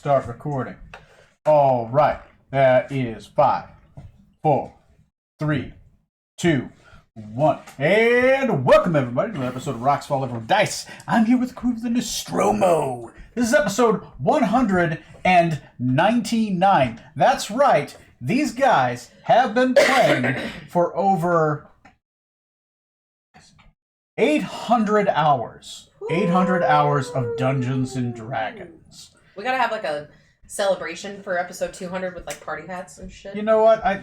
Start recording. All right. That is 5, 4, 3, 2, 1. And welcome everybody to an episode of Rocks Fall Over Dice. I'm here with the crew of the Nostromo. This is episode 199. That's right. These guys have been playing for over 800 hours. 800 hours of Dungeons and Dragons. We gotta have like a celebration for episode 200 with like party hats and shit. You know what? I'm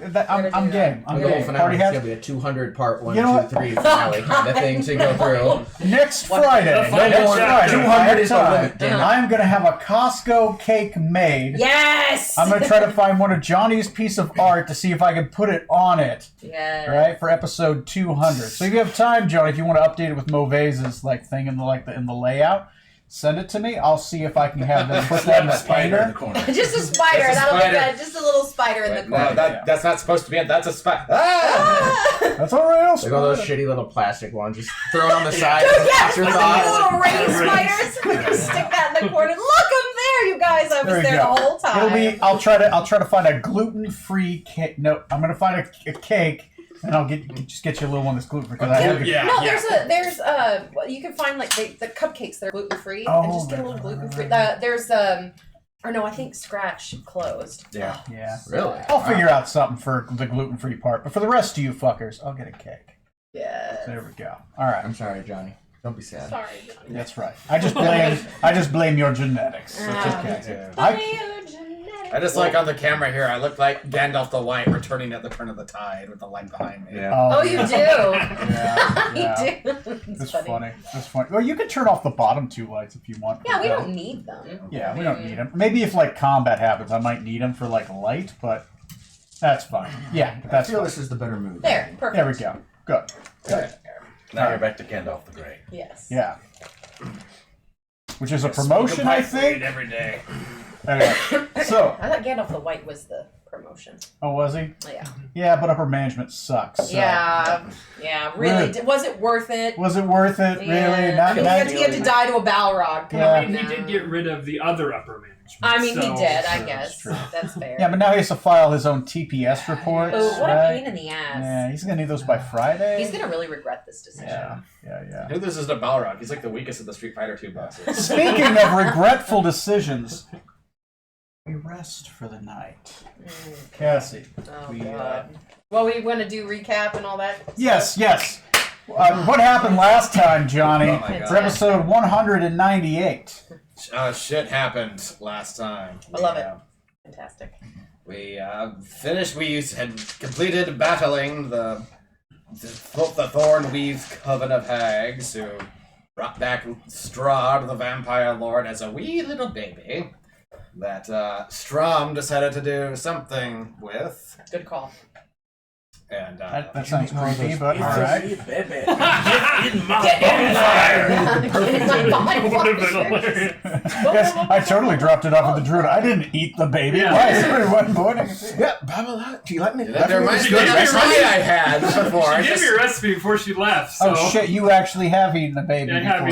game. I'm game. Party hats. It's gonna be a 200 part 1, You know 2, 3 finale kind of thing to go through. Next Friday, 200 is the limit. I'm gonna have a Costco cake made. Yes! I'm gonna try to find one of Johnny's piece of art to see if I can put it on it. Yeah. Right for episode 200. So if you have time, Johnny, if you want to update it with Movase's like thing in the layout, send it to me. I'll see if I can have them put that in the spider in the spider. corner. Just a spider. Just a That'll spider. be good. Just a little spider in the No, corner. that's not supposed to be it. That's a spider. Ah! That's a real Like all those spider. shitty little plastic ones, just throw it on the side. Yes, Your with the thoughts. little rain spiders. Just stick that in the corner. Look, I'm there, you guys. I was There you there go. the whole time. It'll be. I'll try to find a gluten-free cake. No, I'm gonna find a cake, and I'll get you a little one that's gluten-free because I have. Yeah. No, there's you can find like the cupcakes that are gluten free and just get a little gluten free. There's or no, I think Scratch closed. Yeah. Yeah. Really? I'll figure out something for the gluten-free part, but for the rest of you fuckers, I'll get a cake. Yeah. There we go. All right. I'm sorry, Johnny. Don't be sad. Sorry, Johnny. That's right. I just blame your genetics. It's okay. I just like on the camera here, I look like Gandalf the White returning at the turn of the tide with the light behind me. Yeah. Oh, you do. Yeah. You do. That's funny. That's funny. Well, you can turn off the bottom two lights if you want. Yeah, we don't need them. Yeah, we don't need them. Maybe if like combat happens, I might need them for like light, but that's fine. Yeah, I that's feel fine. this is the better move. There, perfect. There we go. Good. Good. Now you're back to Gandalf the Grey. Yes. Yeah. Which is a promotion, I think. every day. Okay. So, I thought Gandalf the White was the promotion. oh, was he? Yeah. Yeah, but upper management sucks. So. Yeah. Really. Really? Was it worth it? Was it worth it? Really? Yeah. He had to die to a Balrog. Yeah. I mean, he did get rid of the other upper management. I mean, he so- did, I True, guess. true. That's fair. Yeah, but now he has to file his own TPS reports. Oh, what right? a pain in the ass. Yeah, he's gonna need those by Friday. He's gonna really regret this decision. Yeah. Who loses to Balrog? He's like the weakest of the Street Fighter 2 bosses. Speaking of regretful decisions, we rest for the night. Cassie. Oh, we, God. Well, we want to do recap and all that? Yes. What happened last time, Johnny? Oh my God. For episode 198. Shit happened last time. I love it. Fantastic. We finished. We had completed battling the Thornweave Coven of Hags, who brought back Strahd, the Vampire Lord, as a wee little baby that Strom decided to do something with. Good call. And That sounds creepy, but alright. Baby. Get in my body. Would have been hilarious. Yes, I totally dropped it off with the druid. I didn't eat the baby. Yeah. Why is everyone pointing? Yeah, Babylon. Do you let me? that reminds me She of the gave me recipe a I had before. She gave me a recipe before she left. So. Oh shit, you actually have eaten the baby Yeah, I have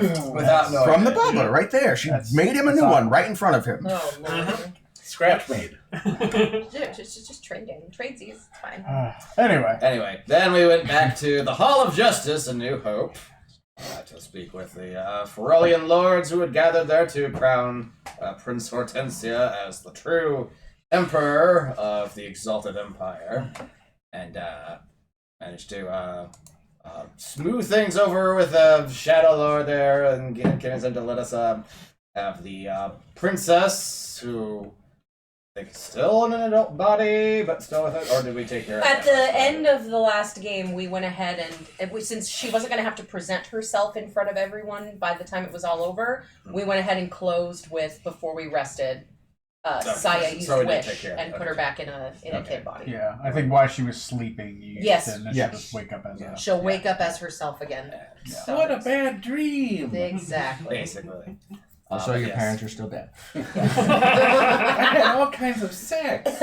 before. eaten. Yeah. Without knowing From the it. bubbler, right there. She That's- made him a that's new all. one right in front of him. Oh, Lord. Scratch made. Just trading. Tradesies. It's fine. Anyway, then we went back to the Hall of Justice in New Hope to speak with the Ferellian lords who had gathered there to crown Prince Hortensia as the true emperor of the Exalted Empire, and managed to smooth things over with the Shadow Lord there and get him to let us have the princess who. I think still in an adult body, but still with it, or did we take care of At that? the end of the last game, we went ahead and since she wasn't going to have to present herself in front of everyone by the time it was all over, we went ahead and closed with, before we rested, Saya used so we did Wish take care of and it. put her back in a kid body. yeah, I think while she was sleeping, you Yes. and then Yes. she'll just wake up as a... She'll wake up as herself again. So- What a bad dream. Exactly. Basically. So your yes. parents are still dead. I had all kinds of sex.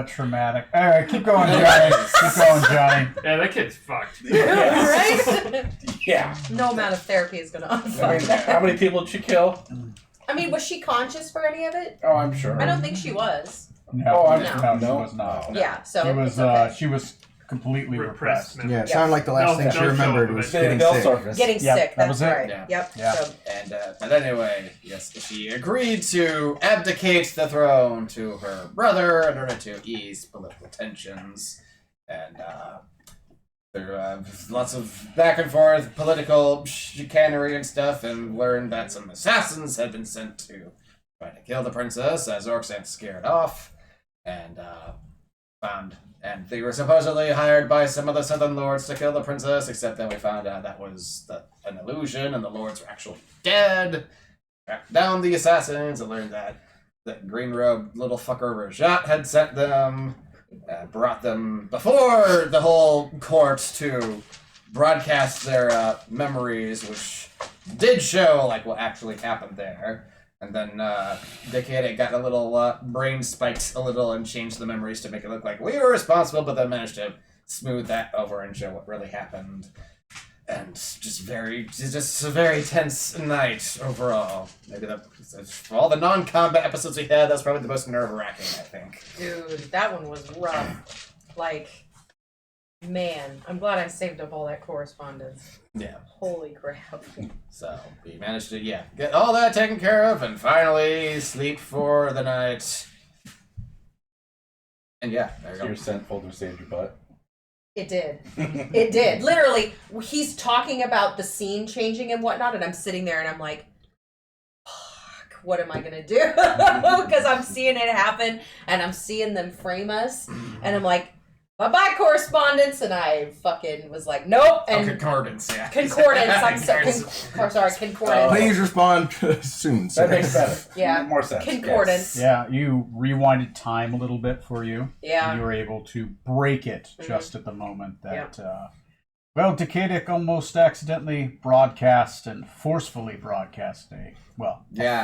Traumatic. Alright, keep going, Johnny. Keep going, Johnny. Yeah, that kid's fucked. Right? Yeah. No amount of therapy is gonna I unfuck mean, that. how many people did she kill? I mean, was she conscious for any of it? Oh, I'm sure. I don't think she was. No, Oh, I'm- no, she no. was not. Yeah, so She was it's okay. she was completely repressed. Repressed. Yeah, it sounded like the last No, thing she no remembered show was of getting They'll sick. surface. Getting Yeah, sick. that That's was it. right. Yeah. Yep. Yeah. So And but anyway, yes, she agreed to abdicate the throne to her brother in order to ease political tensions, and there lots of back and forth political chicanery and stuff, and learned that some assassins had been sent to try to kill the princess as Orcsant scared off, and and they were supposedly hired by some of the Southern Lords to kill the princess, except then we found out that was an illusion, and the Lords were actually dead. Tracked down the assassins and learned that green robed little fucker Rajat had sent them, brought them before the whole court to broadcast their memories, which did show like what actually happened there. And then Decade got a little brain spiked a little and changed the memories to make it look like we were responsible, but then managed to smooth that over and show what really happened. And just a very tense night overall. Maybe for all the non-combat episodes we had, that's probably the most nerve-wracking, I think. dude, that one was rough. Like, man, I'm glad I saved up all that correspondence. Yeah. Holy crap. So we managed to get all that taken care of and finally sleep for the night. And yeah, there you So go. your scent folder saved your butt. It did. It did. Literally, he's talking about the scene changing and whatnot, and I'm sitting there and I'm like, fuck, what am I going to do? Because I'm seeing it happen and I'm seeing them frame us. And I'm like, bye-bye, correspondence. And I fucking was like, nope. And Concordance, yeah. concordance. I'm sorry, concordance. Please respond soon, sir. That makes sense. Yeah. More sense. Concordance. Yeah, you rewinded time a little bit for you. Yeah. And you were able to break it just at the moment that, well, Decadic almost accidentally broadcast and forcefully broadcast a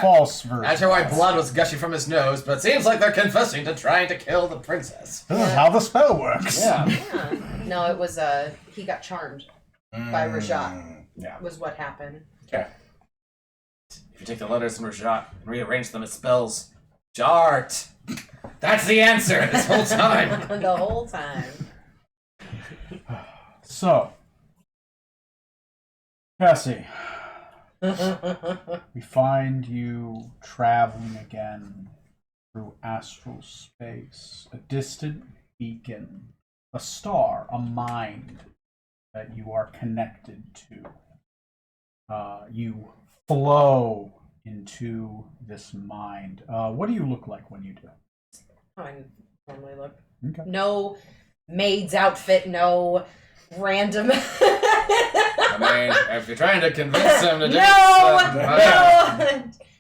false version. Not sure why blood was gushing from his nose, but it seems like they're confessing to trying to kill the princess. This is how the spell works. Yeah. Yeah. No, it was, he got charmed by Rajat, Yeah. was what happened. Okay. If you take the letters from Rajat and rearrange them, it spells Jart. That's the answer this whole time. The whole time. So, Cassie, we find you traveling again through astral space, a distant beacon, a star, a mind that you are connected to. You flow into this mind. What do you look like when you do? How I normally look. Okay. No maid's outfit, no random. I mean, if you're trying to convince him to do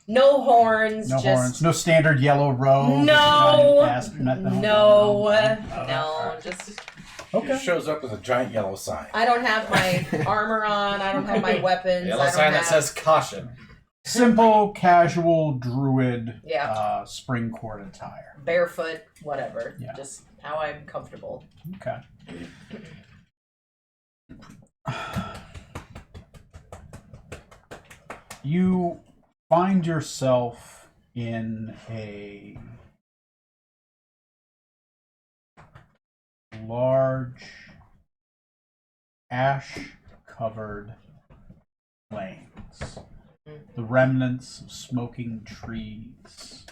no horns. No just horns, no standard yellow robe. No. No. no, just. Okay. It shows up with a giant yellow sign. I don't have my armor on. I don't have my weapons. Yellow I don't sign have... that says caution. Simple, casual, druid, Yeah. spring court attire. barefoot, whatever. Yeah. Just how I'm comfortable. Okay. You find yourself in a large ash-covered plains. The remnants of smoking trees.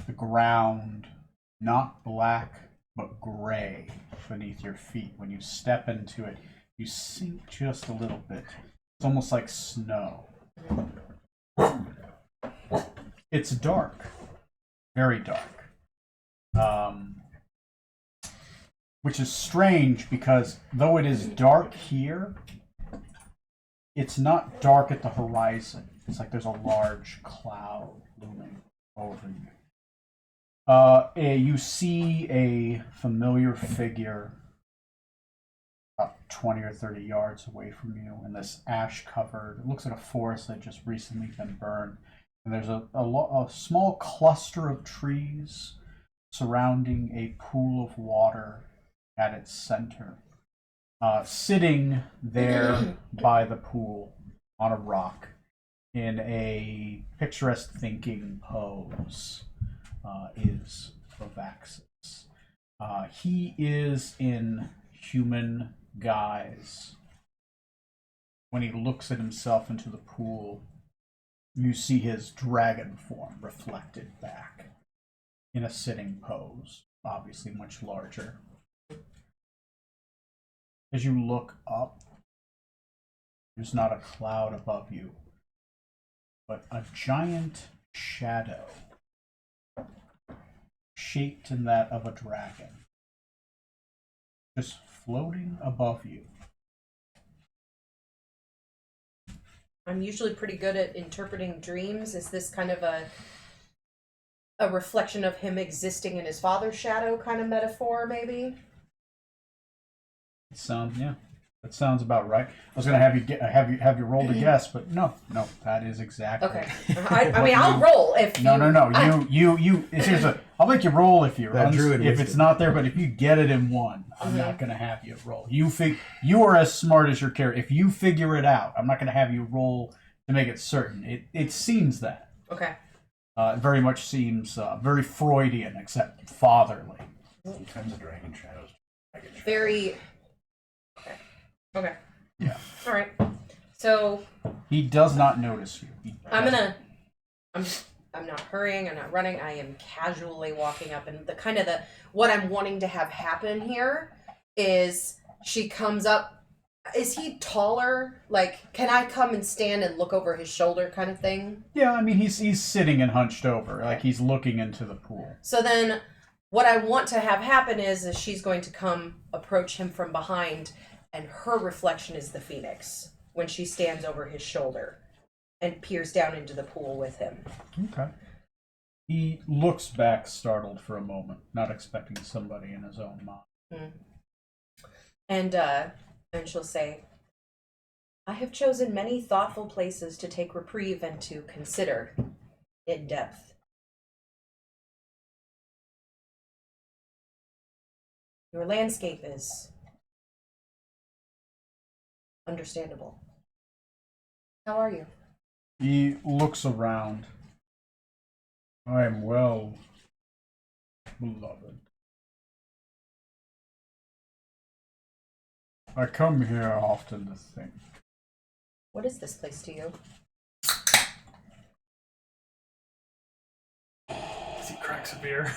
The ground, not black, but gray beneath your feet. When you step into it, you sink just a little bit. It's almost like snow. It's dark. Very dark. Which is strange because though it is dark here, it's not dark at the horizon. It's like there's a large cloud looming over you. You see a familiar figure about 20 or 30 yards away from you in this ash-covered, it looks like a forest that just recently been burned. And there's a small cluster of trees surrounding a pool of water at its center. Sitting there by the pool on a rock in a picturesque thinking pose is Provaxis. He is in human guise. When he looks at himself into the pool, you see his dragon form reflected back in a sitting pose, obviously much larger. As you look up, there's not a cloud above you, but a giant shadow, shaped in that of a dragon, just floating above you. I'm usually pretty good at interpreting dreams. Is this kind of a reflection of him existing in his father's shadow kind of metaphor, maybe? That sounds about right. I was gonna have you roll to guess, but no, that is exactly. Okay. I mean, I'll roll if No. you... Here's I'll make you roll if druid if it's wisdom. not there, but if you get it in one, I'm not gonna have you roll. You are as smart as your character. If you figure it out, I'm not gonna have you roll to make it certain. It seems that. Okay. It very much seems very Freudian, except fatherly. Sometimes a dragon shadows. Very... Okay. Yeah. All right. So He does not notice you. I'm not hurrying. I'm not running. I am casually walking up, and what I'm wanting to have happen here is she comes up. Is he taller? Like, can I come and stand and look over his shoulder, kind of thing? Yeah, I mean he's sitting and hunched over, like he's looking into the pool. So then, what I want to have happen is she's going to come approach him from behind. And her reflection is the phoenix when she stands over his shoulder and peers down into the pool with him. Okay. He looks back, startled for a moment, not expecting somebody in his own mind. And she'll say, "I have chosen many thoughtful places to take reprieve and to consider in depth. Your landscape is understandable. How are you?" He looks around. I am well, beloved. I come here often to think. What is this place to you? As he cracks a beer.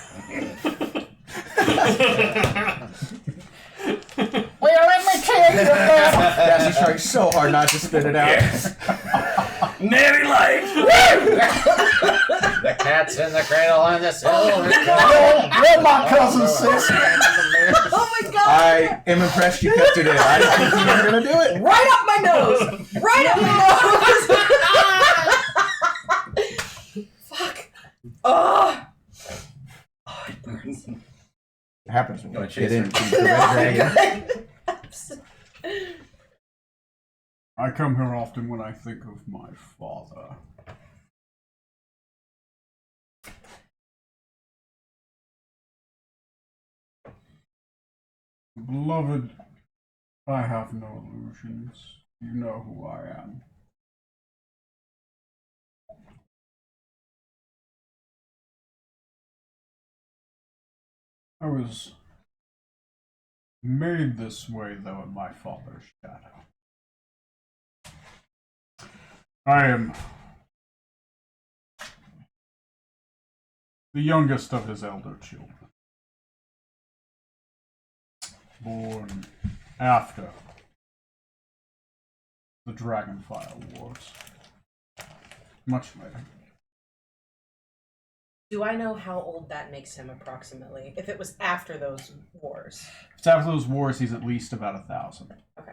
Well, let me tell you about. Yes, he's trying so hard not to spit it out. Nary light! The cat's in the cradle and the silver You're my cousin, sis. Oh my god! I am impressed you kept it in. I didn't think you were gonna do it. Right up my nose! Right up my nose! Fuck! Oh, it burns. It happens when you Gonna get chase into her. the red dragon. I come here often when I think of my father. Beloved, I have no illusions. You know who I am. I was made this way, though, in my father's shadow. I am the youngest of his elder children, born after the Dragonfire Wars. Much later. Do I know how old that makes him approximately? If it was after those wars. If it's after those wars, he's at least about 1,000. Okay.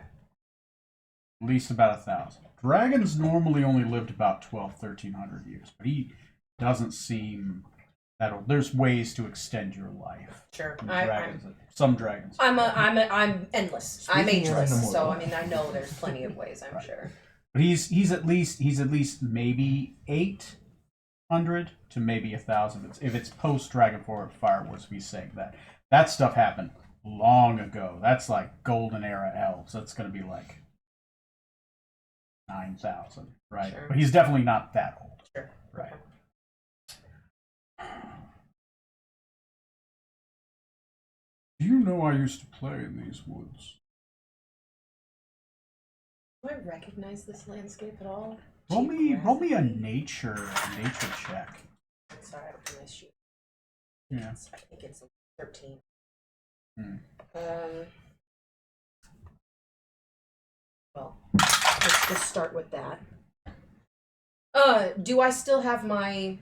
At least about 1,000. Dragons normally only lived about 1,300 years, but he doesn't seem that old. There's ways to extend your life. Sure. Some dragons. I'm endless. I'm Speaking of ageless. immortal. So I mean I know there's plenty of ways, I'm sure. But he's at least maybe 800 to maybe 1,000. If it's post Dragonfire Wars, he's saying that stuff happened long ago. That's like golden era elves. That's going to be like 9,000, right? Sure. But he's definitely not that old. Sure. Right. Do you know I used to play in these woods? Do I recognize this landscape at all? Roll me a nature check. Sorry, I don't have my sheet. Yeah. I think it's 13. Hmm. Well, let's just start with that. Do I still have my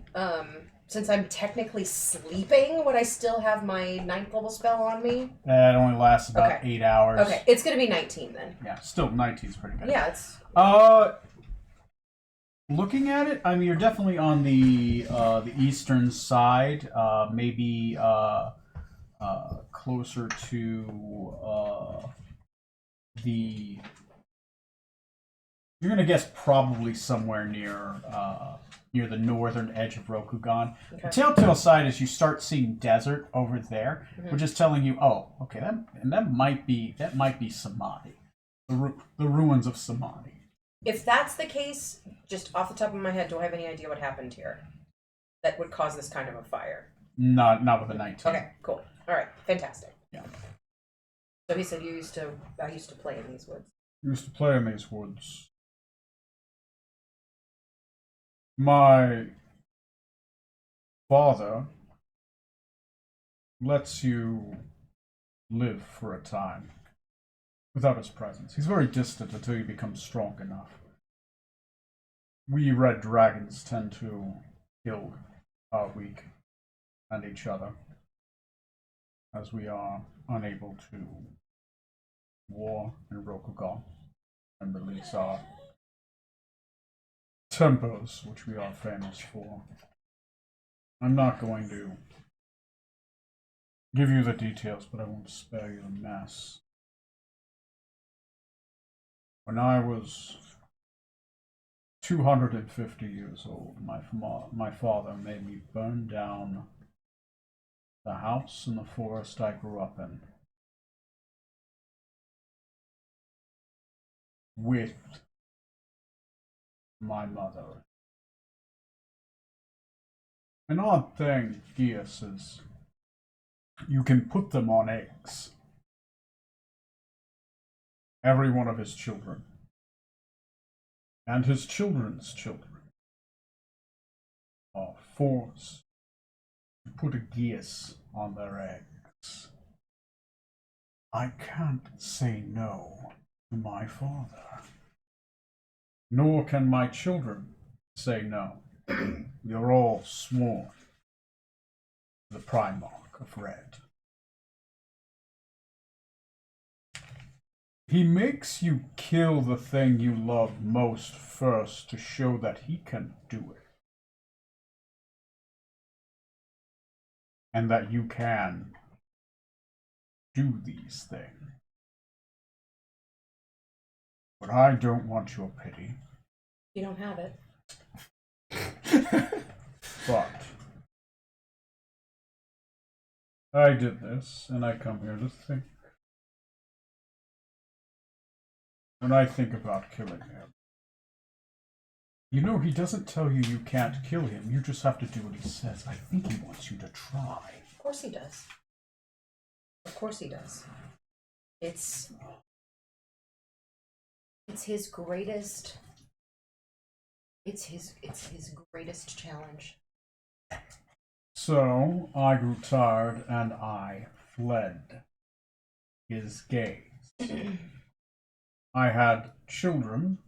since I'm technically sleeping, would I still have my 9th level spell on me? That only lasts about Okay. 8 hours. Okay, it's gonna be 19 then. Yeah, still 19 is pretty good. Yeah, it's Looking at it, I mean, you're definitely on the eastern side, maybe closer to the. You're gonna guess probably somewhere near the northern edge of Rokugan. okay. The telltale side is you start seeing desert over there, Mhm. which is telling you, oh, okay, that might be Samadhi, the ruins of Samadhi. If that's the case, just off the top of my head, do I have any idea what happened here that would cause this kind of a fire? Not with a 19. Okay, cool. All right, fantastic. Yeah. So he said I used to play in these woods. I used to play in these woods. My father lets you live for a time without his presence. He's very distant until you become strong enough. We red dragons tend to kill our weak and each other, as we are unable to war in Rokugan and release our tempers, which we are famous for. I'm not going to give you the details, but I won't spare you the mess. When I was 250 years old, my father made me burn down the house in the forest I grew up in with my mother. An odd thing, Gius, is you can put them on eggs. Every one of his children. And his children's children are forced to put a Gius on their eggs. I can't say no to my father. Nor can my children say no. You're all sworn to the Primarch of Red. He makes you kill the thing you love most first to show that he can do it. And that you can do these things. But I don't want your pity. You don't have it. But I did this, and I come here to think. When I think about killing him, you know, he doesn't tell you you can't kill him. You just have to do what he says. I think he wants you to try. Of course he does. Of course he does. It's his greatest. It's his greatest challenge. So I grew tired and I fled his gaze. I had children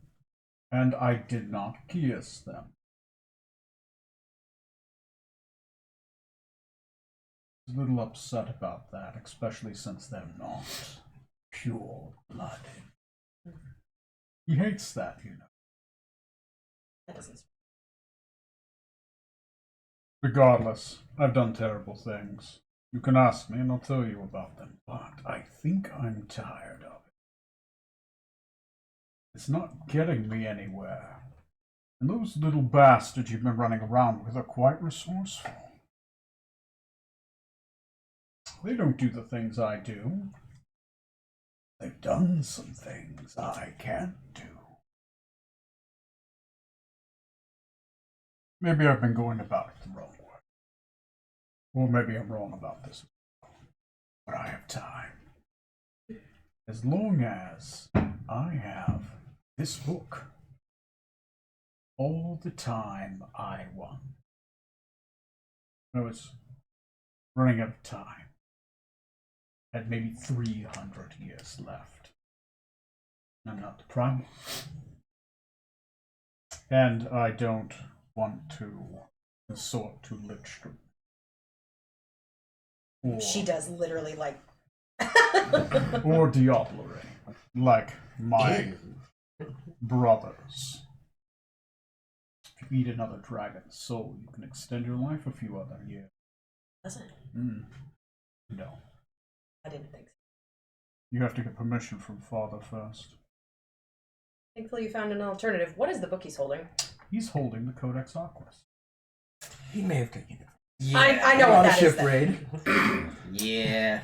and I did not kiss them. I was a little upset about that, especially since they're not pure blooded. He hates that, you know. That doesn't. Regardless, I've done terrible things. You can ask me and I'll tell you about them, but I think I'm tired of it. It's not getting me anywhere. And those little bastards you've been running around with are quite resourceful. They don't do the things I do. They've done some things I can't do. Maybe I've been going about it the wrong way. Or maybe I'm wrong about this. But I have time. As long as I have this book, all the time I want. I was running out of time. Had maybe 300 years left. I'm not the prime. And I don't want to resort to Lichstrom. Or, She does literally like. or Diablo, like my brothers. If you eat another dragon's soul, you can extend your life a few other years. Doesn't. No. I didn't think so. You have to get permission from Father first. Thankfully, you found an alternative. What is the book he's holding? He's holding the Codex Aquis. He may have taken it. I know what On a that ship is. Then. raid. Yeah.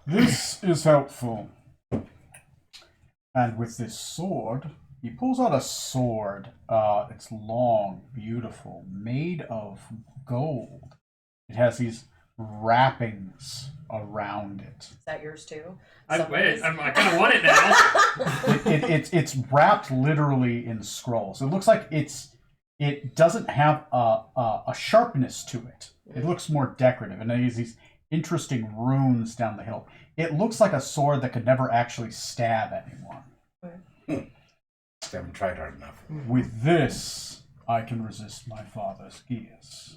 This is helpful. And with this sword, he pulls out a sword. It's long, beautiful, made of gold. It has these wrappings around it. Is that yours too? I Somebody's- kind of want it now. It's wrapped literally in scrolls. It looks like it doesn't have a sharpness to it. It looks more decorative, and it has these interesting runes down the hilt. It looks like a sword that could never actually stab anyone. Haven't tried hard enough. With this, I can resist my father's gears.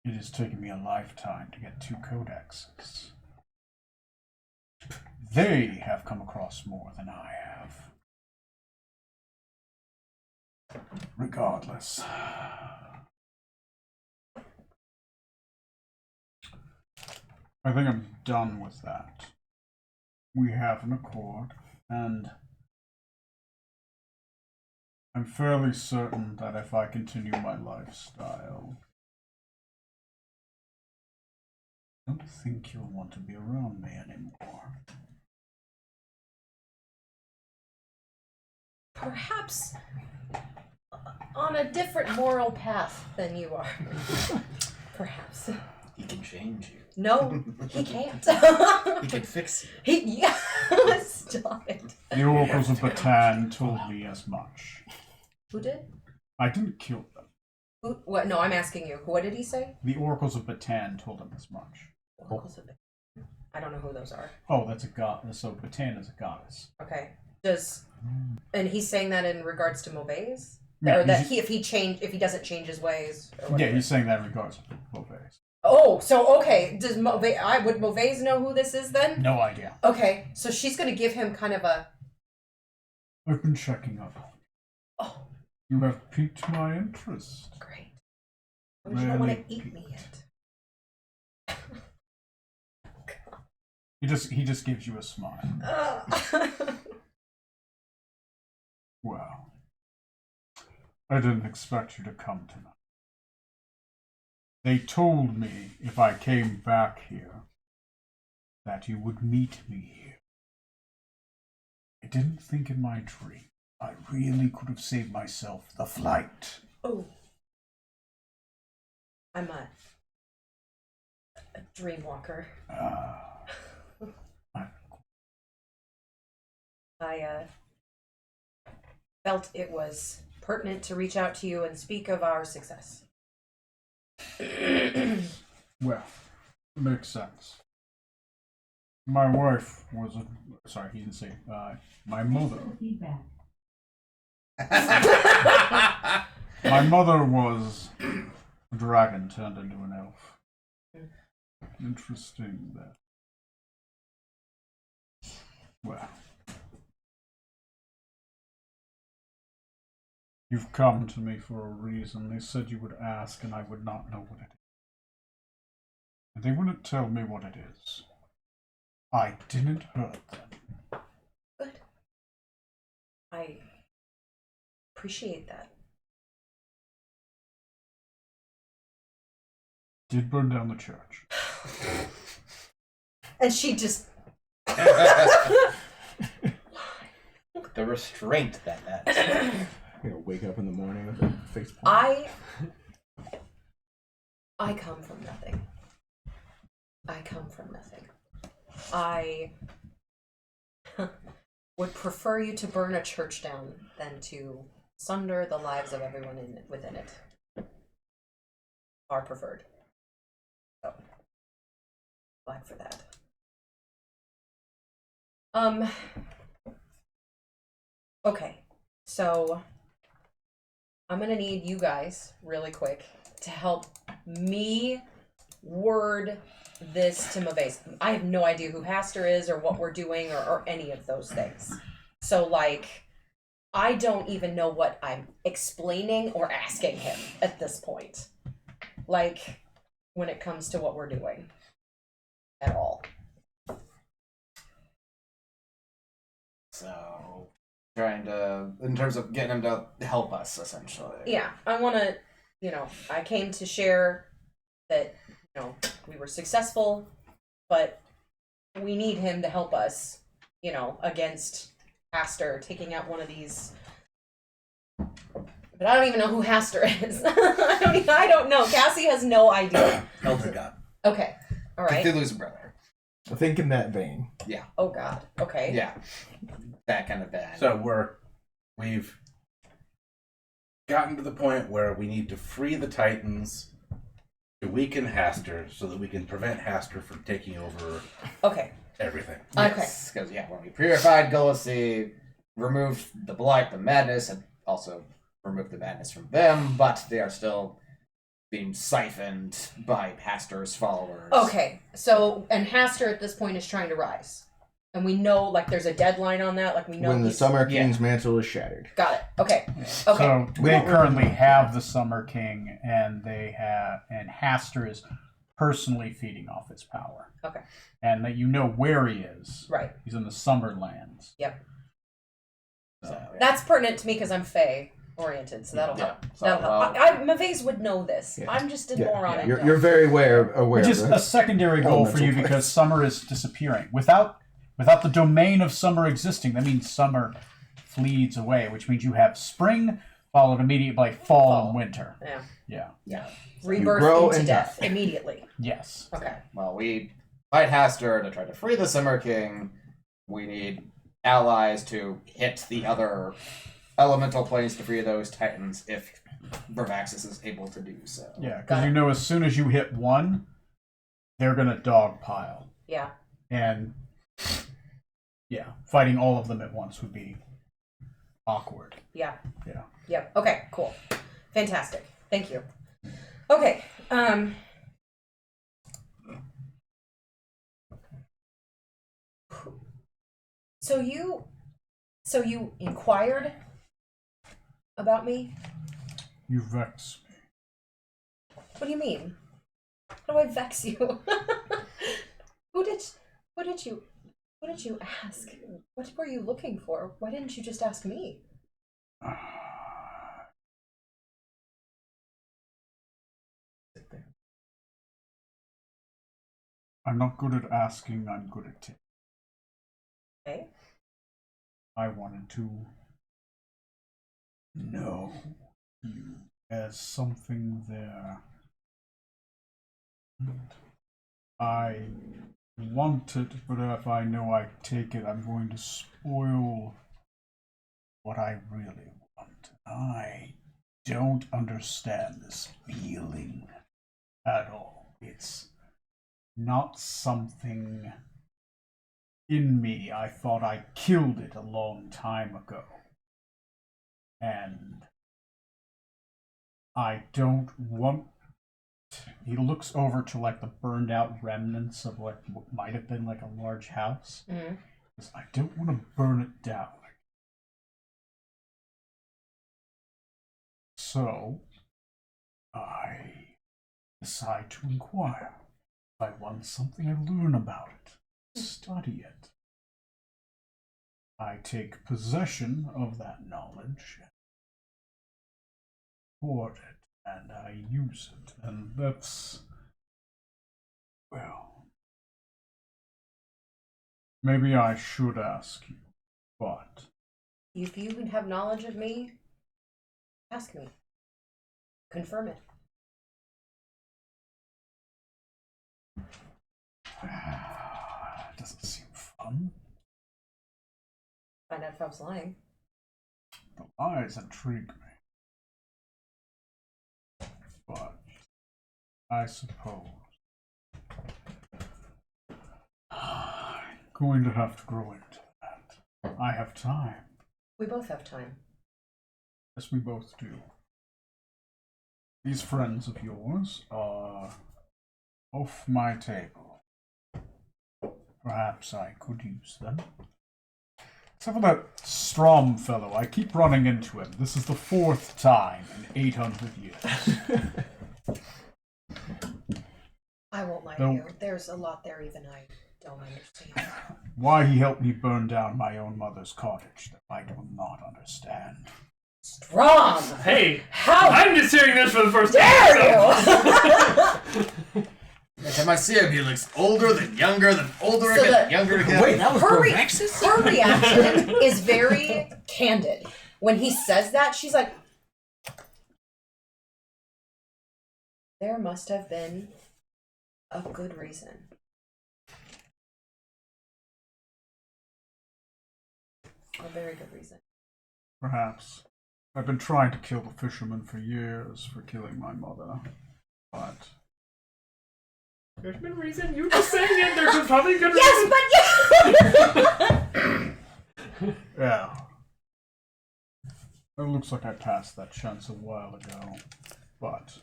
It has taken me a lifetime to get 2 codexes. They have come across more than I have. Regardless. I think I'm done with that. We have an accord, and I'm fairly certain that if I continue my lifestyle, I don't think you'll want to be around me anymore. Perhaps on a different moral path than you are. Perhaps. He can change you. No, he can't. He can fix you. Yeah, stop it. The oracles of Bataan told me as much. Who did? I didn't kill them. Who? What? No, I'm asking you. What did he say? The oracles of Bataan told him as much. Oracles of it. I don't know who those are. Oh, that's a god. So Bataan is a goddess. Okay. And he's saying that in regards to Movaes? Yeah, Or that he's- if he doesn't change his ways or Yeah, whatever. he's saying that in regards to Beauvais. Oh, so okay. Does would Movaes know who this is then? No idea. Okay, so she's gonna give him kind of a I've been checking up. oh You have piqued my interest. great. But you don't want to Really eat me yet. He just gives you a smile. Ugh. Well, I didn't expect you to come tonight. They told me if I came back here that you would meet me here. I didn't think in my dream I really could have saved myself the flight. Oh, I'm a dream walker. I felt it was pertinent to reach out to you and speak of our success. Well, it makes sense. My wife was sorry, he didn't say. My mother. My mother was a dragon turned into an elf. Interesting that. Well, you've come to me for a reason. They said you would ask and I would not know what it is. And they wouldn't tell me what it is. I didn't hurt them. Good. I appreciate that. did burn down the church. And she just. The restraint that I'm gonna wake up in the morning with a face palm. I come from nothing. I would prefer you to burn a church down than to sunder the lives of everyone within it. Far preferred. So, glad for that. Okay, so I'm gonna need you guys really quick to help me word this to Maves. I have no idea who Haster is or what we're doing or any of those things. So, like, I don't even know what I'm explaining or asking him at this point. Like, when it comes to what we're doing at all. So, trying to, in terms of getting him to help us, essentially. Yeah, I want to, I came to share that, we were successful, but we need him to help us, against Haster taking out one of these. But I don't even know who Haster is. I don't know. Cassie has no idea. Elder God. Okay, all right. Cthulhu's brother. I think in that vein. Yeah. Oh God. Okay. Yeah. That kind of bad. So we've gotten to the point where we need to free the Titans to weaken Haster so that we can prevent Haster from taking over Okay. everything. Okay. Because, when we purified Gulasi, removed the blight, the madness, and also removed the madness from them, but they are still being siphoned by Haster's followers. Okay. So, and Haster at this point is trying to rise. And we know, there's a deadline on that. We know When the he's- Summer King's mantle is shattered. Got it. Okay. Okay. So they currently have the Summer King, and and Haster is personally feeding off its power. Okay. And that where he is. Right. He's in the Summerlands. Yep. So, yeah. That's pertinent to me because I'm Fae oriented, so that'll help. So, That'll help. Maves would know this. Yeah. I'm just a Yeah. moron. and You're very aware Which is of a it. secondary goal for you Elemental because Summer is disappearing. Without the domain of Summer existing, that means Summer flees away, which means you have spring followed immediately by fall and winter. Yeah. Yeah. Yeah. You Rebirth grow into and death die. immediately. Yes. Okay. Well, we fight Haster to try to free the Summer King. We need allies to hit the other elemental planes to free those Titans if Vervaxis is able to do so. Yeah, Got because as soon as you hit one, they're going to dogpile. Yeah. And, yeah, fighting all of them at once would be awkward. Yeah. Yeah. Yep. Okay. Cool. Fantastic. Thank you. Okay. So you inquired about me? You vex me. What do you mean? How do I vex you? Who did you ask? What were you looking for? Why didn't you just ask me? I'm not good at asking, I'm good at taking. Okay. I wanted to know you as something there. I want it, but if I know I take it, I'm going to spoil what I really want. I don't understand this feeling at all. It's not something in me. I thought I killed it a long time ago. And I don't want. He looks over to the burned out remnants of what might have been a large house. Mm-hmm. Because I don't want to burn it down. So I decide to inquire. If I want something, I learn about it, study it. I take possession of that knowledge, hoard it, and I use it. And that's Well, maybe I should ask you, but If you have knowledge of me, ask me. Confirm it. doesn't seem fun. Find out if I was lying. The lies intrigue me. But I suppose I'm going to have to grow into that. I have time. We both have time. Yes, we both do. These friends of yours are off my table. Perhaps I could use them. Except for that Strom fellow, I keep running into him. This is the 4th time in 800 years. I won't lie No. to you. There's a lot there even I don't understand. Why he helped me burn down my own mother's cottage, that I do not understand. Strom! Hey, How I'm just hearing this for the first dare time. you! Every time I see him, he looks older, then younger, then older So again, the- younger again. Wait, that was Her, re- Corvexis? her reaction is very candid. When he says that, she's like, there must have been a good reason. A very good reason. Perhaps. I've been trying to kill the fisherman for years for killing my mother. But There's been reason. You just saying it. There's been probably good reason. Yes, but yeah! yeah. It looks like I passed that chance a while ago. But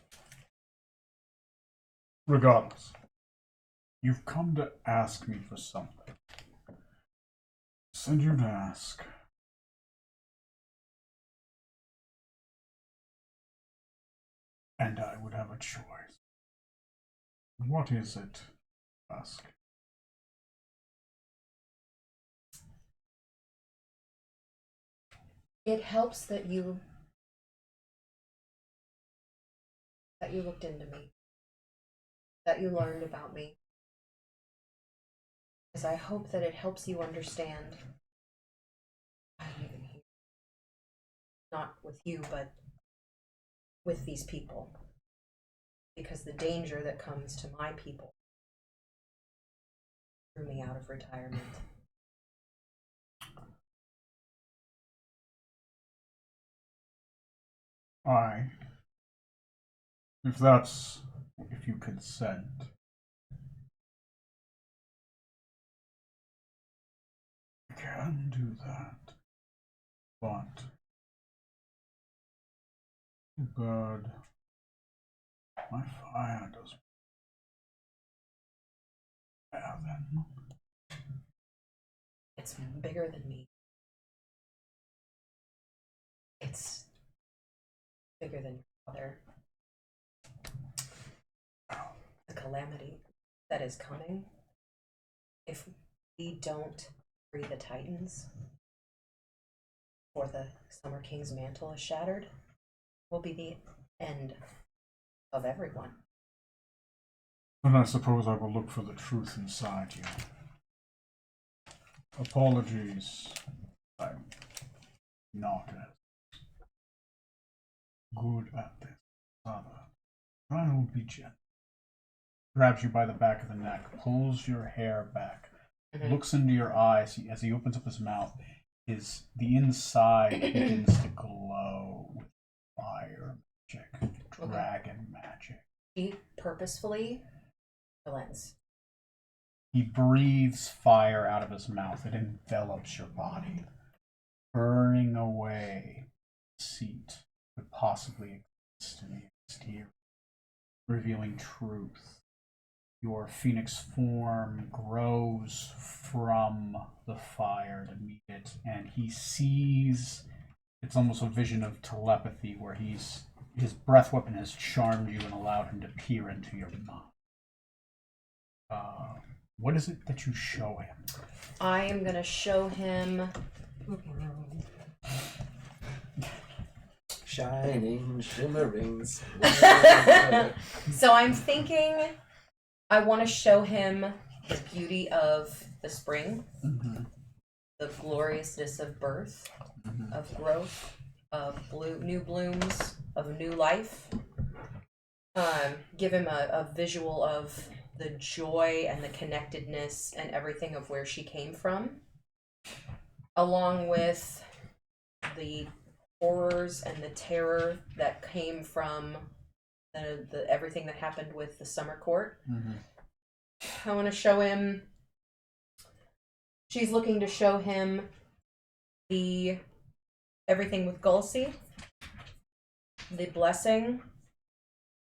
regardless, you've come to ask me for something. Send you to ask. And I would have a choice. What is it? Ask. It helps that you looked into me. That you learned about me. Because I hope that it helps you understand I'm even here. Not with you, but with these people. Because the danger that comes to my people threw me out of retirement. If you consent, I can do that. But, bird, my fire does. Yeah, then. It's bigger than me. It's bigger than your father. The calamity that is coming, if we don't free the Titans before the Summer King's mantle is shattered, will be the end of everyone. Then I suppose I will look for the truth inside you. Apologies. I'm not as good at this. Father, I will be gentle. Grabs you by the back of the neck, pulls your hair back, looks into your eyes as he opens up his mouth. The inside begins to glow with fire magic, dragon magic. He purposefully relents. He breathes fire out of his mouth. It envelops your body, burning away deceit could possibly exist in the exterior, revealing truth. Your phoenix form grows from the fire to meet it, and he sees. It's almost a vision of telepathy where his breath weapon has charmed you and allowed him to peer into your mind. What is it that you show him? I am gonna show him. Shining, shimmering. So I'm thinking I want to show him the beauty of the spring, the gloriousness of birth, of growth, of new blooms, of new life. Give him a visual of the joy and the connectedness and everything of where she came from, along with the horrors and the terror that came from the everything that happened with the summer court. I want to show him. She's looking to show him the everything with Gulsi, the blessing,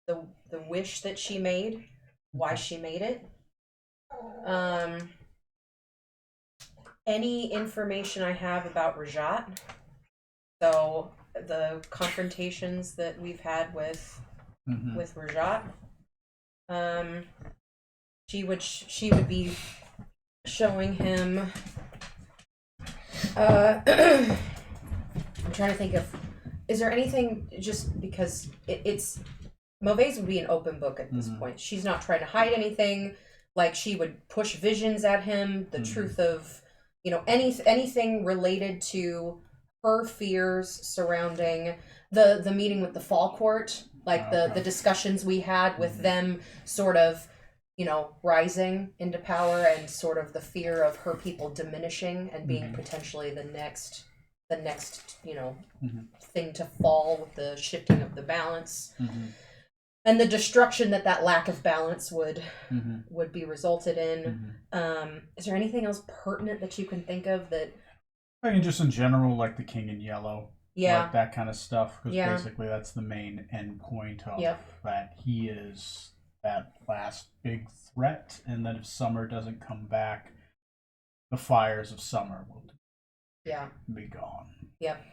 the wish that she made, why she made it. Any information I have about Rajat. So the confrontations that we've had with Rajat. She would be showing him. I'm trying to think of. Is there anything, just because it's Mauvaise would be an open book at this point. She's not trying to hide anything. Like, she would push visions at him, the truth of, anything related to her fears surrounding the meeting with the Fall Court, like the discussions we had with them sort of, rising into power, and sort of the fear of her people diminishing and being potentially the next thing to fall with the shifting of the balance. And the destruction that lack of balance would be resulted in. Is there anything else pertinent that you can think of that? I mean, just in general, like the King in Yellow, Yeah, like that kind of stuff. Because Yeah. basically, that's the main end point of Yep. that. He is that last big threat, and that if Summer doesn't come back, the fires of Summer will yeah, be gone. yep.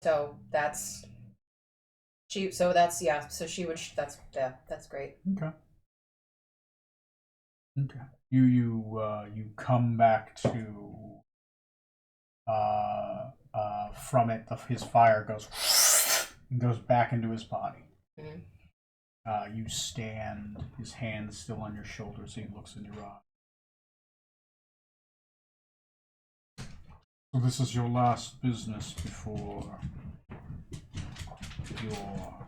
So that's she. So that's yeah. So she would. That's great. Okay. Okay. You come back to from it. His fire goes back into his body. Mhm. You stand, his hand still on your shoulders. He looks in your eyes. So this is your last business before you're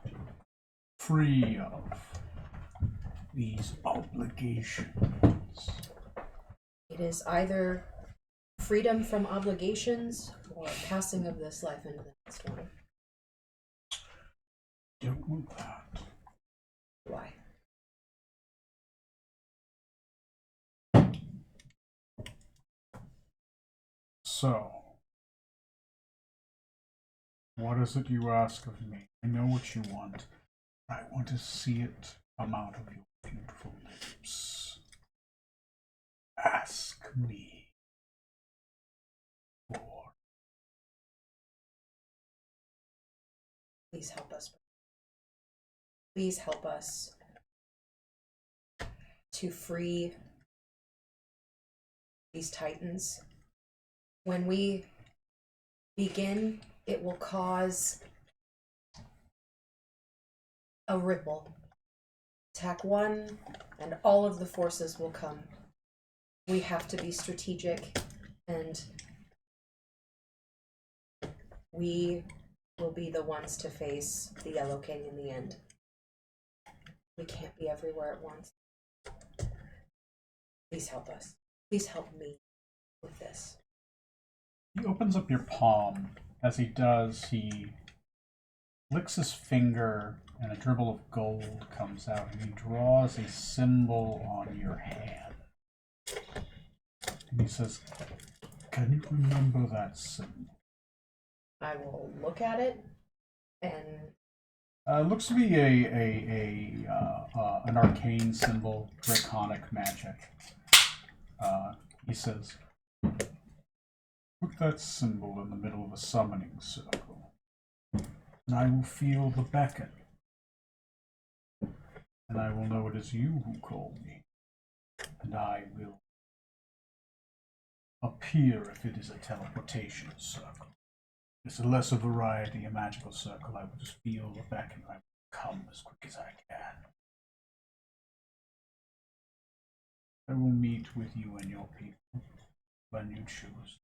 free of these obligations. It is either freedom from obligations or passing of this life into the next one. Don't want that. Why? So, what is it you ask of me? I know what you want. I want to see it come out of your beautiful lips. Ask me for. Please help us. Please help us to free these titans. When we begin, it will cause a ripple. Attack one, and all of the forces will come. We have to be strategic, and we will be the ones to face the Yellow King in the end. We can't be everywhere at once. Please help us. Please help me with this. He opens up your palm. As he does, he licks his finger, and a dribble of gold comes out, and he draws a symbol on your hand. And he says, "Can you remember that symbol?" I will look at it, and Looks to be an arcane symbol, draconic magic. He says, "Put that symbol in the middle of a summoning circle, and I will feel the beckon, and I will know it is you who call me, and I will appear if it is a teleportation circle. It's a lesser variety, a magical circle. I will just feel the beckon, and I will come as quick as I can." I will meet with you and your people when you choose.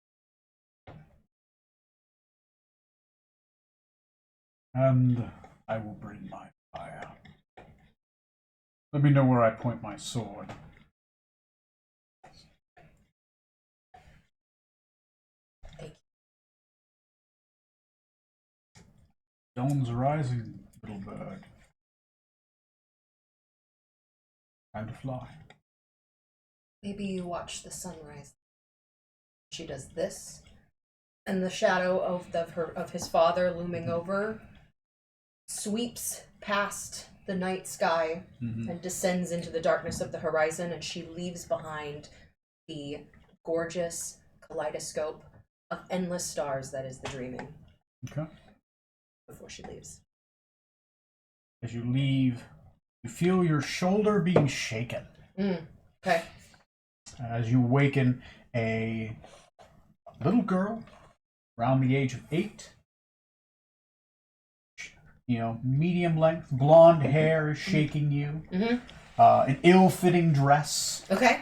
And I will bring my fire. Let me know where I point my sword. Thank you. Dawn's rising, little bird. Time to fly. Maybe you watch the sunrise. She does this, and the shadow of his father looming over sweeps past the night sky and descends into the darkness of the horizon, and she leaves behind the gorgeous kaleidoscope of endless stars that is the dreaming. Okay. Before she leaves. As you leave, you feel your shoulder being shaken. Okay. As you awaken, a little girl around the age of 8, medium length, blonde hair is shaking you. An ill-fitting dress, Okay.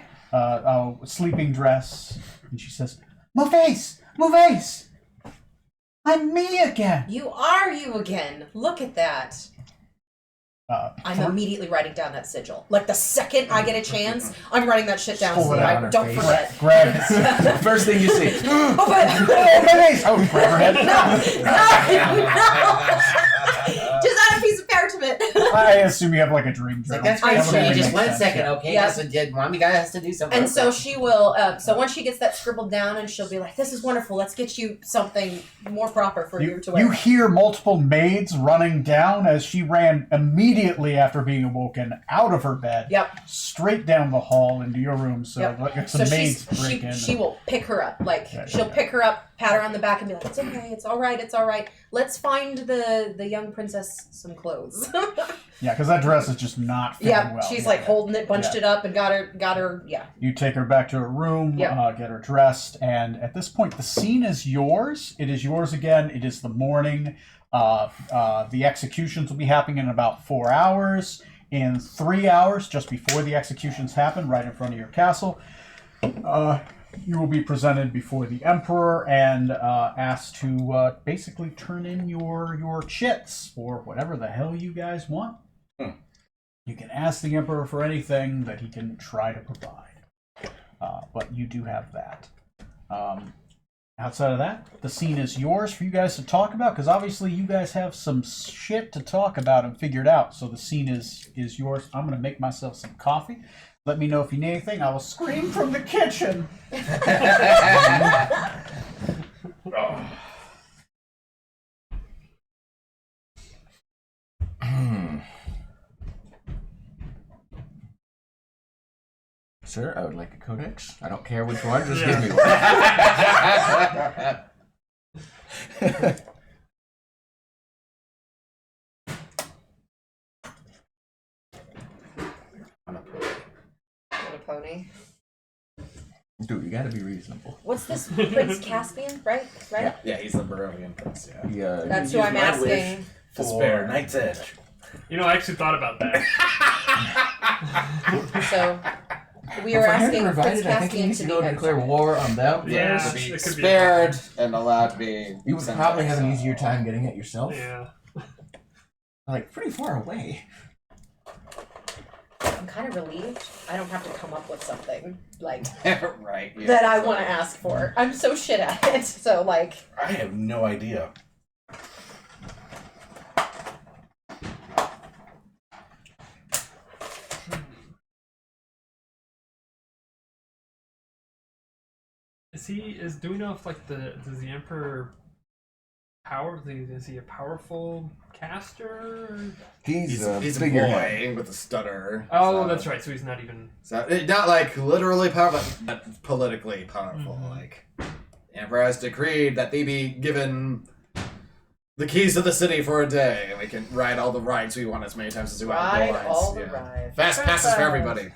sleeping dress, and she says, "Movace, Movace, I'm me again." You are you again. Look at that. I'm immediately writing down that sigil. Like the second I get a chance, I'm writing that shit down Pull so it that out I on her don't face. forget. Grab it. First thing you see. Movace! Oh, grab her head. Just add a piece of parchment. I assume you have like a dream It's like, journal. that's great. That So would you make just 1 sense, second, yeah. okay? Yep. Just mommy guy has to do something. And so she will, so once she gets that scribbled down, and she'll be like, "This is wonderful. Let's get you something more proper for you to wear." You hear multiple maids running down as she ran immediately after being awoken out of her bed, Yep. straight down the hall into your room. So Yep. like So some maids break in. she will pick her up. Like, Yeah, she'll yeah. pick her up, pat her on the back, and be like, "It's okay. It's all right. It's all right. Let's find the young princess some clothes." Yeah, because that dress is just not fitting Yeah, well. she's Yeah. like holding it, bunched Yeah. it up, and got her. Yeah. You take her back to her room, Yep. get her dressed, and at this point, the scene is yours. It is yours again. It is the morning. The executions will be happening in about 4 hours. In 3 hours, just before the executions happen, right in front of your castle, you will be presented before the emperor and asked to basically turn in your chits for whatever the hell you guys want. You can ask the emperor for anything that he can try to provide, but you do have that. Outside of that, the scene is yours for you guys to talk about, because obviously you guys have some shit to talk about and figured out. So the scene is yours. I'm gonna make myself some coffee. Let me know if you need anything. I will scream from the kitchen. Sir, I would like a codex. I don't care which one, just Yeah. give me one. On a pony. Dude, you gotta be reasonable. What's this Prince Caspian? Right? Yeah, he's the Barovian prince, yeah. Yeah. That's who Use I'm my asking. wish to spare Knight's Edge. You know, I actually thought about that. So we If are I hadn't asking provided, Prince I think he Caspian needs to to be go declare exiled. war on them. Yeah. To be It could be spared and allowed to be. You would sent probably to have an exile. easier time getting it yourself. Yeah. Like, pretty far away. I'm kind of relieved. I don't have to come up with something like Right. Yeah. that I want to ask for. I'm so shit at it. So like, I have no idea. Do we know if like does the Emperor is he a powerful caster? He's a He's a figurehead. boy with a stutter. Oh, so- that's right. So he's not even. So not like literally powerful, but politically powerful. Like, the Emperor has decreed that they be given the keys to the city for a day, and we can ride all the rides we want as many times as we want. ride No lines, all the yeah. rides. Fast passes for everybody.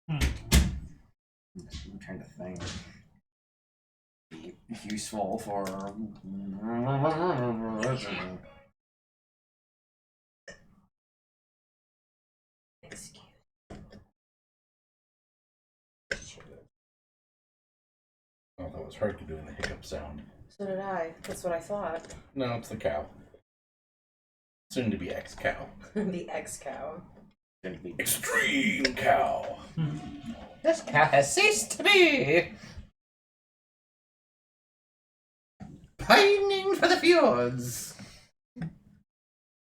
I'm trying to think. Be useful for. Excuse Oh, that was hard doing the hiccup sound. So did I. That's what I thought. No, it's the cow. Soon to be ex-cow. The ex-cow. Extreme cow. This cow has ceased to be. Pining for the fjords.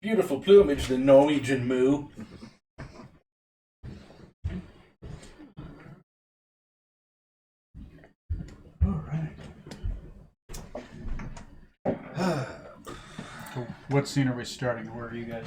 Beautiful plumage, the Norwegian moo. All right. So what scene are we starting? Where are you guys?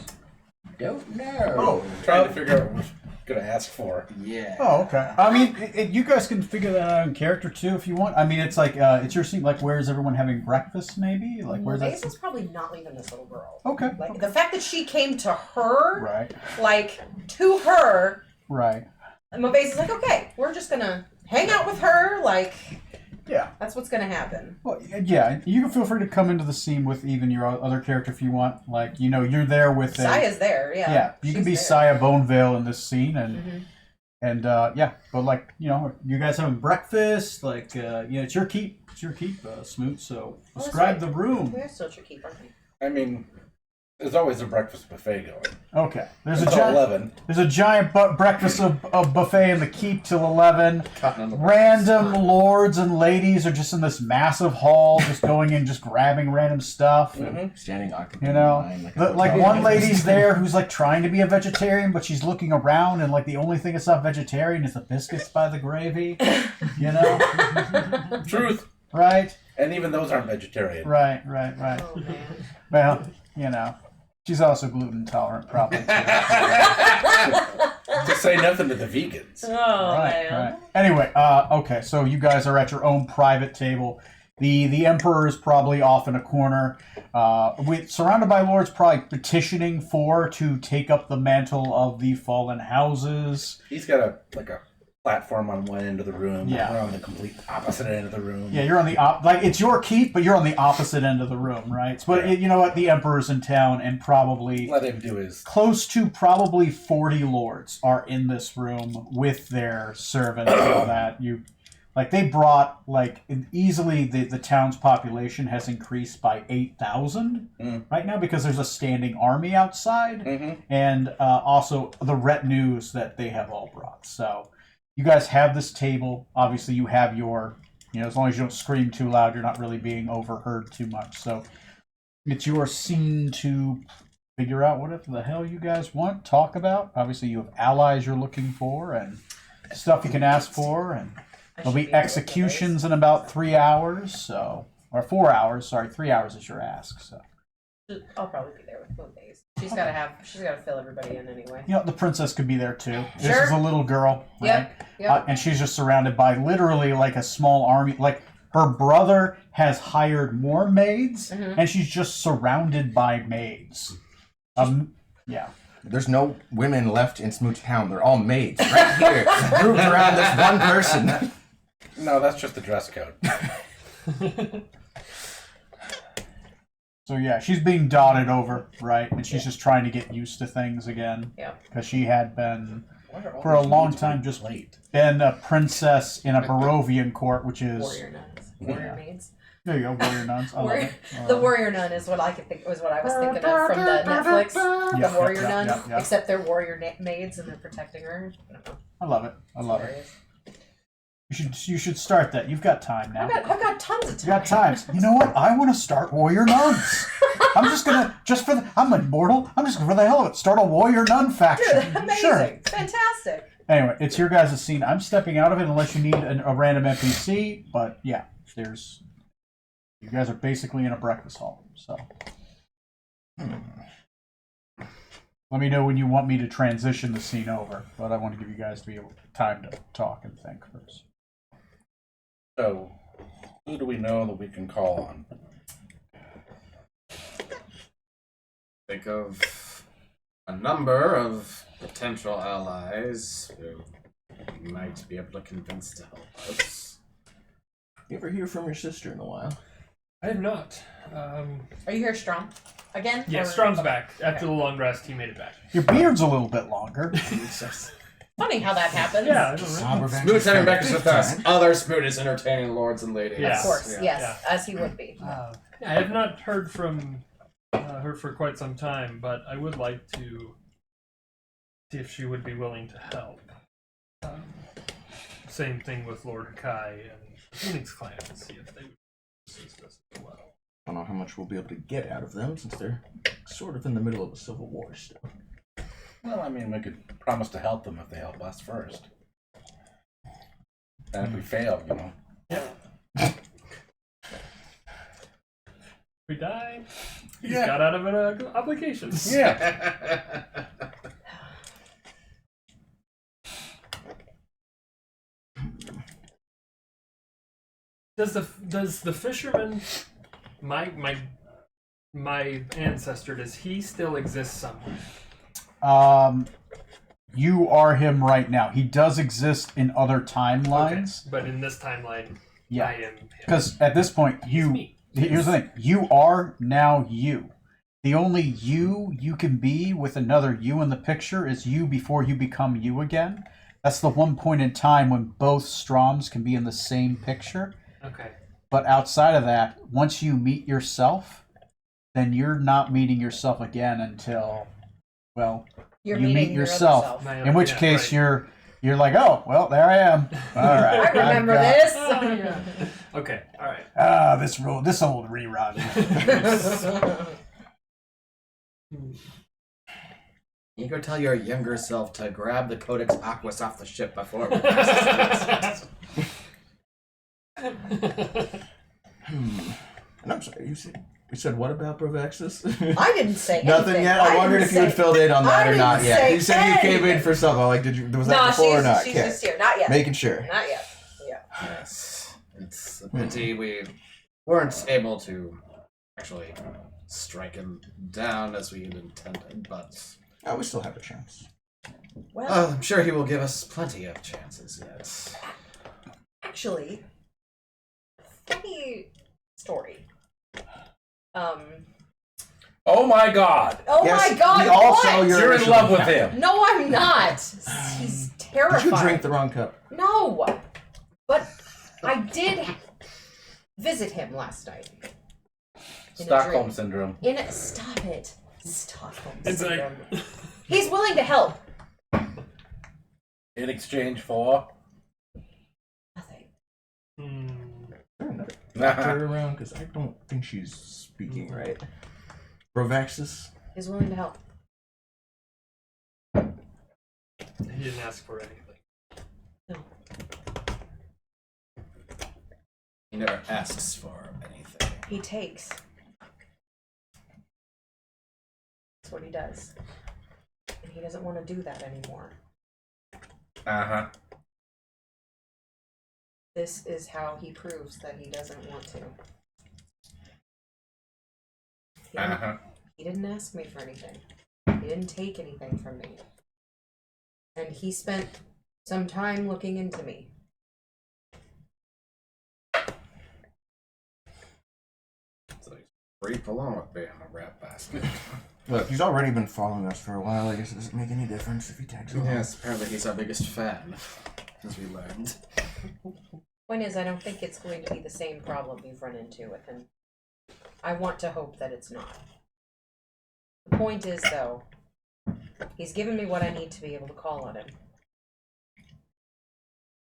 Don't know. Oh, trying to figure out what we're gonna ask for. Yeah. Oh, okay. I mean, you guys can figure that out in character too if you want. I mean, it's like it's your scene. Like, where's everyone having breakfast? Maybe. Like, where's that? Basil's probably not leaving this little girl. Okay. Like the fact that she came to her, Right. like to her, Right. and Basil's like, okay, we're just gonna hang out with her. Like, Yeah. that's what's gonna happen. Well, yeah. You can feel free to come into the scene with even your other character if you want. Like, you're there with. Saya's there, yeah. Yeah. You can be She's there. Saya Bonevale in this scene, and. Mhm. And yeah, but like you guys having breakfast, like it's your keep, Smoot. So Oh, that's describe right. the room. We're still your keep, aren't we? I mean, there's always a breakfast buffet going. Okay, there's Until a giant 11. there's a giant breakfast of buffet in the keep till 11. Random lords and ladies are just in this massive hall, just going in, just grabbing random stuff. And, Standing occupied. you know, like one hotel. lady's there who's like trying to be a vegetarian, but she's looking around and like the only thing that's not vegetarian is the biscuits by the gravy. You know, Truth. right? And even those aren't vegetarian. Right. Oh man. Well, she's also gluten intolerant, probably. Too. To say nothing to the vegans. Oh Right. man. Anyway, okay, so you guys are at your own private table. The emperor is probably off in a corner, surrounded by lords, probably petitioning to take up the mantle of the fallen houses. He's got a platform on one end of the room. Yeah. We're on the complete opposite end of the room. Yeah, you're on the it's your keep, but you're on the opposite end of the room, right? But Yeah. you know what? The emperor's in town, and probably Let him do his. close to probably 40 lords are in this room with their servants and all that. They brought easily the town's population has increased by 8,000 right now because there's a standing army outside, and also the retinues that they have all brought. So you guys have this table. Obviously, you have your, as long as you don't scream too loud, you're not really being overheard too much. So it's your scene to figure out whatever the hell you guys want, talk about. Obviously, you have allies you're looking for and stuff you can ask for, and there'll be executions in about 3 hours, or 4 hours. Sorry, 3 hours is your ask. So I'll probably be there with Moon Days. She's gotta fill everybody in anyway. the princess could be there too. This Sure. is a little girl, right? Yep. And she's just surrounded by literally like a small army. Like her brother has hired more maids, and she's just surrounded by maids. Yeah. There's no women left in Smoot Town. They're all maids right here, grouped around this one person. No, that's just the dress code. So yeah, she's being dotted over, right? And she's just trying to get used to things again. Yeah. Because she had been, for a long time, just been a princess in a Barovian court, which is... Warrior nuns. Warrior maids. There you go, warrior nuns. I love it. The warrior nun is what I could think was what I was thinking of from the Netflix. The warrior nun, yeah. except they're warrior maids and they're protecting her. I don't know. I love it. I love it. Hilarious. You should start that. You've got time now. I've got tons of time. You got time. You know what? I want to start warrior nuns. I'm just gonna I'm immortal. I'm just for the hell of it start a warrior nun faction. Dude, amazing. Sure. Fantastic. Anyway, it's your guys' scene. I'm stepping out of it unless you need a random NPC. But yeah, you guys are basically in a breakfast hall. So let me know when you want me to transition the scene over. But I want to give you guys time to talk and think first. So, who do we know that we can call on? Think of a number of potential allies who might be able to convince to help us. You ever hear from your sister in a while? I have not. Are you here, Strom? Again? Yeah, Or- Strom's back. After the long rest, he made it back. Your beard's a little bit longer. Funny how that happens. Yeah, I don't know. Smoot's having breakfast with us. Other Smoot is entertaining lords and ladies. Yeah. Of course, Yeah. yes, as he would be. Yeah, I have not heard from her for quite some time, but I would like to see if she would be willing to help. Same thing with Lord Hakai and the Phoenix Clan, to see if they would assist us as well. I don't know how much we'll be able to get out of them since they're sort of in the middle of a civil war still. Well, I mean, we could promise to help them if they help us first. And if we fail, you know. We die. He's Yeah. got out of an obligation. Yeah. Does the fisherman, my ancestor, does he still exist somewhere? You are him right now. He does exist in other timelines. Okay, but in this timeline, Yeah. I am him. Because at this point, He's me. here's the thing: you are now you. The only you can be with another you in the picture is you before you become you again. That's the one point in time when both Stroms can be in the same picture. Okay. But outside of that, once you meet yourself, then you're not meeting yourself again until, well, You're you meeting meet your other yourself. self. In which Yeah, case right. you're like, oh, well, there I am. All right. I remember I've got- this. Oh, yeah. Okay. All right. Ah, this old rerun. You go tell your younger self to grab the Codex Aquas off the ship before we And I'm sorry, you said what about Provexis? I didn't say Nothing anything. yet. I wondered didn't if you had say- filled in on that I or not didn't yet. say You said you came in anything. for something. Like, was that No, before or not? she's Okay. just here. Not yet. Making sure. Not yet. Yeah. Yes. It's a pity we weren't able to actually strike him down as we had intended, but Oh, we still have a chance. Well, I'm sure he will give us plenty of chances yet. actually, funny story. Oh my God! Oh Yes, my God! we all what? saw your You're in initial love with encounter. him. No, I'm not. He's terrifying. Did you drink the wrong cup? No, but I did visit him last night. In a Stockholm dream. syndrome. Stop it. Stockholm It's like- syndrome. He's willing to help. In exchange for. Nothing. Hmm. Is there another doctor around? Because I don't think she's speaking right. Provaxis? He's willing to help. He didn't ask for anything. No. He never asks for anything. He takes. That's what he does. And he doesn't want to do that anymore. Uh-huh. This is how he proves that he doesn't want to. Uh-huh. He didn't ask me for anything. He didn't take anything from me. And he spent some time looking into me. So he's free along with being a rat bastard. Look, he's already been following us for a while. I guess it doesn't make any difference if he tags along. Yes, apparently he's our biggest fan, as we learned. Point is, I don't think it's going to be the same problem you've run into with him. I want to hope that it's not. The point is, though, he's given me what I need to be able to call on him.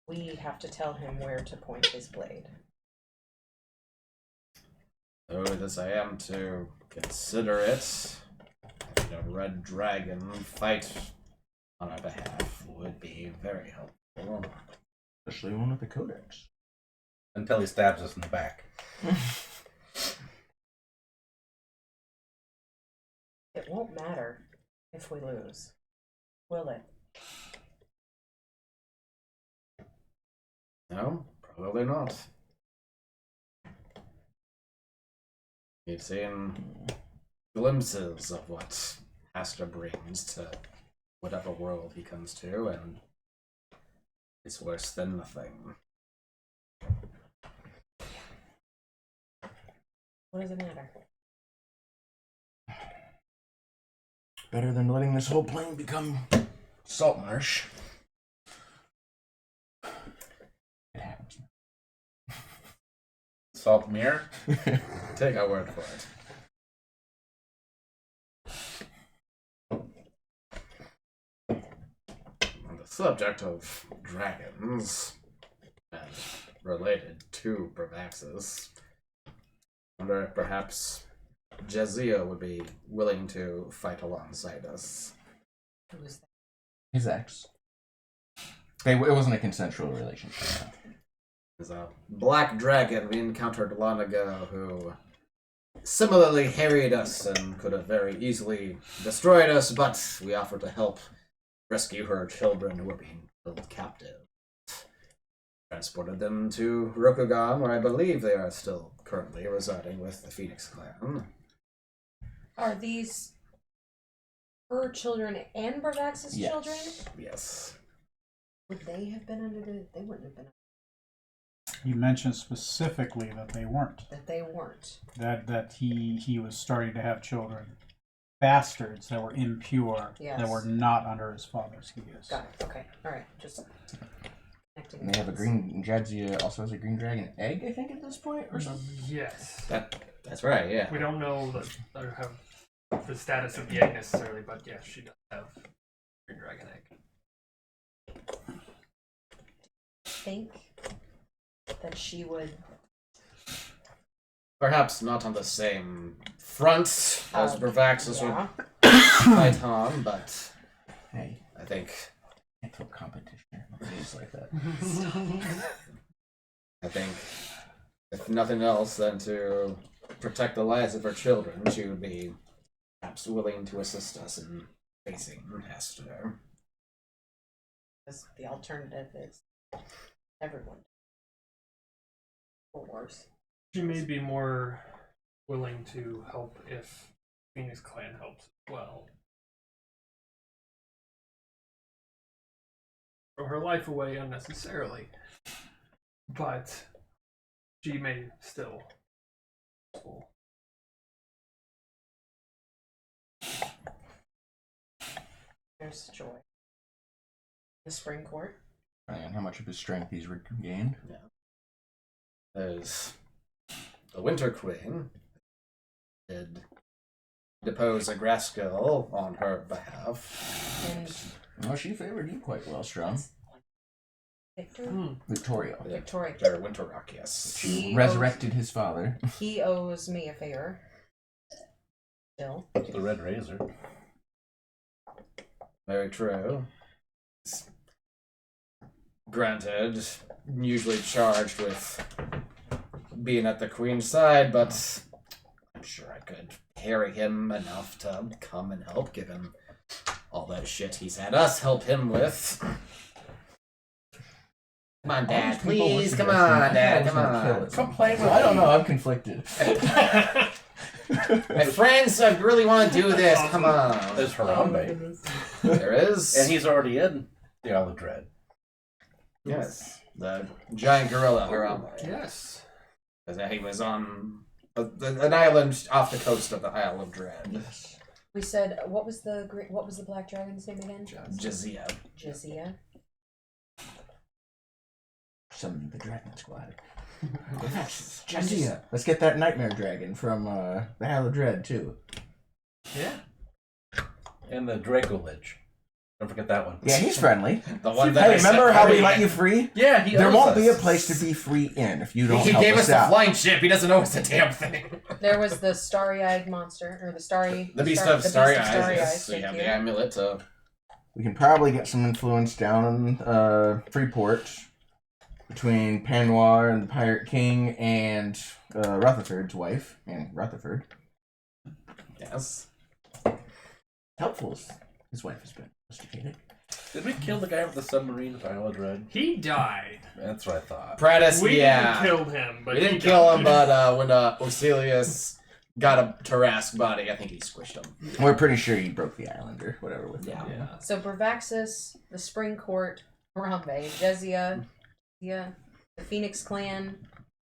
We have to tell him where to point his blade. Though this I am to consider it, having a red dragon fight on our behalf would be very helpful. Especially one with the Codex. Until he stabs us in the back. It won't matter if we lose, will it? No, probably not. You've seen glimpses of what Astor brings to whatever world he comes to, and it's worse than nothing. What does it matter? Better than letting this whole plane become salt marsh. Salt mirror. Take our word for it. On the subject of dragons and related to Bravaxis, I wonder if perhaps Jazia would be willing to fight alongside us. Who's that? His ex. It wasn't a consensual relationship. There's a black dragon we encountered long ago who similarly harried us and could have very easily destroyed us, but we offered to help rescue her children who were being held captive. Transported them to Rokugan, where I believe they are still currently residing with the Phoenix Clan. Are these her children and Bravax's Yes. children? Yes. Would they have been under the? They wouldn't have been. He mentioned specifically that they weren't. That they weren't. That he was starting to have children, bastards that were impure, Yes. that were not under his father's keys. Got it. Okay. All right. Just connecting. And they have a green. Jadzia also has a green dragon egg, I think, at this point, or something. Yes. That's right, yeah. We don't know or have the status of the egg necessarily, but yes, she does have green dragon egg. Think that she would. Perhaps not on the same front as Bravaxis Yeah. would fight on, but Hey, I think can't throw competition. Things like that. if nothing else than to protect the lives of her children, she would be perhaps willing to assist us in facing Hester. Because the alternative is everyone. Or worse. She may be more willing to help if Phoenix Clan helps as well. Throw her life away unnecessarily, but she may still. There's Joy. The Spring Court. And how much of his strength he's regained. There's the Winter Queen did depose a Graskell on her behalf. And Oh, she favored you quite well, Strum. Victor? Victoria. Victoria. Or Winter Rock, yes. He Resurrected his father. He owes me a favor. Still. The Red Razor. Very true. Granted, usually charged with being at the Queen's side, but I'm sure I could harry him enough to come and help, given all that shit he's had us help him with. Come on, Dad, please. Come on, Dad, come on. Complain with I don't know, I'm conflicted. My friends, I really want to do this. Come on. There's Harambe. There is. And he's already in the Isle of Dread. Yes. The giant gorilla, Harambe. Yes. Because he was on an island off the coast of the Isle of Dread. We said what was the black dragon's name again? Jazia. Jazia. Summoning the Dragon Squad. Jadzia. Let's get that Nightmare Dragon from the Isle of Dread, too. Yeah. And the Draco Lich. Don't forget that one. Yeah, he's friendly. The one that Hey, I set remember how we free. let you free? Yeah, he There owes won't us. be a place to be free in if you don't He help gave us the out. flying ship. He doesn't know it's a damn thing. There was the starry-eyed monster, or The Beast of Starry Eyes. Yes. So you Thank have you. the amulet to. We can probably get some influence down in Freeport between Panoir and the Pirate King and Rutherford's wife, and Rutherford. Yes. Helpful as his wife has been domesticated. Did we kill the guy with the submarine at Isle of Dread? He died. That's what I thought. Pratis, We yeah. didn't kill him, but We he didn't kill him, died. but when Oselius got a Tarask body, I think he squished him. We're pretty sure he broke the island or whatever with Yeah. him. Yeah. So Bravaxis, the Spring Court, Harambe, Jezia, the Phoenix Clan,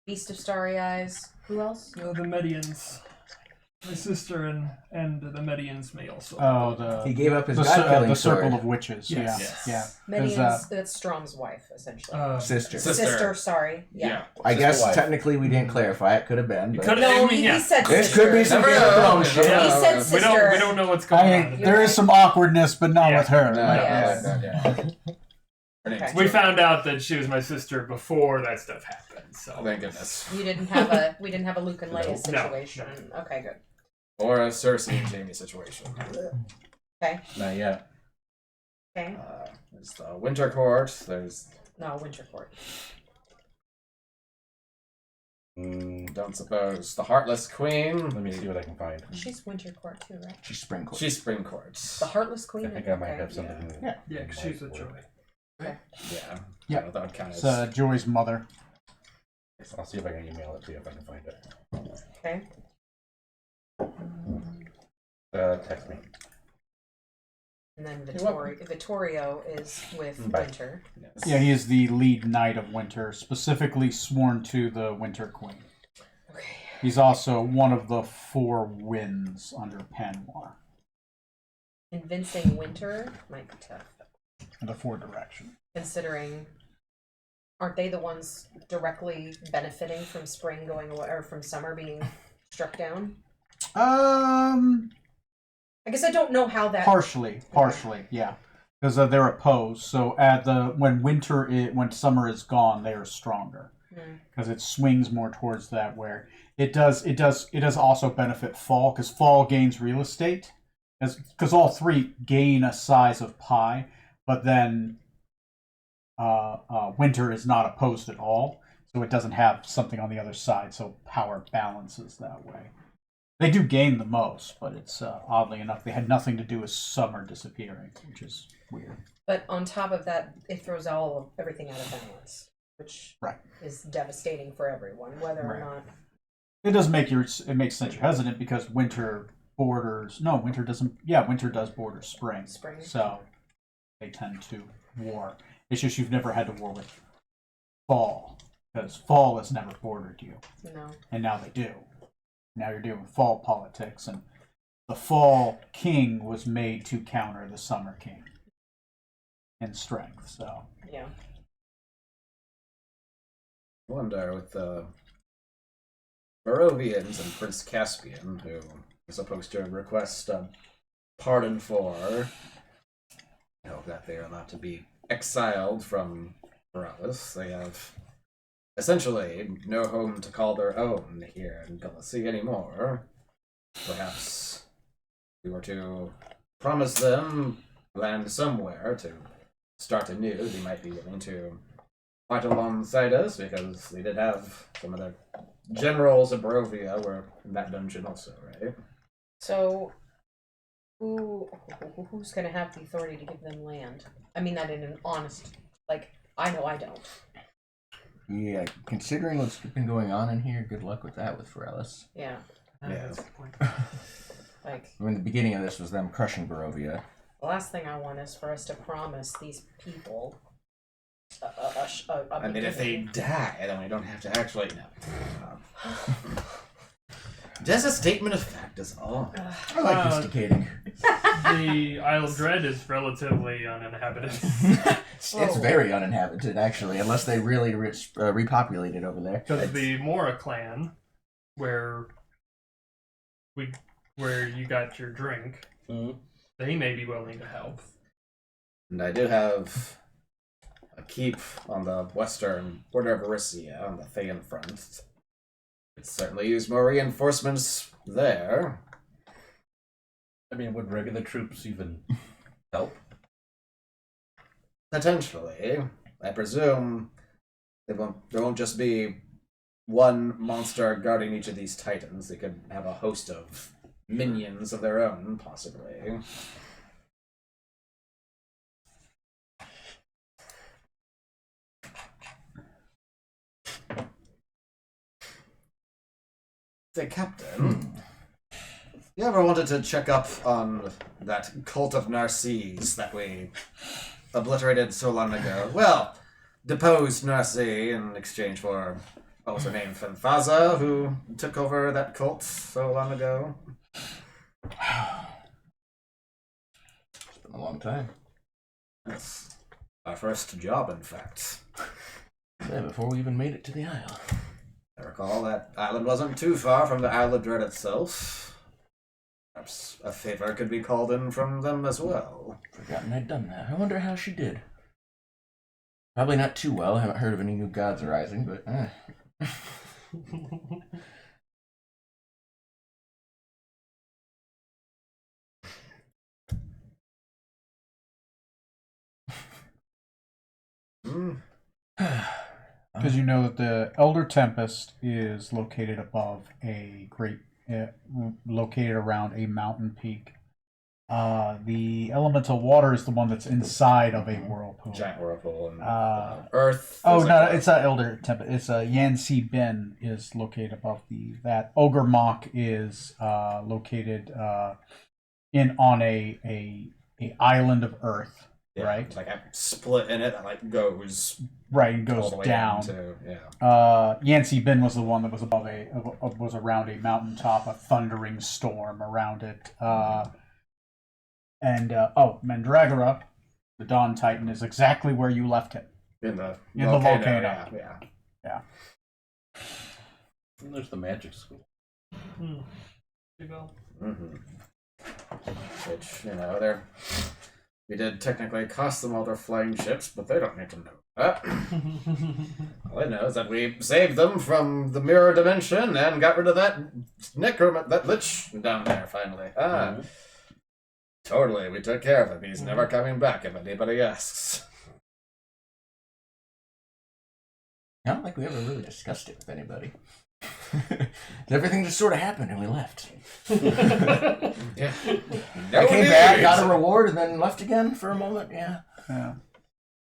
Beast of Starry Eyes. Who else? The Medians. My sister and the Medians may also. Oh, He gave up his the god-killing circle sword. of witches. Yes. Yeah, Yes. yeah. Median's that's Strom's wife, essentially. Sister. Sister, sorry. Yeah. I guess Sister wife. technically we didn't clarify. It could have been. But could- No, I mean, yeah. he said this sister. could be some Never Game of know. Thrones shit. He said we sister. don't know what's going on. You're There is right. some awkwardness, but not Yeah. with her. No, Like, Yes. Her name's Okay. We Joy. found out that she was my sister before that stuff happened. So Oh, thank goodness. We didn't have a Luke and Leia No. situation. Okay, good. Or a Cersei and Jaime situation. Not yet. Okay. There's the Winter Court. There's No, Winter Court. don't suppose the Heartless Queen. Let me see what I can find. She's Winter Court too, right? She's Spring Court. She's Spring Court. The Heartless Queen. I think I might Okay. have something. yeah, 'cause she's a joy. Yeah. Yeah. So that would count It's as. Joy's mother. I'll see if I can email it to you if I can find it. Okay. Text me. And then You're welcome. Vittorio is with Bye. Winter. Yes. Yeah, he is the lead knight of Winter, specifically sworn to the Winter Queen. Okay. He's also one of the 4 winds under Panwar, Convincing Winter might be tough, the 4 direction. considering aren't they the ones directly benefiting from spring going away or from summer being struck down? I guess I don't know how that. Partially, yeah, because they're opposed. So when summer is gone, they are stronger because it swings more towards that. Where it does also benefit fall because fall gains real estate, because all 3 gain a size of pie, but then winter is not opposed at all, so it doesn't have something on the other side. So power balances that way. They do gain the most, but it's oddly enough, they had nothing to do with summer disappearing, which is weird. But on top of that, it throws everything out of balance, which Right. is devastating for everyone, whether or Right. not. It makes sense you're hesitant because winter does border spring. Spring. So they tend to war. It's just you've never had to war with fall because fall has never bordered you, No. and now they do. Now you're doing fall politics, and the fall king was made to counter the summer king in strength. So Yeah. I wonder with the Barovians and Prince Caspian, who is supposed to request a pardon for, you know, that they are allowed to be exiled from Borealis. They have essentially no home to call their own here in Galaxy anymore. Perhaps we were to promise them land somewhere to start anew. They might be willing to fight alongside us because they did have some of their generals of Barovia were in that dungeon also, right? So, who's going to have the authority to give them land? I mean that in an honest, I know I don't. Yeah, considering what's been going on in here, good luck with that with Forellis. Yeah. Yeah. That's the point. Like, I mean, the beginning of this was them crushing Barovia. the last thing I want is for us to promise these people I mean, if they die, then we don't have to actually know. Just a statement of fact is all. I like rusticating. The Isle of Dread is relatively uninhabited. It's very uninhabited, actually, unless they really repopulate it over there. Because the Mora clan, where you got your drink, they may be willing to help. And I do have a keep on the western border of Erissia on the Thayan front. Could certainly use more reinforcements there. I mean, would regular troops even help? Potentially. I presume there won't just be one monster guarding each of these titans. They could have a host of minions of their own, possibly. Say, Captain, you ever wanted to check up on that cult of Narcisse that we obliterated so long ago? Well, deposed Narcisse in exchange for what was her name? Fenfaza, who took over that cult so long ago. It's been a long time. That's our first job, in fact. Yeah, before we even made it to the Isle. I recall that island wasn't too far from the Isle of Dread itself. Perhaps a favor could be called in from them as well. Forgotten I'd done that. I wonder how she did. Probably not too well. I haven't heard of any new gods arising, but Hmm. Because you know that the Elder Tempest is located above a great, located around a mountain peak. The elemental water is the one that's inside of a whirlpool. Giant whirlpool and Oh Earth. There's no, like it's not Elder Tempest. It's Yansi Ben is located above that. Ogre Mock is located on a island of Earth. yeah, right. It's like a split in it that like goes Right, and all goes the way down. to yeah. Yansi Bin was the one that was was around a mountaintop, a thundering storm around it. Mandragora, the Dawn Titan, is exactly where you left him. In the volcano. Yeah. And there's the magic school. Hmm. You go. Mm-hmm. Which, we did technically cost them all their flying ships, but they don't need to know that. All they know is that we saved them from the mirror dimension and got rid of that that lich down there finally. Totally, we took care of him. He's never coming back if anybody asks. I don't think we ever really discussed it with anybody. Everything just sort of happened and we left. Yeah. I came back, got a reward, and then left again for a moment. Yeah. Yeah.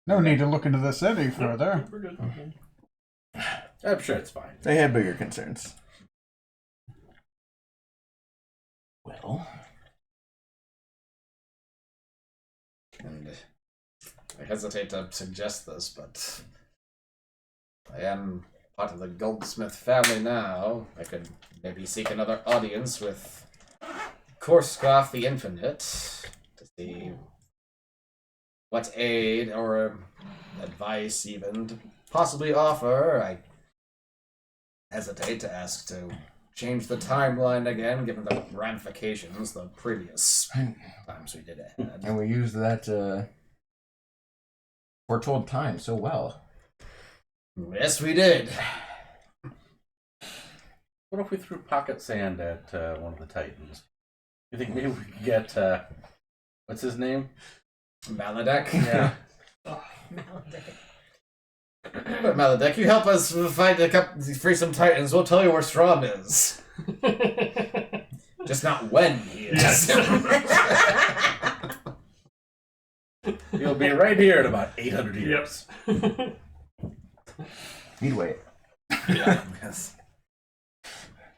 No need to look into this any further. We're good. I'm sure it's fine. They had bigger concerns. Well, And I hesitate to suggest this, but I am part of the Goldsmith family now. I could maybe seek another audience with Korskoff the Infinite to see what aid or advice even to possibly offer. I hesitate to ask to change the timeline again, given the ramifications the previous times we did it. and we used that foretold time so well. Yes, we did. What if we threw pocket sand at one of the Titans? You think maybe we could get what's his name? Maladek. Yeah. Maledicent. But Maladek, you help us free some Titans. We'll tell you where Strahm is. Just not when he is. He'll be right here in about 800 years. He'd wait Yeah. Yes.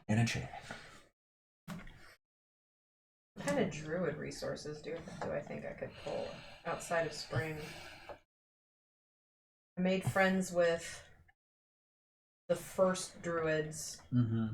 in a chair. What kind of druid resources do I think I could pull outside of Spring? I made friends with the first druids Mm-hmm.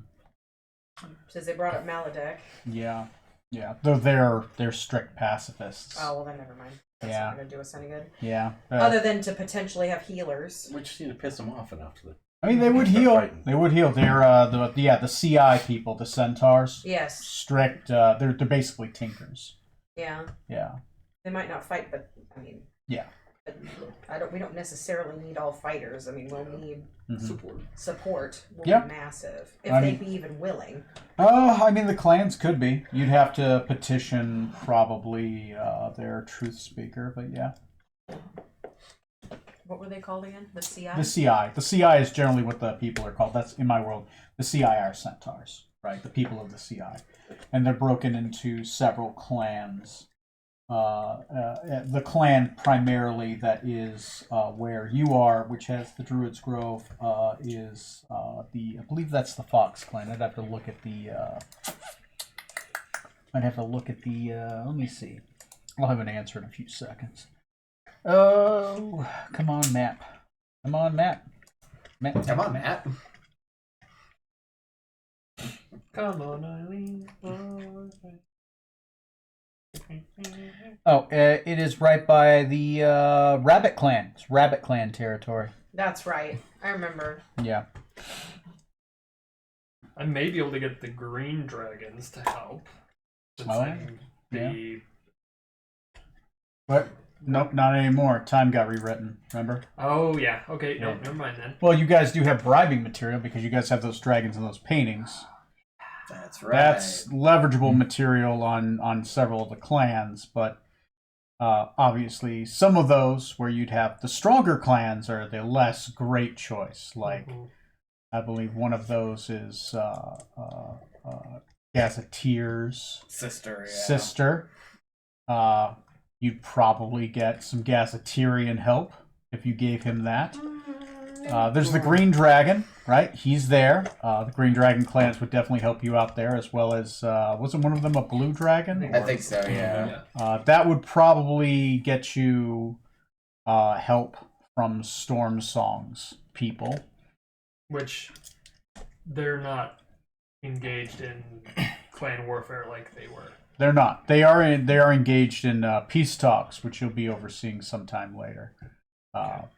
since they brought up Maladek. Yeah. Yeah. Though they're strict pacifists. Oh well, then never mind. That's Yeah. not gonna do us any good. Yeah. Other than to potentially have healers. We just need to piss him off enough to. I mean, they would Start heal. fighting. They would heal. They're the CI people, the centaurs. Yes. Strict. They're basically tinkers. Yeah. Yeah. They might not fight, but I mean. Yeah. But we don't necessarily need all fighters. I mean, we'll need Mm-hmm. support. Will Yep. be massive if I they'd mean- be even willing. I mean, the clans could be. You'd have to petition probably their truth speaker, but yeah. What were they called again? The CI. The CI. The CI is generally what the people are called. That's in my world. The CI are centaurs, right? The people of the CI, and they're broken into several clans. The clan primarily that is where you are, which has the Druids Grove, is I believe that's the Fox clan. I'd have to look at the. Let me see. I'll have an answer in a few seconds. Oh, come on, map. Come on, map. Come on, Matt. Come on, Eileen. Oh, it is right by the Rabbit Clan. It's Rabbit Clan territory. That's right. I remember. Yeah. I may be able to get the green dragons to help. Since Oh, I'm the What? Nope, not anymore. Time got rewritten. Remember? Oh yeah. Okay. No, Yeah. never mind then. Well, you guys do have bribing material because you guys have those dragons and those paintings. That's right. That's leverageable material on several of the clans, but obviously some of those where you'd have the stronger clans are the less great choice. Like Mhm. I believe one of those is Gazetteer's sister. Yeah. sister. You'd probably get some Gazetteerian help if you gave him that. There's the Green Dragon, right? He's there. The Green Dragon clans would definitely help you out there, as well as wasn't one of them a Blue Dragon? I think so. Yeah. That would probably get you help from Storm Song's people. Which they're not engaged in clan warfare like they were. They're not. They are engaged in peace talks, which you'll be overseeing sometime later.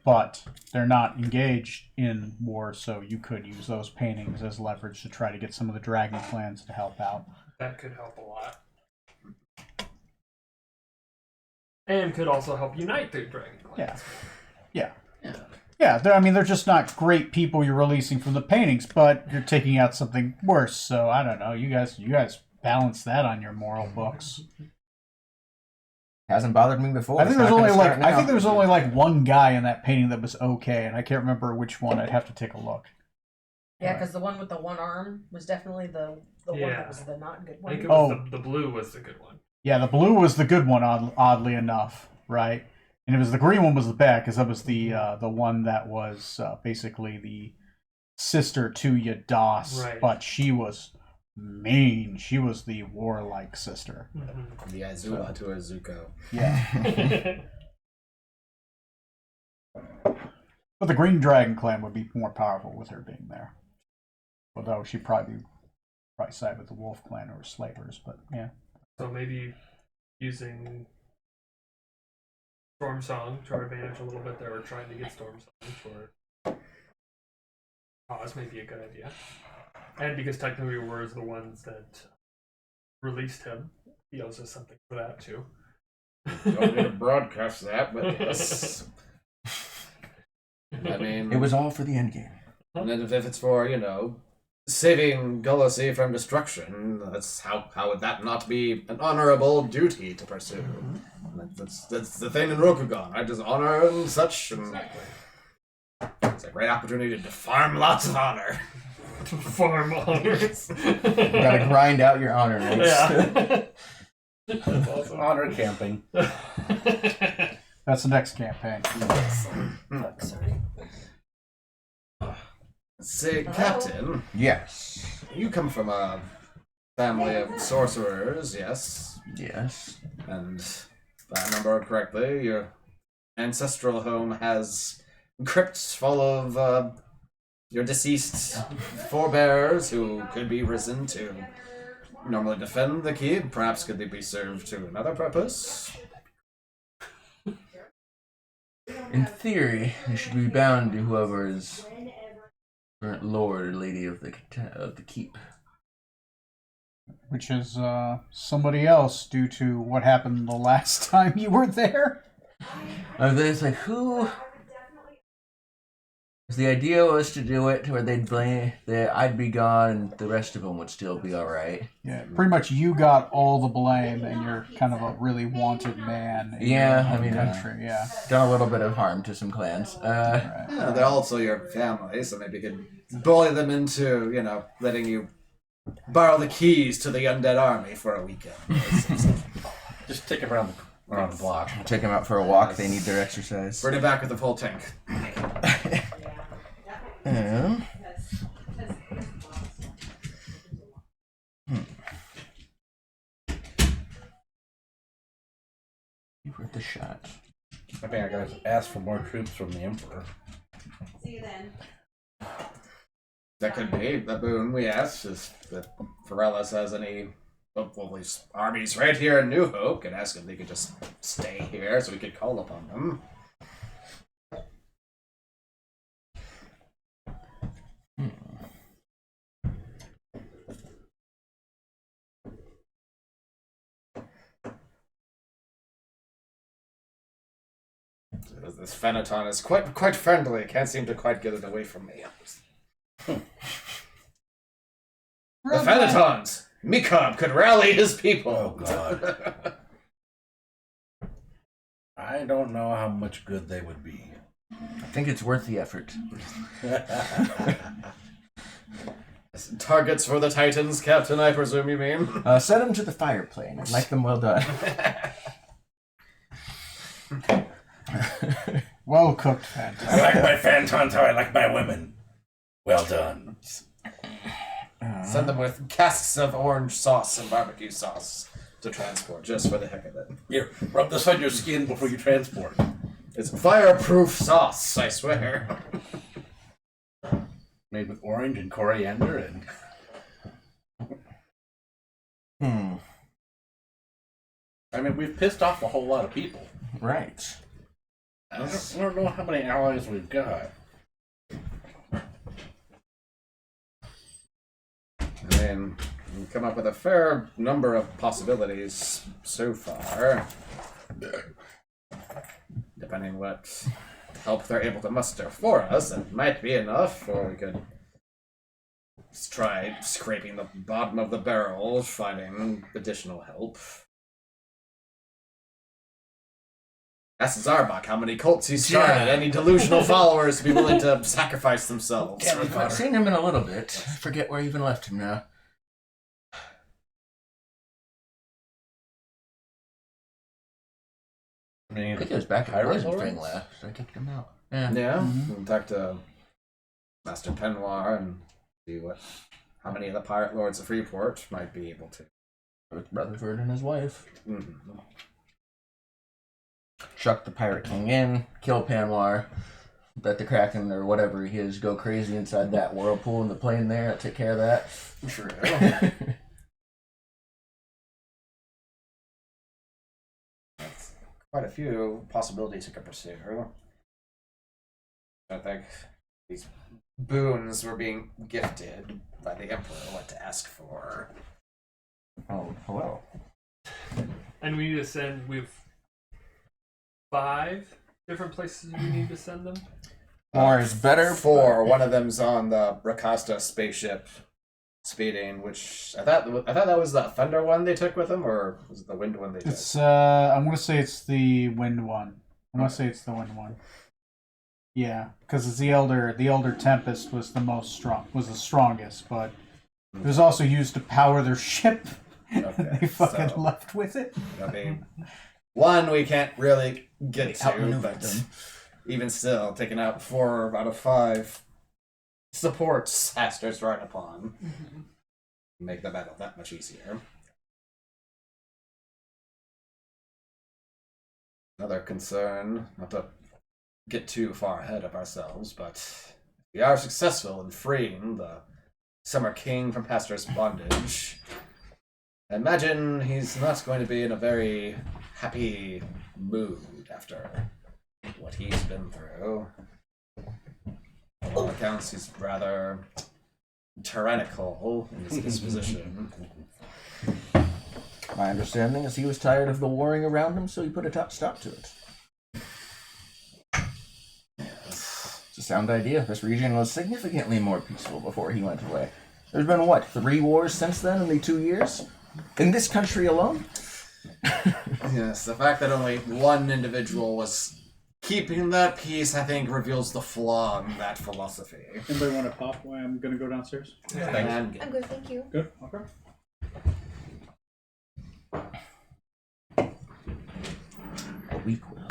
But they're not engaged in war, so you could use those paintings as leverage to try to get some of the dragon clans to help out. That could help a lot. And could also help unite the dragon clans. Yeah, they're just not great people you're releasing from the paintings, but you're taking out something worse. So I don't know. You guys balance that on your moral books. Hasn't bothered me before. I think It's there's not only gonna like start now. there was only like one guy in that painting that was okay, and I can't remember which one. I'd have to take a look. Yeah, because the one with the one arm was definitely the one Yeah. that was the not good I think one. it was the blue was the good one. Yeah, the blue was the good one, oddly enough, right? And it was the green one was the bad because that was the one that was basically the sister to Yadas, Right. but she was mean. She was the warlike sister. Mhm. The Azula to Azuko. Yeah, but the Green Dragon clan would be more powerful with her being there. Although she'd probably side with the Wolf clan or slavers, but yeah. So maybe using Storm Song to our advantage a little bit there, or trying to get Storm Song for cause may be a good idea. And because technically we're the ones that released him, he owes us something for that too. Don't need to broadcast that, but yes. I mean, It was all for the end game. and then if it's for saving Gullasy from destruction, how would that not be an honorable duty to pursue? That's the thing in Rokugan, right? Just honor and such. And Exactly. it's a great opportunity to farm lots of honor. Farm honors. Gotta grind out your honor mates. Yeah. That's awesome. Honor camping. That's the next campaign. Sorry. Say, Captain, Yes. you come from a family of sorcerers, yes? Yes. And if I remember correctly, your ancestral home has crypts full of your deceased forebears who could be risen to normally defend the keep. Perhaps could they be served to another purpose? In theory, you should be bound to whoever is current lord or lady of the keep. Which is somebody else due to what happened the last time you were there. It's like who? 'Cause the idea was to do it to where they'd blame that I'd be gone and the rest of them would still be all right. Yeah, pretty much you got all the blame, and you're kind of a really wanted man. In Yeah, your I own mean, country. Yeah. Done a little bit of harm to some clans. Right. Yeah, they're also your family, so maybe you could bully them into, letting you borrow the keys to the undead army for a weekend. Just take it around the block. Take them out for a walk. They need their exercise. Bring it back with a full tank. You've read the shot. I think I gotta ask for more troops from the Emperor. See you then. That could be the boon we asked. Is that Ferellis has any these armies right here in New Hope? Could ask if they could just stay here so we could call upon them. This Phenaton is quite friendly. Can't seem to quite get it away from me. The Phenatons! Mikob could rally his people. Oh, God. I don't know how much good they would be. I think it's worth the effort. Targets for the Titans, Captain, I presume you mean? Send them to the fire plane. I'd like them well done. Well cooked, I fantastic. like my Phantons how I like my women. Well done. Send them with casks of orange sauce and barbecue sauce to transport, just for the heck of it. Here, rub this on your skin before you transport. It's fireproof sauce, I swear. Made with orange and coriander and... I mean, we've pissed off a whole lot of people. Right. I don't know how many allies we've got. I mean, we've come up with a fair number of possibilities so far. Depending what help they're able to muster for us, it might be enough, or we could try scraping the bottom of the barrel, finding additional help. Ask Zarbok how many cults he started, any delusional followers to be willing to sacrifice themselves. I've seen him in a little bit. I forget where I even left him now. I mean, I think it was back at Pirate Poison Lords? Spring left. I kicked him out. Yeah. Yeah, we'll talk to Master Penwar and see how many of the pirate lords of Freeport might be able to. With Rutherford and his wife. Mm-hmm. Chuck the Pirate King in, kill Panwar, let the Kraken or whatever he is go crazy inside that whirlpool in the plane there. I'll take care of that. True. That's quite a few possibilities you could pursue. I think these boons were being gifted by the Emperor what to ask for. Oh, hello. And we need to send. We've 5 different places we need to send them. More is better. 4. One of them's on the Rakasta spaceship speeding, which I thought that was the Thunder one they took with them, or was it the Wind one they took? It's I'm gonna say it's the wind one. I'm gonna say it's the wind one. Yeah, because it's the elder Tempest was the strongest, but it was also used to power their ship. Okay, They fucking so- left with it. I mean, one we can't really get to, outmaneuvered but them. even still, taking out 4 out of 5 supports Aster's right upon. Make the battle that much easier. Another concern, not to get too far ahead of ourselves, but if we are successful in freeing the Summer King from Pastor's bondage, I imagine he's not going to be in a very happy mood after what he's been through. On all accounts, he's rather tyrannical in his disposition. My understanding is he was tired of the warring around him, so he put a stop to it. It's a sound idea. This region was significantly more peaceful before he went away. There's been, what, 3 wars since then in the 2 years? In this country alone? Yes, the fact that only one individual was keeping that peace, I think, reveals the flaw in that philosophy. Anybody want to pop while I'm gonna go downstairs? And I'm good, thank you. Good. Okay. A week will.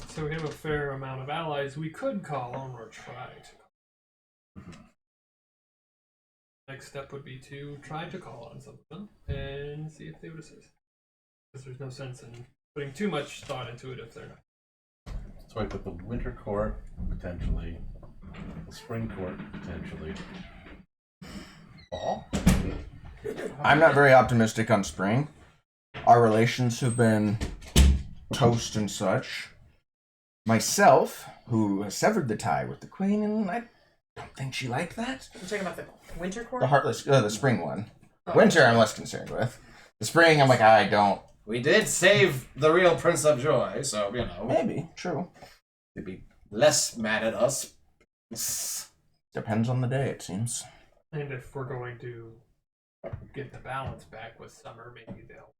So we have a fair amount of allies we could call on or try to. Next step would be to try to call on some of them and see if they would assist. Because there's no sense in putting too much thought into it if they're not. So I put the winter court, potentially. The spring court, potentially. Fall? I'm not very optimistic on spring. Our relations have been toast and such. Myself, who has severed the tie with the queen, and I don't think she liked that. You're talking about the winter court? The heartless, the spring one. Oh. Winter, I'm less concerned with. The spring, I'm like, I don't. We did save the real Prince of Joy, so, you know, Maybe, true. they'd be less mad at us. Depends on the day, it seems. And if we're going to get the balance back with summer, maybe they'll.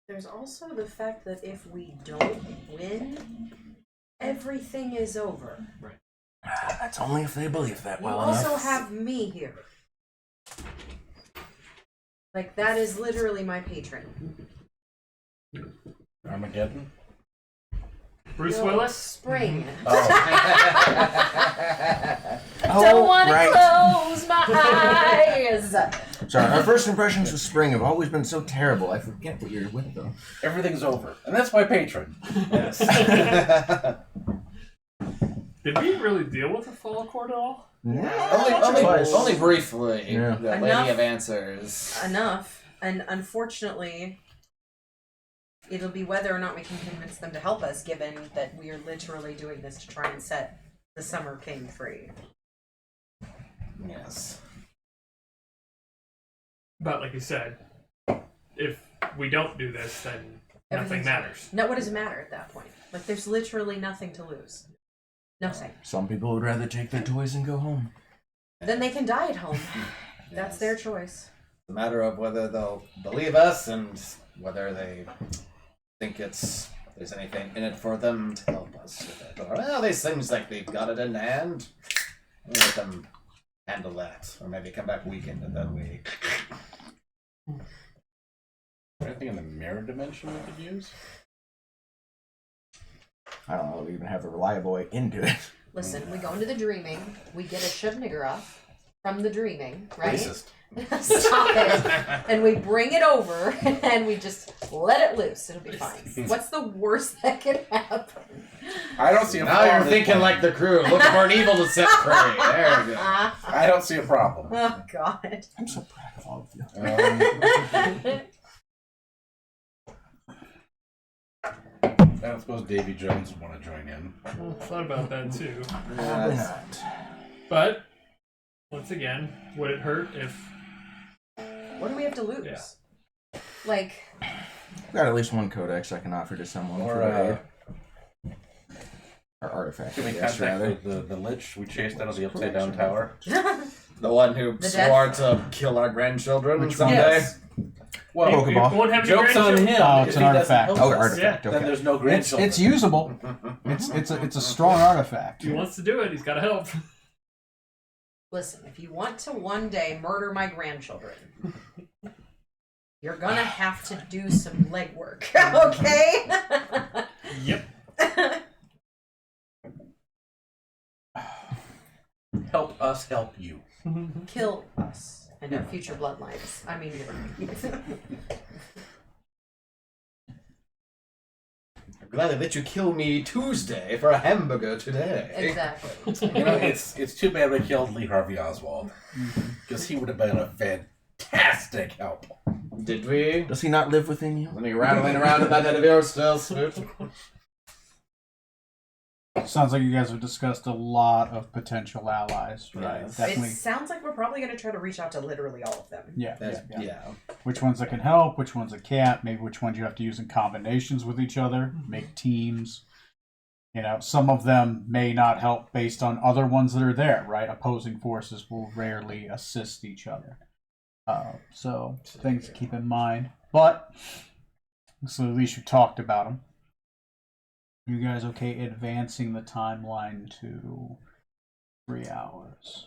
There's also the fact that if we don't win, everything is over. That's only if they believe that You well also enough. have me here. Like, that is literally my patron. Armageddon? Bruce No, Willis? Spring. Oh. Don't want to right. close my eyes. Sorry, our first impressions of spring have always been so terrible. I forget what you're with, though. Everything's over. And that's my patron. Yes. Did we really deal with the fall court at all? only briefly. Yeah. The Enough. Lady of Answers. Enough. And unfortunately, it'll be whether or not we can convince them to help us, given that we are literally doing this to try and set the Summer King free. Yes. But like you said, if we don't do this, then nothing Everything's- matters. No, what does it matter at that point? Like, there's literally nothing to lose. Nothing. Some people would rather take their toys and go home. Then they can die at home. That's Yes. their choice. It's a matter of whether they'll believe us and whether they think there's anything in it for them to help us with it. Or, well, this seems like they've got it in hand. We'll let them handle that. Or maybe come back weekend and then we... Anything in the mirror dimension we could use? I don't know if we even have a reliable way into it. Listen, we go into the dreaming, we get a Shivnigara from the dreaming, right? Racist. Stop it. And we bring it over and we just let it loose. It'll be fine. What's the worst that can happen? I don't see a Now problem. you're with thinking that. like the crew, looking for an evil to set free. There we go. I don't see a problem. Oh, God. I'm so proud of all of you. I don't suppose Davy Jones would want to join in. Well, thought about that too. Probably Yes. not. But once again, would it hurt if What do we have to lose? Yeah. Like, I've got at least one codex I can offer to someone Or, for aid. Or artifact, Can I we guess, contact rather. the Lich we chased out of the Upside Down Tower? The one who The swore to kill our grandchildren Which one? someday. Yes. Well, you Pokeball. won't have any joke's on grandchildren? him. Oh, if it's he an doesn't artifact. help Oh, us, artifact, Then okay. there's no It's grandchildren. it's usable. It's a strong artifact. If he wants to do it, he's got to help. Listen, if you want to one day murder my grandchildren, you're gonna have to do some legwork, okay? Yep. Help us help you. Kill us and our future bloodlines. I mean, I'm glad they let you kill me Tuesday for a hamburger today. exactly. You know, it's too bad we killed Lee Harvey Oswald. Because he would have been a fantastic help. Did we? Does he not live within you? When you're rattling around in that head of yours still, Snoot? Sounds like you guys have discussed a lot of potential allies, right? Yes. Definitely. It sounds like we're probably gonna try to reach out to literally all of them. Yeah, That's, yeah. yeah. Which ones that can help, which ones that can't, maybe which ones you have to use in combinations with each other, make teams. You know, some of them may not help based on other ones that are there, right? Opposing forces will rarely assist each other. So things to keep in mind. But, so at least you talked about them. You guys okay advancing the timeline to 3 hours?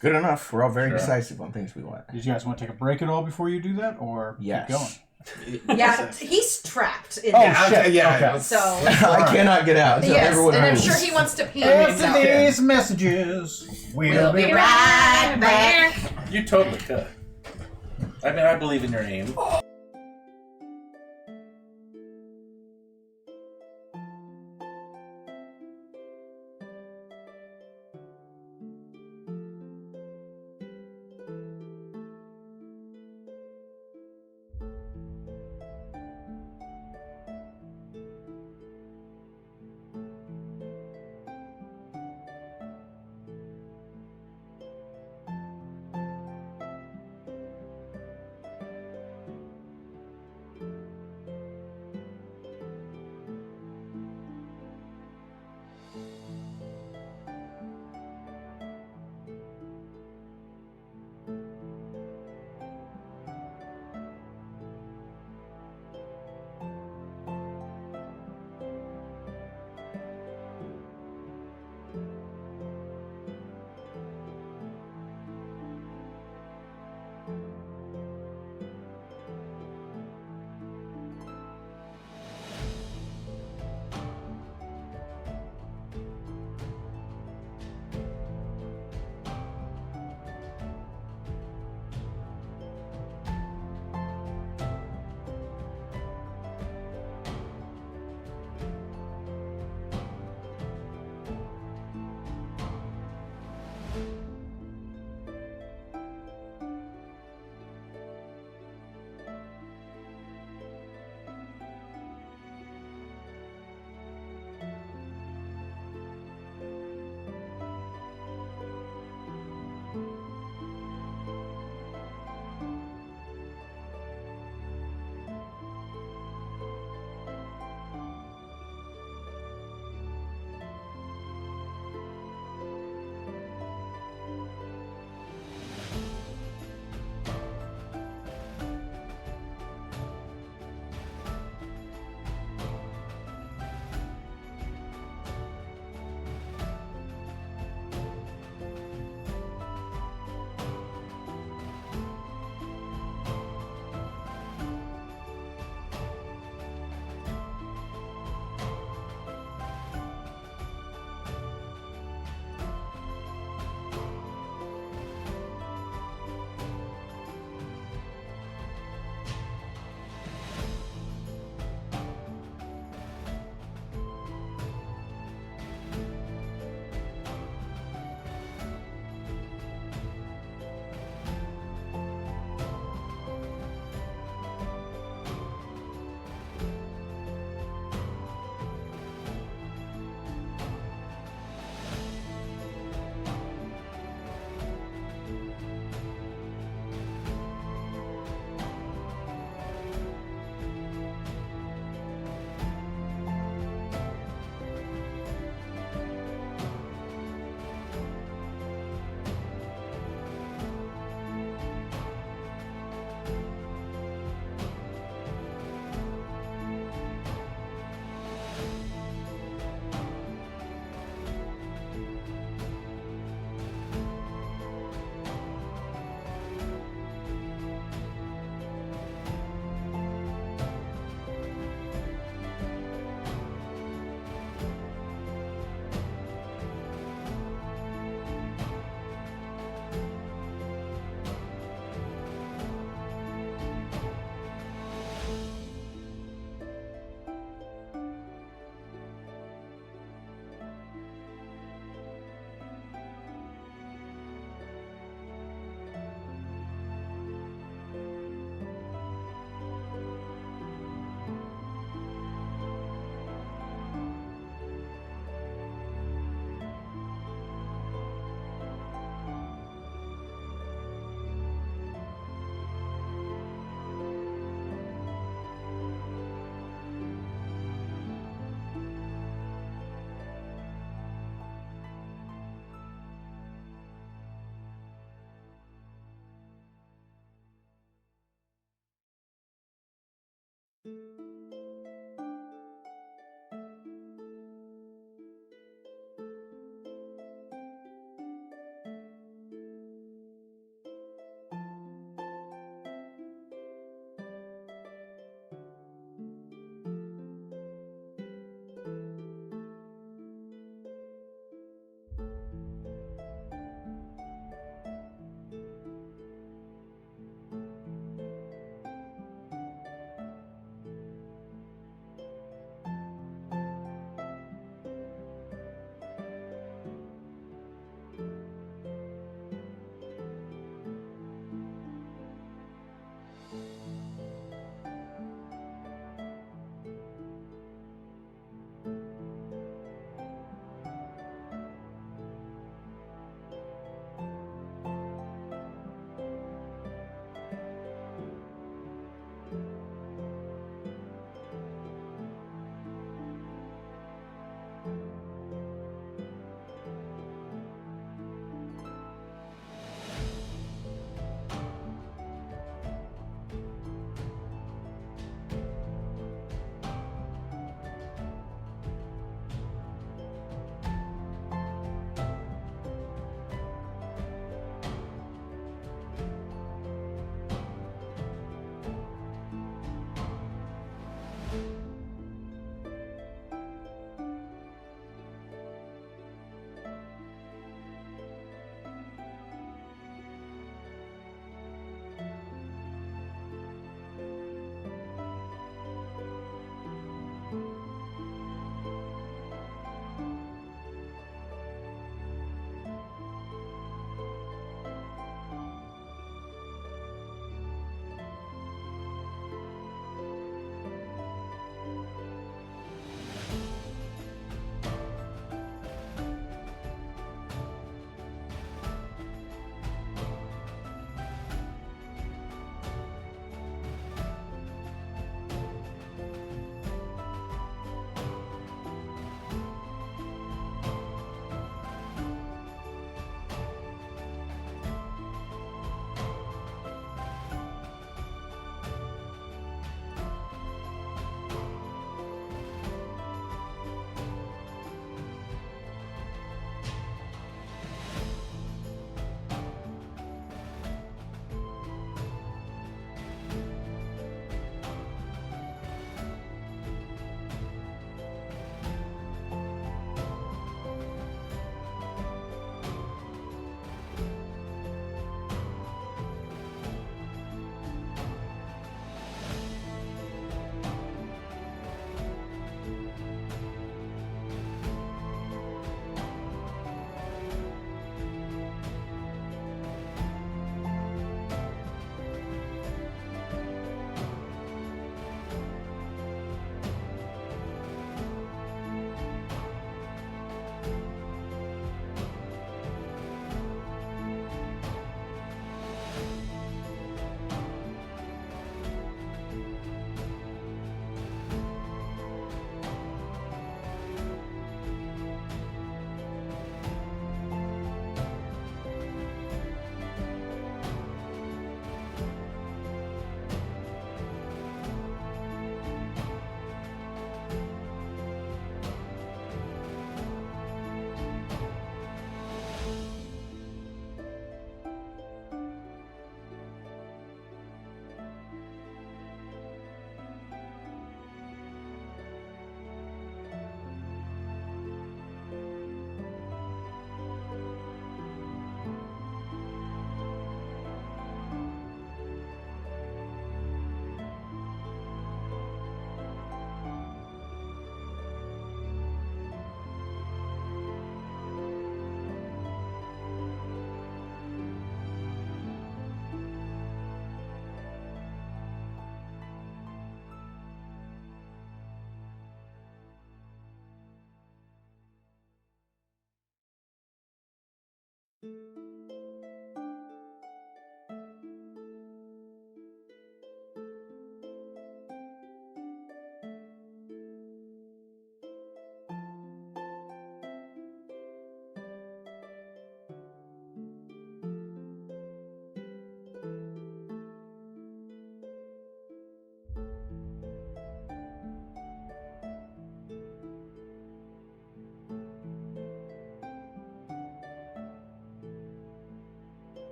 Good enough. We're all very Sure. decisive on things we want. Did you guys want to take a break at all before you do that, or Yes. keep going? Yeah, he's trapped in Oh, there. shit. Yeah. Okay. So I cannot get out until yes, everyone and I'm hurries. sure he wants to pee After himself. these messages, We'll be right back. You totally could. I mean, I believe in your aim.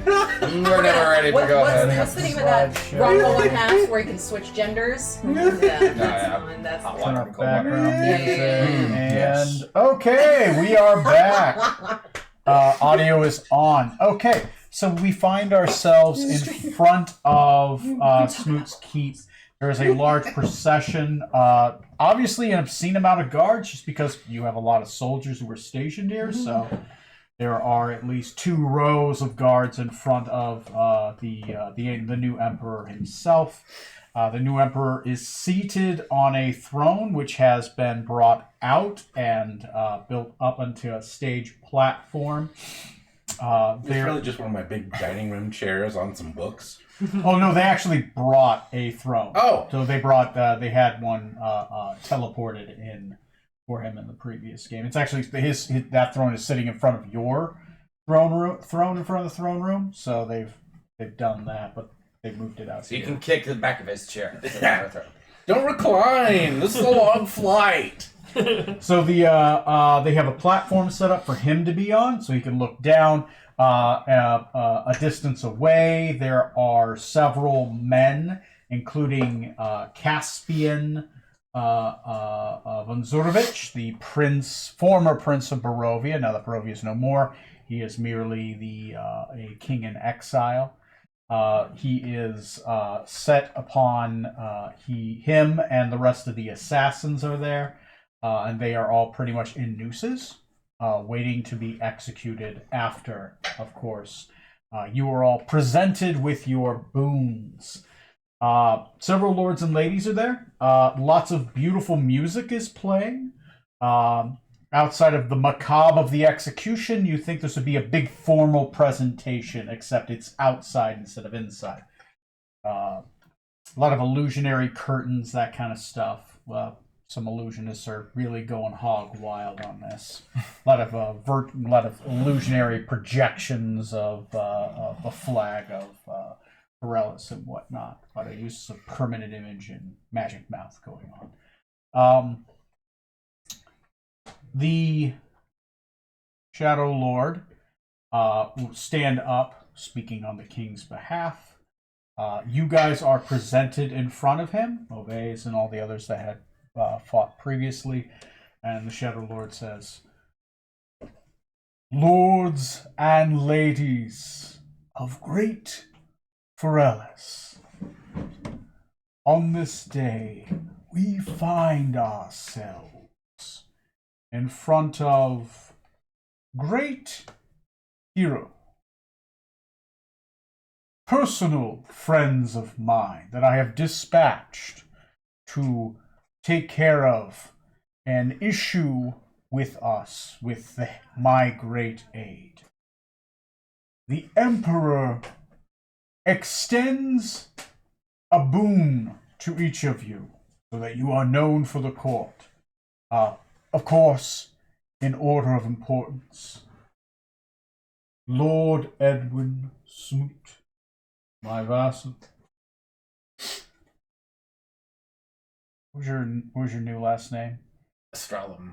We're never ready to go ahead. What's the name of that Slideshow. Rocco one has where you can switch genders? Yeah, that's yeah. the one. That's Hot the Turn water, up cold water. background Yeah, music. yeah, yeah. And okay, we are back. Audio is on. Okay, so we find ourselves in front of Smoot's Keep. There is a large procession, obviously an obscene amount of guards, just because you have a lot of soldiers who were stationed here. So there are at least 2 rows of guards in front of the new emperor himself. The new emperor is seated on a throne which has been brought out and built up onto a stage platform. It's There. really just one of my big dining room chairs on some books. Oh no, they actually brought a throne. Oh, So they brought, they had one teleported in for him in the previous game. It's actually that throne is sitting in front of your throne in front of the throne room. So they've done that, but they moved it out. So you here. can kick the back of his chair. don't recline. This is a long flight. So they have a platform set up for him to be on, so he can look down. A distance away, there are several men, including Caspian Vonzurovich, the former prince of Barovia. Now that Barovia is no more, he is merely a king in exile. He is set upon him and the rest of the assassins are there, and they are all pretty much in nooses. Waiting to be executed after, of course. You are all presented with your boons. Several lords and ladies are there. Lots of beautiful music is playing. Outside of the macabre of the execution, you think this would be a big formal presentation, except it's outside instead of inside. A lot of illusionary curtains, that kind of stuff. Some illusionists are really going hog wild on this. A lot of illusionary projections of the flag of Corellis and whatnot. A lot of use of permanent image and magic mouth going on. The Shadow Lord will stand up, speaking on the king's behalf. You guys are presented in front of him, Obeys and all the others that had fought previously, and the Shadow Lord says, "Lords and ladies of great Forellis, on this day we find ourselves in front of great hero, personal friends of mine that I have dispatched to take care of an issue with us, with my great aid. The Emperor extends a boon to each of you so that you are known for the court. Of course, in order of importance, Lord Edwin Smoot, my vassal. What was your new last name? Astrolum.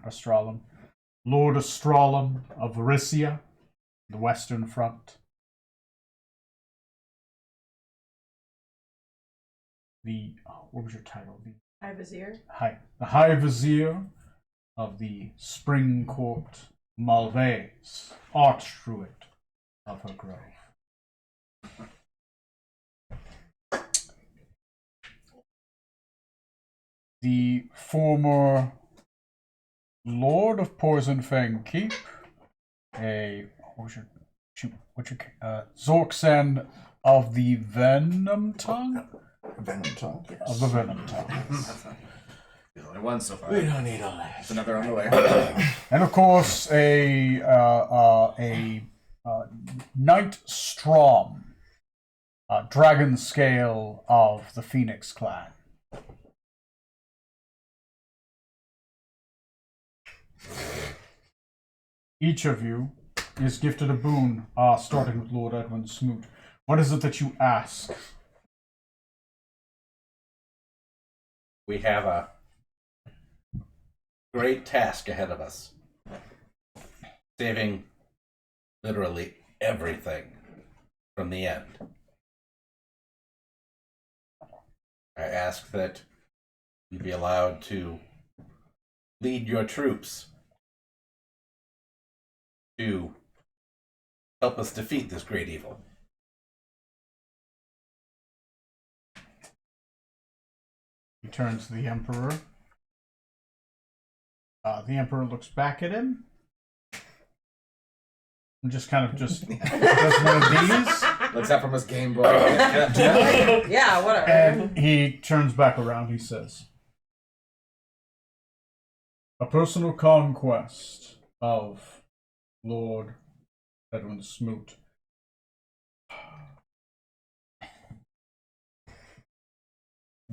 Lord Astrolum of Varissia, the Western Front. What was your title? High Vizier. The High Vizier of the Spring Court, Malvaise, Archdruid of her grove. The former Lord of Poisonfang Keep, Zorksen of the Venom Tongue? Venom Tongue. Yes. Of the Venom Tongue. There's only one so far. We don't need all that. There's another on the way. And of course, a Knight Strom, Dragon Scale of the Phoenix Clan. Each of you is gifted a boon, starting with Lord Edwin Smoot. What is it that you ask? We have a great task ahead of us. Saving literally everything from the end. I ask that you be allowed to lead your troops to help us defeat this great evil. He turns to the Emperor. The Emperor looks back at him. And just kind of does one of these. Looks up from his Game Boy. Yeah, whatever. And he turns back around. He says, "A personal conquest of Lord Edwin Smoot.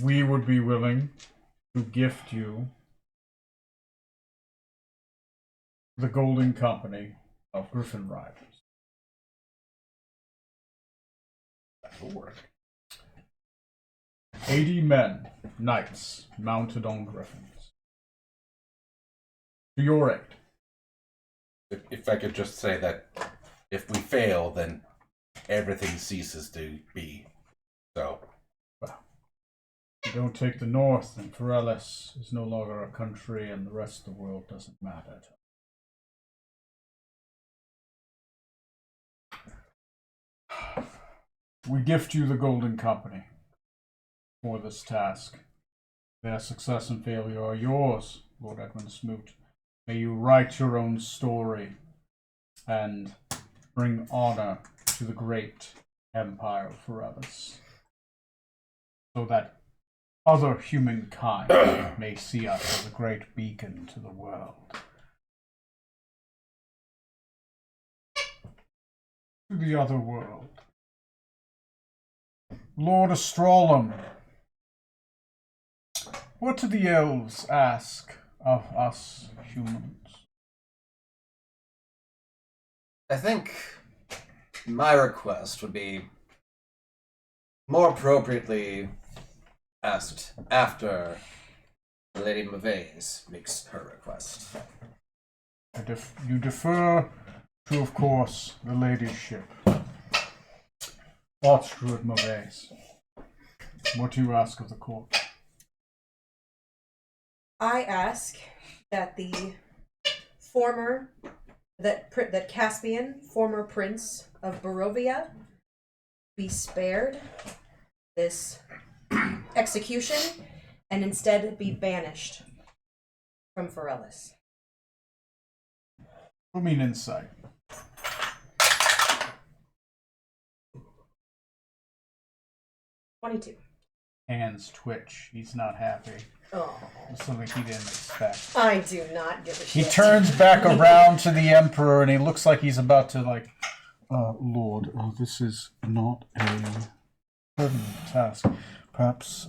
We would be willing to gift you the Golden Company of Griffin Riders." That'll work. 80 men, knights, mounted on griffins. To your aid. If I could just say that if we fail, then everything ceases to be. So, If you don't take the north, then Ferellis is no longer a country and the rest of the world doesn't matter. We gift you the Golden Company for this task. Their success and failure are yours, Lord Edwin Smoot. May you write your own story and bring honor to the great empire of Ferellis, so that other humankind may see us as a great beacon to the world. To the other world. Lord Astrolum, what do the elves ask of us humans? I think my request would be more appropriately asked after Lady Maves makes her request. You defer to, of course, the ladyship. Archdruid Maves, what do you ask of the court? I ask that that Caspian, former prince of Barovia, be spared this execution and instead be banished from Ferellis. I mean insight. $22. Hands twitch. He's not happy. Oh, It's something he didn't expect. I do not give a He shit. turns back around to the Emperor and he looks like he's about to Lord, this is not a permanent task. Perhaps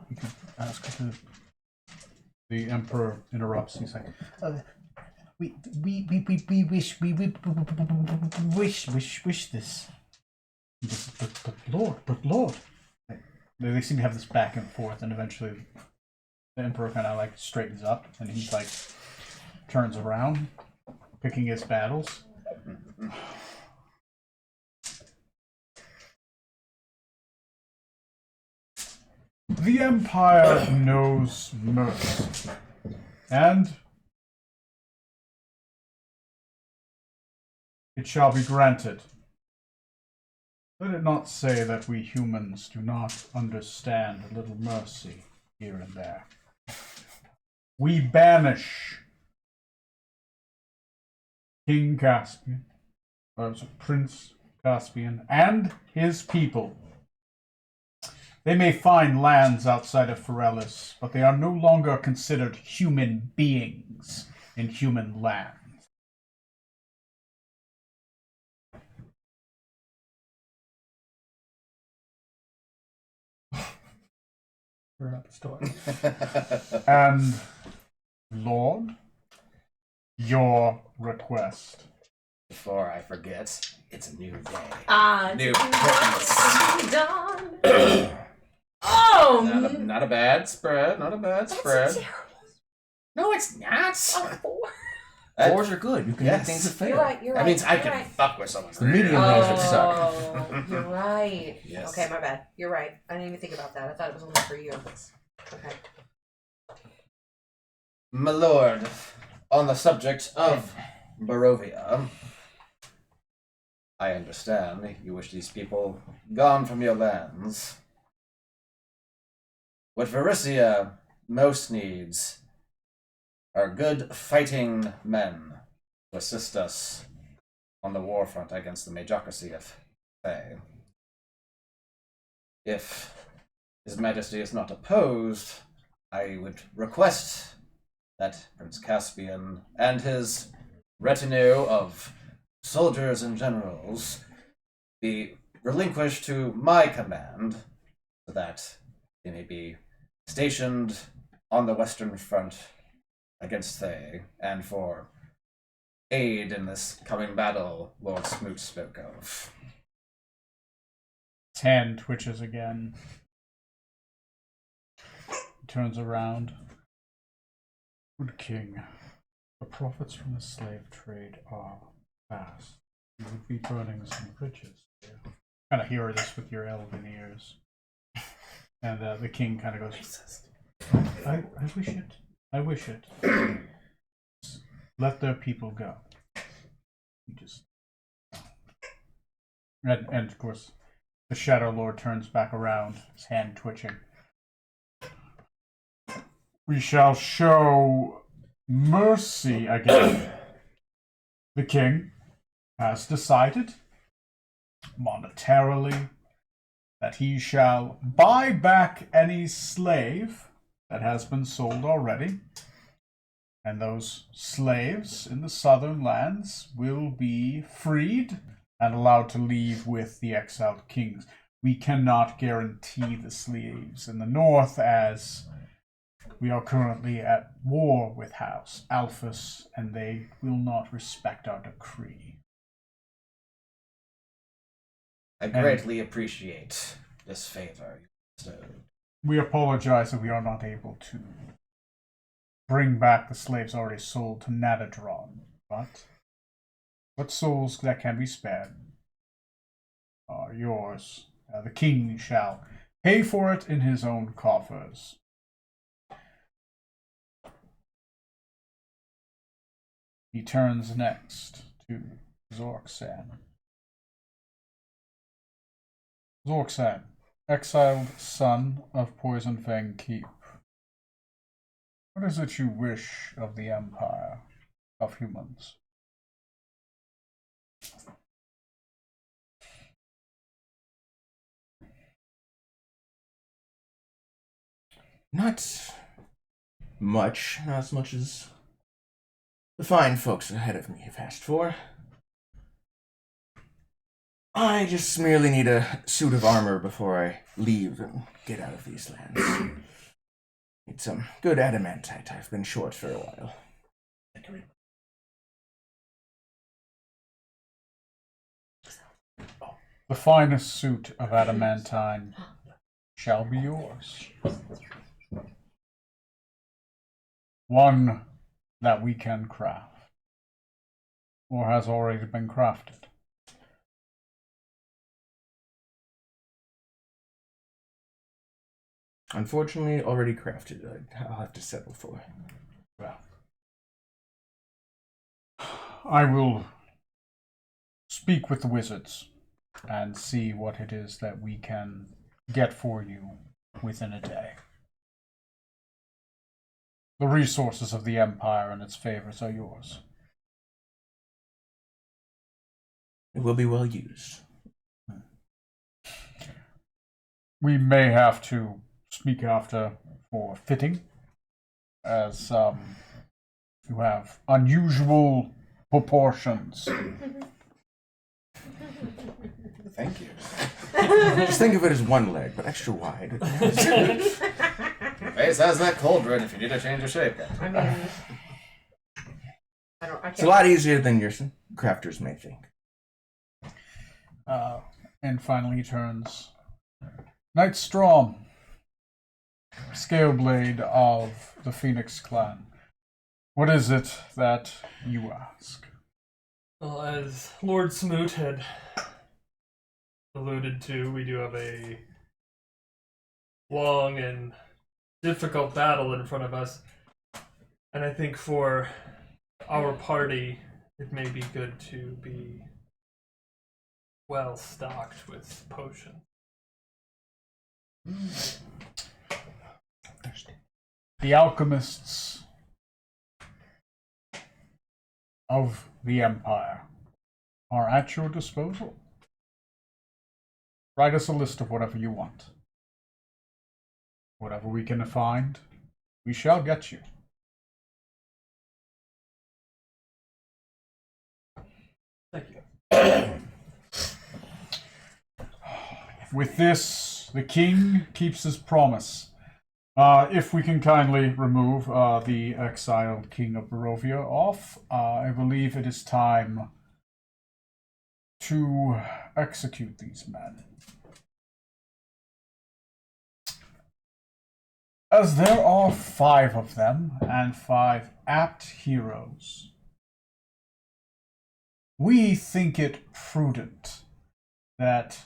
we could ask to. The Emperor interrupts. He's like, we wish this. But Lord. They seem to have this back and forth, and eventually the Emperor kind of straightens up, and he's turns around, picking his battles. The Empire knows mercy, and it shall be granted. Let it not say that we humans do not understand a little mercy here and there. We banish King Caspian, Prince Caspian, and his people. They may find lands outside of Ferellis, but they are no longer considered human beings in human lands. We're not the story. And, Lord, your request. Before I forget, it's a new day. New prince. Dawn. Oh, Not a bad spread. Not a bad spread. terrible. No, it's not. Oh, 4. Fours are good. You can Yes. make things that fail. You're right. You're That right. means I you're can right. fuck with someone. The medium rolls would suck. Oh. right. Yes. Okay, my bad. You're right. I didn't even think about that. I thought it was only for you. Okay. My lord, on the subject of Barovia, I understand you wish these people gone from your lands. What Varicia most needs are good fighting men to assist us on the war front against the Majocracy of Thay. If His Majesty is not opposed, I would request that Prince Caspian and his retinue of soldiers and generals be relinquished to my command so that they may be stationed on the Western Front against Thay, and for aid in this coming battle Lord Smoot spoke of. His hand twitches again. He turns around. Good king, the profits from the slave trade are vast. You would be burning some bridges here. Kind of hear this with your elven ears. And the king kind of goes, I wish it. I wish it. Let their people go. You just... And of course, the Shadow Lord turns back around, his hand twitching. We shall show mercy again. The king has decided, monetarily, that he shall buy back any slave that has been sold already, and those slaves in the southern lands will be freed and allowed to leave with the exiled kings. We cannot guarantee the slaves in the north, as we are currently at war with House Alphys, and they will not respect our decree. I greatly appreciate this favor you bestowed. We apologize that we are not able to bring back the slaves already sold to Nadadron, but what souls that can be spared are yours. The king shall pay for it in his own coffers. He turns next to Zorksan. Zorksan, exiled son of Poison Fang Keep. What is it you wish of the Empire of Humans? Not much, not as much as the fine folks ahead of me have asked for. I just merely need a suit of armor before I leave and get out of these lands. Need some good adamantite. I've been short for a while. The finest suit of adamantine shall be yours. One that we can craft, or has already been crafted. Unfortunately, already crafted. I'll have to settle for. Well, I will speak with the wizards and see what it is that we can get for you within a day. The resources of the Empire and its favors are yours. It will be well used. We may have to speak after for fitting, as you have unusual proportions. Thank you. Just think of it as one leg, but extra wide. Your face has that cauldron if you need to change your shape. I mean, I can't. It's a lot easier than your crafters may think. And finally he turns. Knight Storm, Scaleblade of the Phoenix Clan. What is it that you ask? Well, as Lord Smoot had alluded to, we do have a long and difficult battle in front of us. And I think for our party, it may be good to be well stocked with potions. The alchemists of the Empire are at your disposal. Write us a list of whatever you want. Whatever we can find, we shall get you. Thank you. With this, the king keeps his promise. If we can kindly remove the exiled king of Barovia off, I believe it is time to execute these men. As there are 5 of them, and 5 apt heroes, we think it prudent that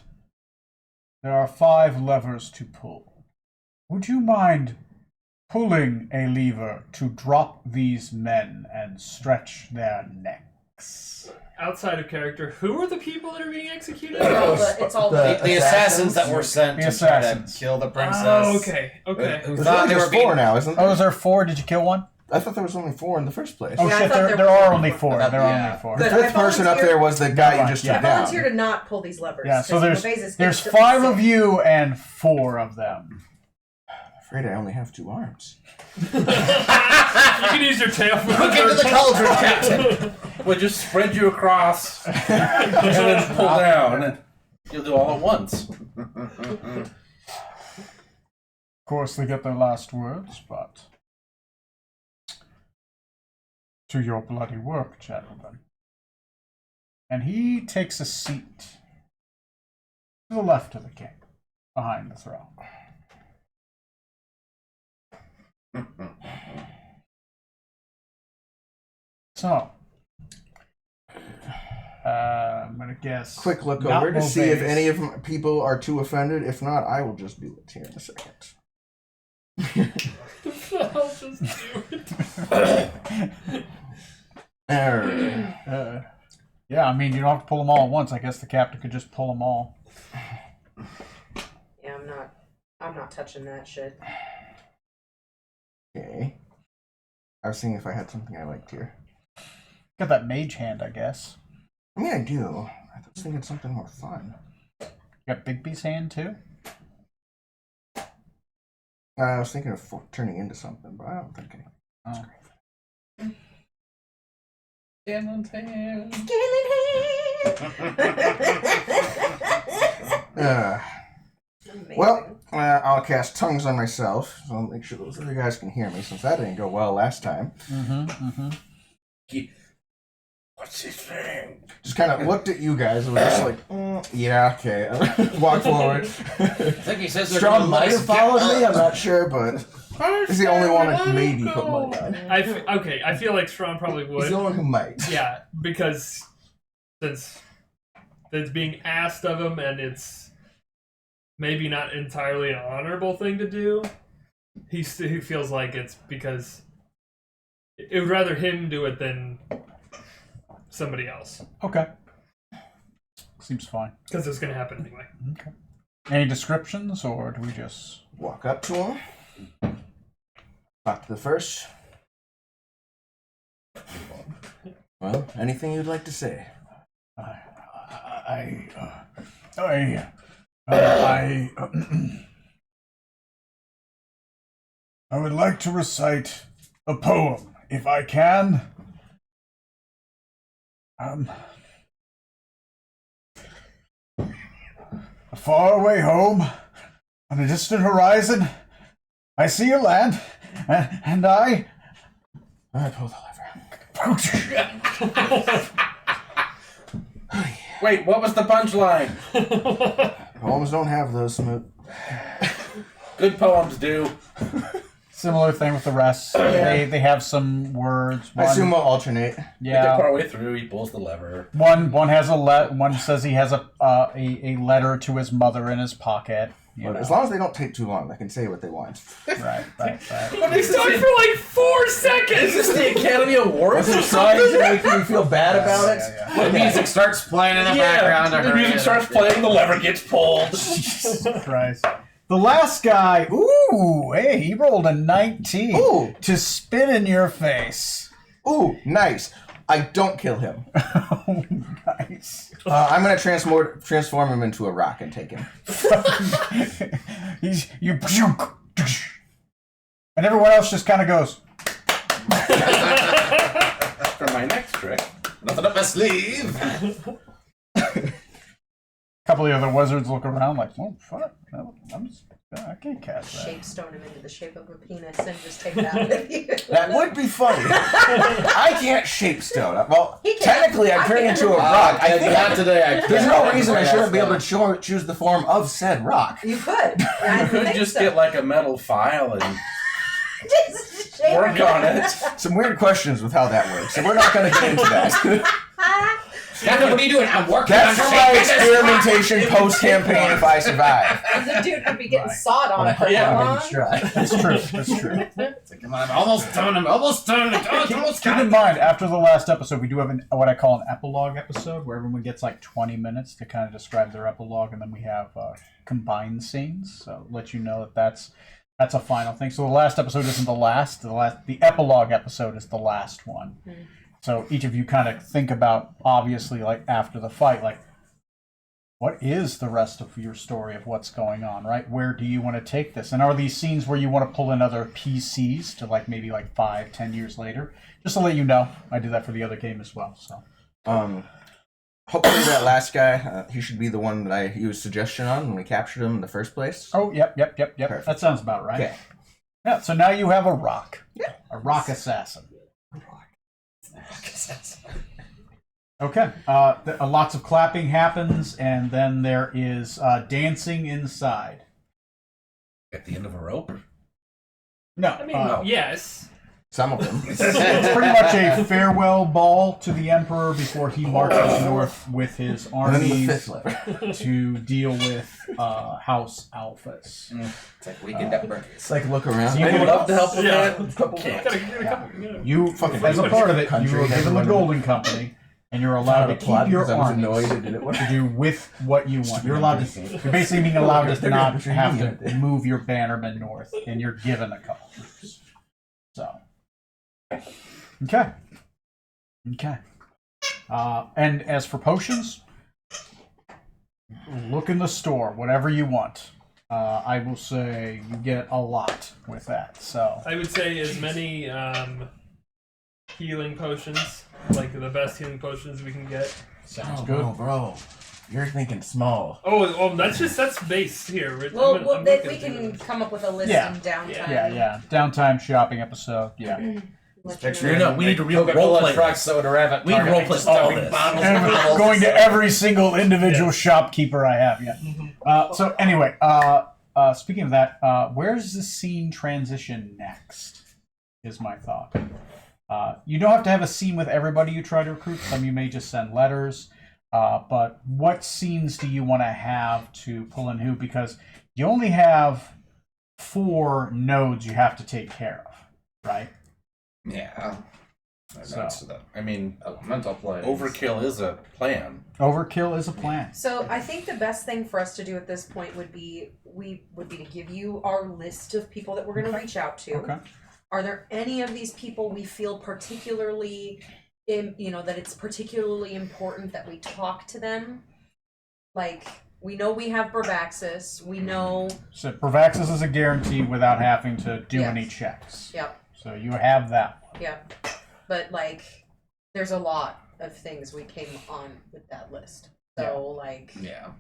there are 5 levers to pull. Would you mind pulling a lever to drop these men and stretch their necks? Outside of character, who are the people that are being executed? It's all The assassins that were sent The to try to assassins. kill the princess. Oh, okay. Who There's thought only they were just being 4 now, isn't Oh, there? is there 4? Did you kill one? I thought there was only 4 in the first place. Oh Yeah, I shit, thought there, there there were are four. only 4. I thought- There are yeah. only 4. The But 5th I person up volunteer- there was the guy you just Yeah. I took down. volunteer to not pull these levers. Yeah, so 'cause there's it's 5 of six. you and 4 of them. I'm afraid I only have 2 arms. You can use your tail for Look into the cauldron, Captain. We'll just spread you across and then pull down, and you'll do all at once. Of course, they get their last words, but to your bloody work, gentlemen. And he takes a seat to the left of the king, behind the throne. So, I'm gonna guess. Quick look not over to see if Movaes. any of my people are too offended. If not, I will just be lit here in a second. I'll just do it. Err. Yeah, I mean, you don't have to pull them all at once. I guess the captain could just pull them all. Yeah, I'm not touching that shit. Okay. I was seeing if I had something I liked here. Got that mage hand, I guess. I mean, I do. I was thinking something more fun. You got Bigby's hand too. I was thinking of turning into something, but I don't think I. Oh. Amazing. Well, I'll cast tongues on myself, so I'll make sure those other guys can hear me, since that didn't go well last time. What's his name? Just kind of looked at you guys and was just like, yeah, okay. Walk forward. I think he says they're Strong gonna might let have us get followed me, I'm up. not sure, but he's the only one that maybe put money on. Okay, I feel like Strawn probably He's would. the one who might. Yeah, because since it's being asked of him and it's maybe not entirely an honorable thing to do, he feels like it's because it would rather him do it than somebody else. Okay. Seems fine. Because it's going to happen anyway. Okay. Any descriptions, or do we just... Walk up to him. Talk to the first. Well, anything you'd like to say? I would like to recite a poem, if I can. A faraway home, on a distant horizon, I see a land, and I... I pull the lever. Wait, what was the punchline? Poems don't have those smooth. Good poems do. Similar thing with the rest. They have some words. I assume we'll alternate. We get Yeah. partway through, he pulls the lever. One has one says he has a letter to his mother in his pocket. You But know. as long as they don't take too long, they can say what they want. Right. But they talk for like 4 seconds. Is this the Academy Awards or Sorry something? to make you feel bad about it. Yeah. The music starts playing in the background. The music starts playing, the lever gets pulled. Jesus Christ. The last guy, ooh, hey, he rolled a 19 Ooh. to spit in your face. Ooh, nice. I don't kill him. Oh, nice. I'm gonna transform him into a rock and take him. You and everyone else just kind of goes. For my next trick, Nothing up my sleeve. A couple of the other wizards look around like, oh fuck, I can't cast that. Shape stone him into the shape of a penis and just take that with you. That would be funny. I can't shape stone. Well, He can. technically, I'm I turning can. into a rock. I think Not today. there's no reason I shouldn't be able to choose the form of said rock. You could. I you could think just so. get like a metal file and Just shape work him. on it. Some weird questions with how that works, so we're not going to get into that. That's what are you doing? I'm working That's on for my shaping this experimentation post-campaign if I survive. The dude would be getting Right. sawed on for Yeah. how long? That's true. That's true. It's like, come on, I'm almost done. I'm almost done. Oh, it's almost Keep in done. mind, after the last episode, we do have what I call an epilogue episode, where everyone gets like 20 minutes to kind of describe their epilogue, and then we have combined scenes. So let you know that that's a final thing. So the last episode isn't the last. The epilogue episode is the last one. So each of you kind of think about, obviously, like after the fight, like what is the rest of your story of what's going on, right? Where do you want to take this? And are these scenes where you want to pull in other PCs to like maybe like 5-10 years later? Just to let you know, I did that for the other game as well. So Hopefully that last guy, he should be the one that I used suggestion on when we captured him in the first place. oh yep. Perfect. That sounds about right. Okay. Yeah. So now you have a rock. Yeah. A rock assassin. Okay. Lots of clapping happens, and then there is dancing inside. At the end of a rope. No. I mean, yes. Some of them. It's pretty much a farewell ball to the Emperor before he marches north with his And then the armies fifth lever. to deal with House Alphas. It's like weekend at Berkeley. It's like look around. You I would would love to help with Yeah. that. Couple Gotta get a couple. Yeah. You, Fucking as a part of it, you country, were given the everyone- Golden Company, and you're allowed to keep your armies to do with what you want. You're allowed to. You're basically being allowed to They're gonna not put your have knee to in it. move your bannermen north, and you're given a couple troops. So, okay. And as for potions, look in the store, whatever you want. I will say you get a lot with that. So, I would say as many healing potions, like the best healing potions we can get. sounds Oh, good. bro. You're thinking small. Oh, that's base here. Well, I'm then looking we through can it. come up with a list Yeah. in downtime. Yeah. Downtime shopping episode. Yeah. Let Picture you No, know. no, we need to role Coca-Cola play truck this. soda rev. We need to role play all this. Going to every single individual shopkeeper I have. Yeah. So anyway, speaking of that, where's the scene transition next? Is my thought. You don't have to have a scene with everybody you try to recruit. Some you may just send letters. But what scenes do you want to have to pull in who? Because you only have 4 nodes you have to take care of, right? Yeah. So- I mean, Elemental play. overkill is a plan. Overkill is a plan. So I think the best thing for us to do at this point would be to give you our list of people that we're going to reach out to. Okay. Are there any of these people we feel particularly, that it's particularly important that we talk to them? Like, we know we have Bravaxis. We know. So Bravaxis is a guarantee without having to do Yes. any checks. Yep. So you have that one. Yep. But like, there's a lot of things we came on with that list. So like. Yeah.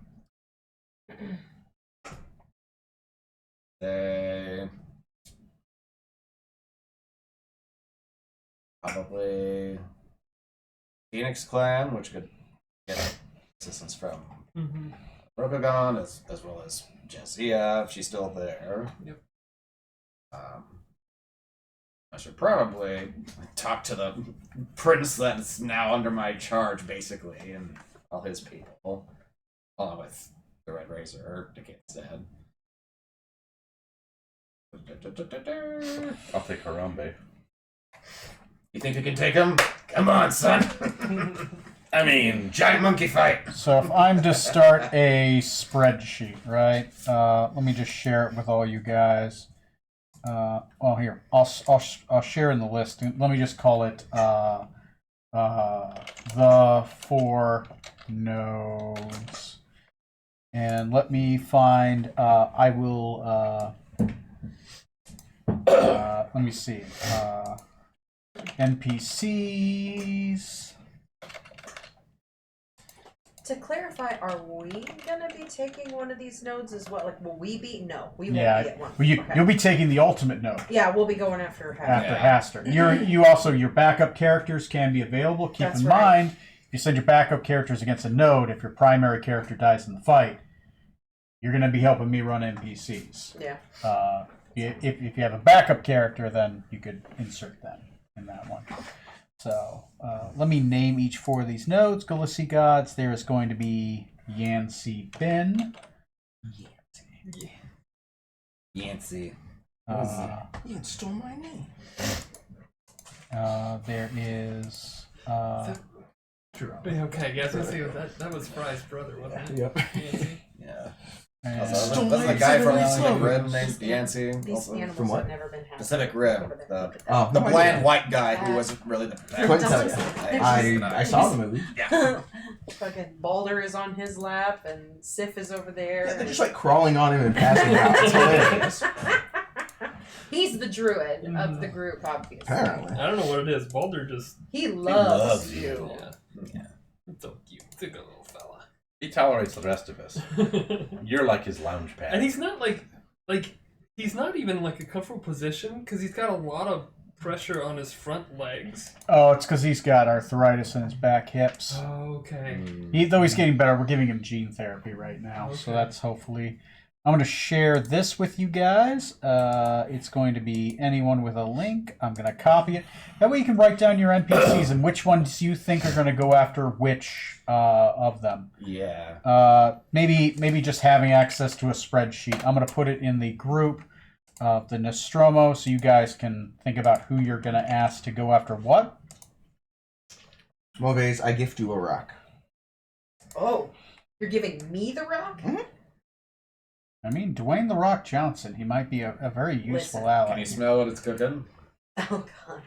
They probably Phoenix Clan, which could get assistance from Rokugan as well as Jessia, if she's still there. Yep. I should probably talk to the prince that's now under my charge, basically, and all his people, along with the Red Razor, Decay's dad. I'll take Harambe. You think you can take him? Come on, son. I mean, Giant monkey fight. So if I'm to start a spreadsheet, right? Let me just share it with all you guys. Well, here I'll share in the list. Let me just call it the 4 nodes, and let me find. I will. Let me see. NPCs. To clarify, are we gonna be taking one of these nodes as well? Like, will we be? No, we won't Yeah, be at one. well, Okay. you'll be taking the ultimate node. Yeah, we'll be going after her. After Yeah. Haster. You also, your backup characters can be available. Keep That's in right. mind, if you send your backup characters against a node, if your primary character dies in the fight, you're going to be helping me run NPCs. Yeah. If you have a backup character, then you could insert them in that one. So let me name each 4 of these nodes. Galissi Gods. There is going to be Yancy Bin. Yancy. You stole my name. There is. Okay, yeah, I was gonna say that was Fry's brother, wasn't it? Yep. Yancy? Yeah. and- Wasn't the guy from Pacific Rim named Yancy? These Also? animals From what? have never been happy. Pacific Rim. The Oh, the no bland idea. white guy who wasn't really the bad Couldn't guy. tell you. I saw the movie. Fucking Balder is on his lap, and Sif is over there. Yeah, they're just like crawling on him and passing out. It's hilarious. He's the druid of the group, obviously. Apparently. I don't know what it is. Balder just He loves loves you. yeah. It's so cute. It's a good little fella. he tolerates the rest of us. You're like his lounge pad. And he's not like he's not even like a comfortable position because he's got a lot of pressure on his front legs. Oh, it's because he's got arthritis in his back hips. Okay. Though he's getting better, we're giving him gene therapy right now. So Okay. that's hopefully. I'm going to share this with you guys. It's going to be anyone with a link. I'm going to copy it. That way you can write down your NPCs and which ones you think are going to go after which of them. Yeah. Maybe just having access to a spreadsheet. I'm going to put it in the group of the Nostromo so you guys can think about who you're going to ask to go after what. Moves, I gift you a rock. Oh, you're giving me the rock? I mean, Dwayne The Rock Johnson, he might be a very useful Listen. ally. Can you smell what it's cooking? Oh God.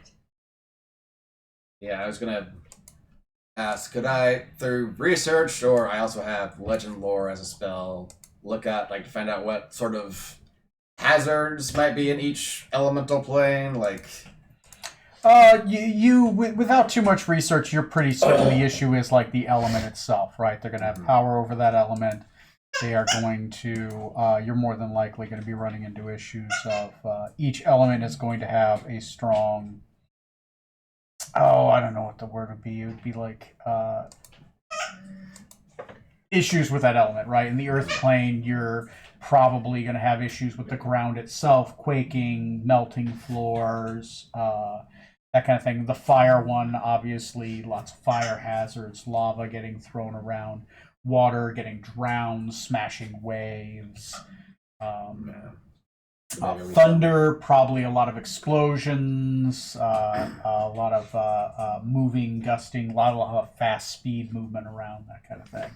Yeah, I was gonna ask, could I, through research, or I also have legend lore as a spell, look at, like, to find out what sort of hazards might be in each elemental plane? Like, Without too much research, you're pretty certain the issue is like the element itself, right? They're going to have power over that element. They are going to, you're more than likely going to be running into issues of each element is going to have a strong, I don't know what the word would be. It would be like issues with that element, right? In the earth plane, you're probably going to have issues with the ground itself, quaking, melting floors, that kind of thing. The fire one, obviously, lots of fire hazards, lava getting thrown around, water getting drowned, smashing waves. Thunder, probably a lot of explosions, a lot of moving, gusting, a lot of fast speed movement around, that kind of thing.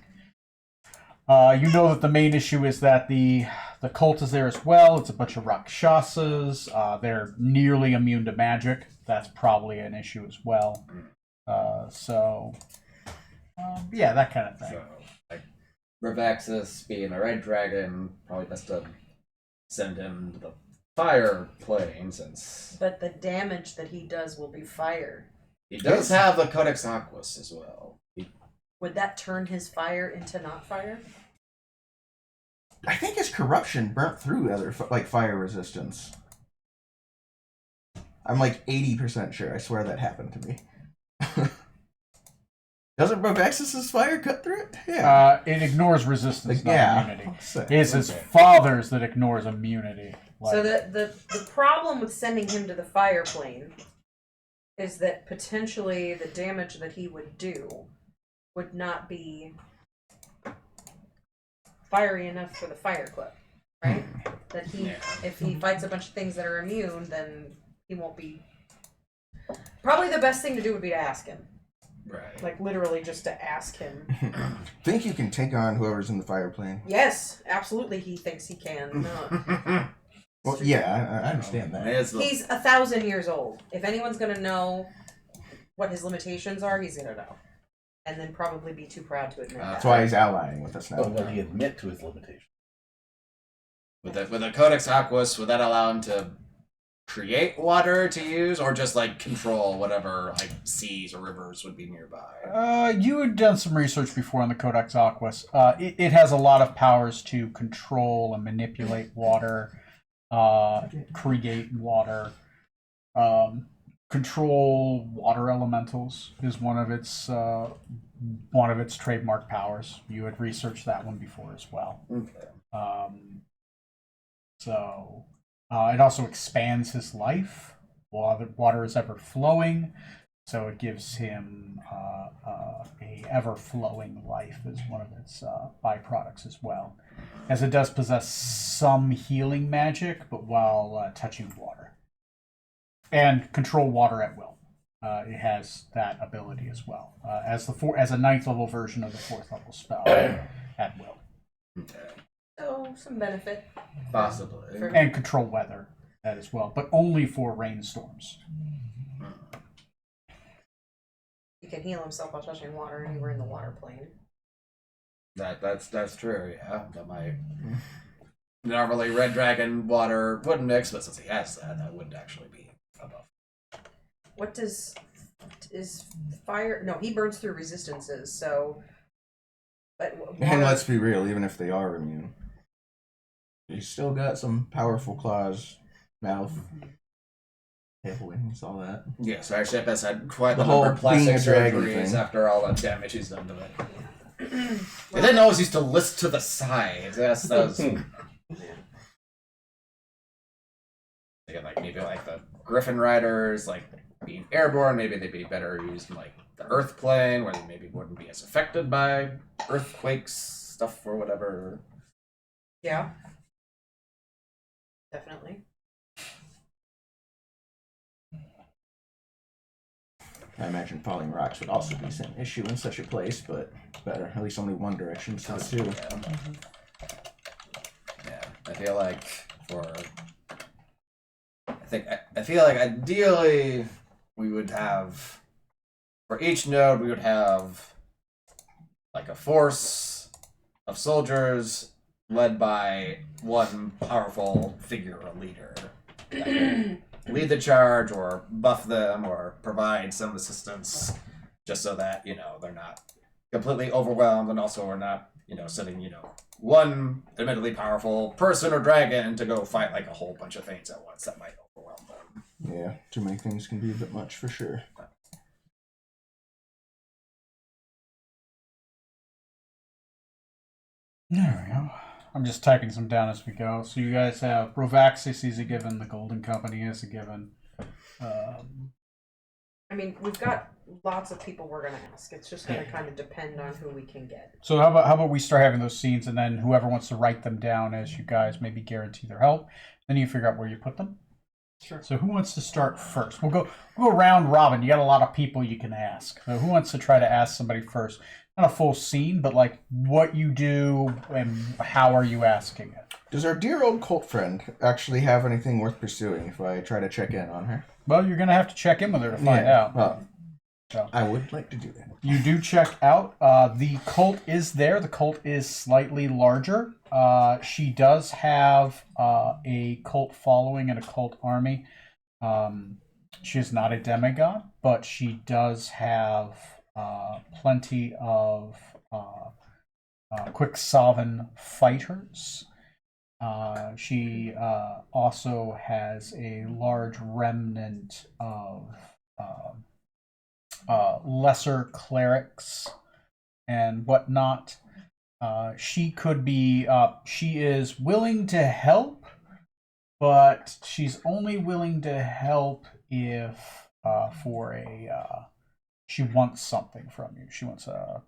You know that the main issue is that the cult is there as well. It's a bunch of Rakshasas. They're nearly immune to magic. That's probably an issue as well. Yeah, that kind of thing. so, like, Revaxis being a red dragon, probably best to send him to the fire plane, since But the damage that he does will be fire. he does have the Codex Aquas as well. Would that turn his fire into not fire? I think his corruption burnt through other fire resistance. I'm like 80% sure. I swear that happened to me. Doesn't Rovaxis's fire cut through it? Yeah. It ignores resistance, not yeah. immunity. Sick. It's his Okay. father's that ignores immunity. So the problem with sending him to the fire plane is that potentially the damage that he would do would not be fiery enough for the fire clip, right? That if he fights a bunch of things that are immune, then he won't be. Probably the best thing to do would be to ask him. Right. Like literally just to ask him. Think you can take on whoever's in the fire plane? Yes, absolutely. He thinks he can. No. Well, yeah, I understand that. He's 1,000 years old. If anyone's gonna know what his limitations are, he's gonna know, and then probably be too proud to admit that. That's why he's allying with us now. But will he admit to his limitations? With the Codex Aquos, would that allow him to create water to use, or just like control whatever like seas or rivers would be nearby? You had done some research before on the Codex Aquos. It has a lot of powers to control and manipulate water, create water, control water elementals is one of its trademark powers. You had researched that one before as well. Okay. So it also expands his life while the water is ever flowing. So it gives him a ever-flowing life as one of its byproducts as well. As it does possess some healing magic, but while touching water. And control water at will. It has that ability as well. As a 9th level version of the 4th level spell at will. Okay. So some benefit. Possibly. And control weather that as well, but only for rainstorms. He can heal himself while touching water anywhere in the water plane. That's true. Yeah, that might. Normally, Red Dragon water wouldn't mix, but since he has that wouldn't actually be above. What is fire? No, he burns through resistances. So, but And let's be real, even if they are immune, he's still got some powerful claws, mouth, tail wings, all that. Yeah, so our ship has had quite The the number whole of plastic being a dragon surgeries thing. after all the damage he's done to it. They didn't always used to list to the side. Yes, that was. Thinking like maybe like the Griffin Riders, like being airborne, maybe they'd be better used in like the Earth plane, where they maybe wouldn't be as affected by earthquakes, stuff or whatever. yeah, definitely. I imagine falling rocks would also be an issue in such a place, but better. At least only one direction instead of two. Yeah, I feel like I feel like ideally we would have, for each node we would have like a force of soldiers led by one powerful figure or leader that can lead the charge or buff them or provide some assistance, just so that they're not completely overwhelmed, and also we're not sending one admittedly powerful person or dragon to go fight like a whole bunch of things at once that might overwhelm them. Yeah, too many things can be a bit much for sure. There we go. I'm just typing some down as we go. So you guys have Rovaxis is a given, the Golden Company is a given. I mean, we've got lots of people we're gonna ask. It's just gonna kind of depend on who we can get. So how about we start having those scenes, and then whoever wants to write them down as you guys maybe guarantee their help, then you figure out where you put them. Sure. So who wants to start first? We'll go round robin. You got a lot of people you can ask. So who wants to try to ask somebody first? Not a full scene, but like what you do and how are you asking it? Does our dear old cult friend actually have anything worth pursuing if I try to check in on her? Well, you're gonna have to check in with her to find out. Well, So. I would like to do that. You do check out. The cult is there. The cult is slightly larger. She does have a cult following and a cult army. She is not a demigod, but she does have plenty of Quicksilvan fighters. She also has a large remnant of lesser clerics and whatnot. She could be. She is willing to help, but she's only willing to help if she wants something from you. She wants a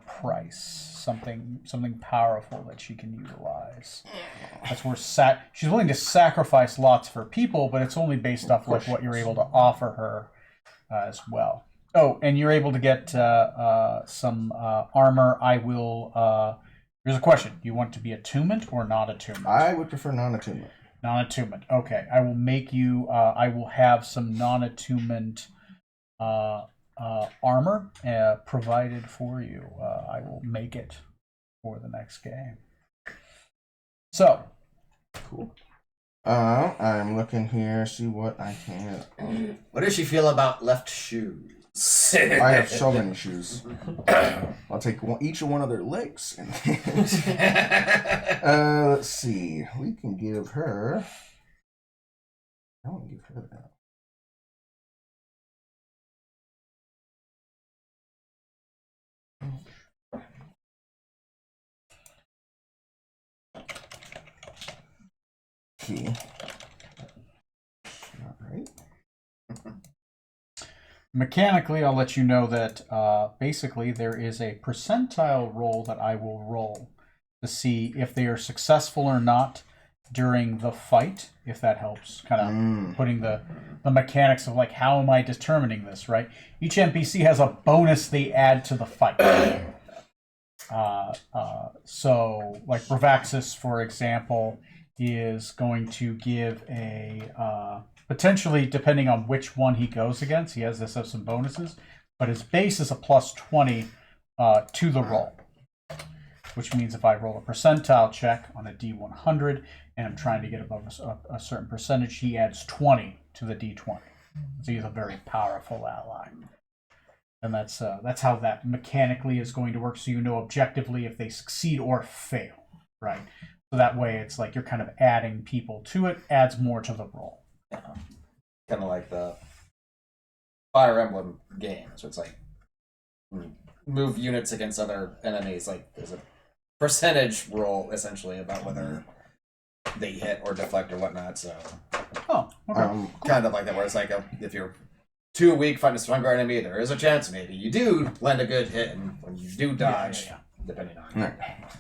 price, something powerful that she can utilize. That's where she's willing to sacrifice lots for people, but it's only based off like what you're able to offer her as well. Oh, and you're able to get some armor. I will. Here's a question: do you want to be attunement or not attunement? I would prefer non-attunement. Non-attunement. Okay, I will make you. I will have some non-attunement armor provided for you. I will make it for the next game. So, Cool. I'm looking here, see what I can. What does she feel about left shoes? I have so many shoes. I'll take each one of their legs. Let's see. We can give her. I won't give her that. Key. Not right. mechanically, I'll let you know that basically there is a percentile roll that I will roll to see if they are successful or not during the fight, if that helps kind of putting the mechanics of like, how am I determining this, right? Each NPC has a bonus they add to the fight. So like Bravaxis, for example, is going to give a potentially, depending on which one he goes against, he has this of some bonuses, but his base is a plus 20 to the roll, which means if I roll a percentile check on a D100 and I'm trying to get above a certain percentage, he adds 20 to the D20. So he's a very powerful ally. And that's how that mechanically is going to work, so you know objectively if they succeed or fail, right? So that way it's like you're kind of adding people to it, adds more to the roll. Kind of like the Fire Emblem games, where it's like move units against other enemies. Like there's a percentage roll essentially about whether they hit or deflect or whatnot. So Oh, okay. kind of like that, where it's like if you're too weak fighting a stronger enemy, there is a chance maybe you do land a good hit, and when you do dodge, depending on.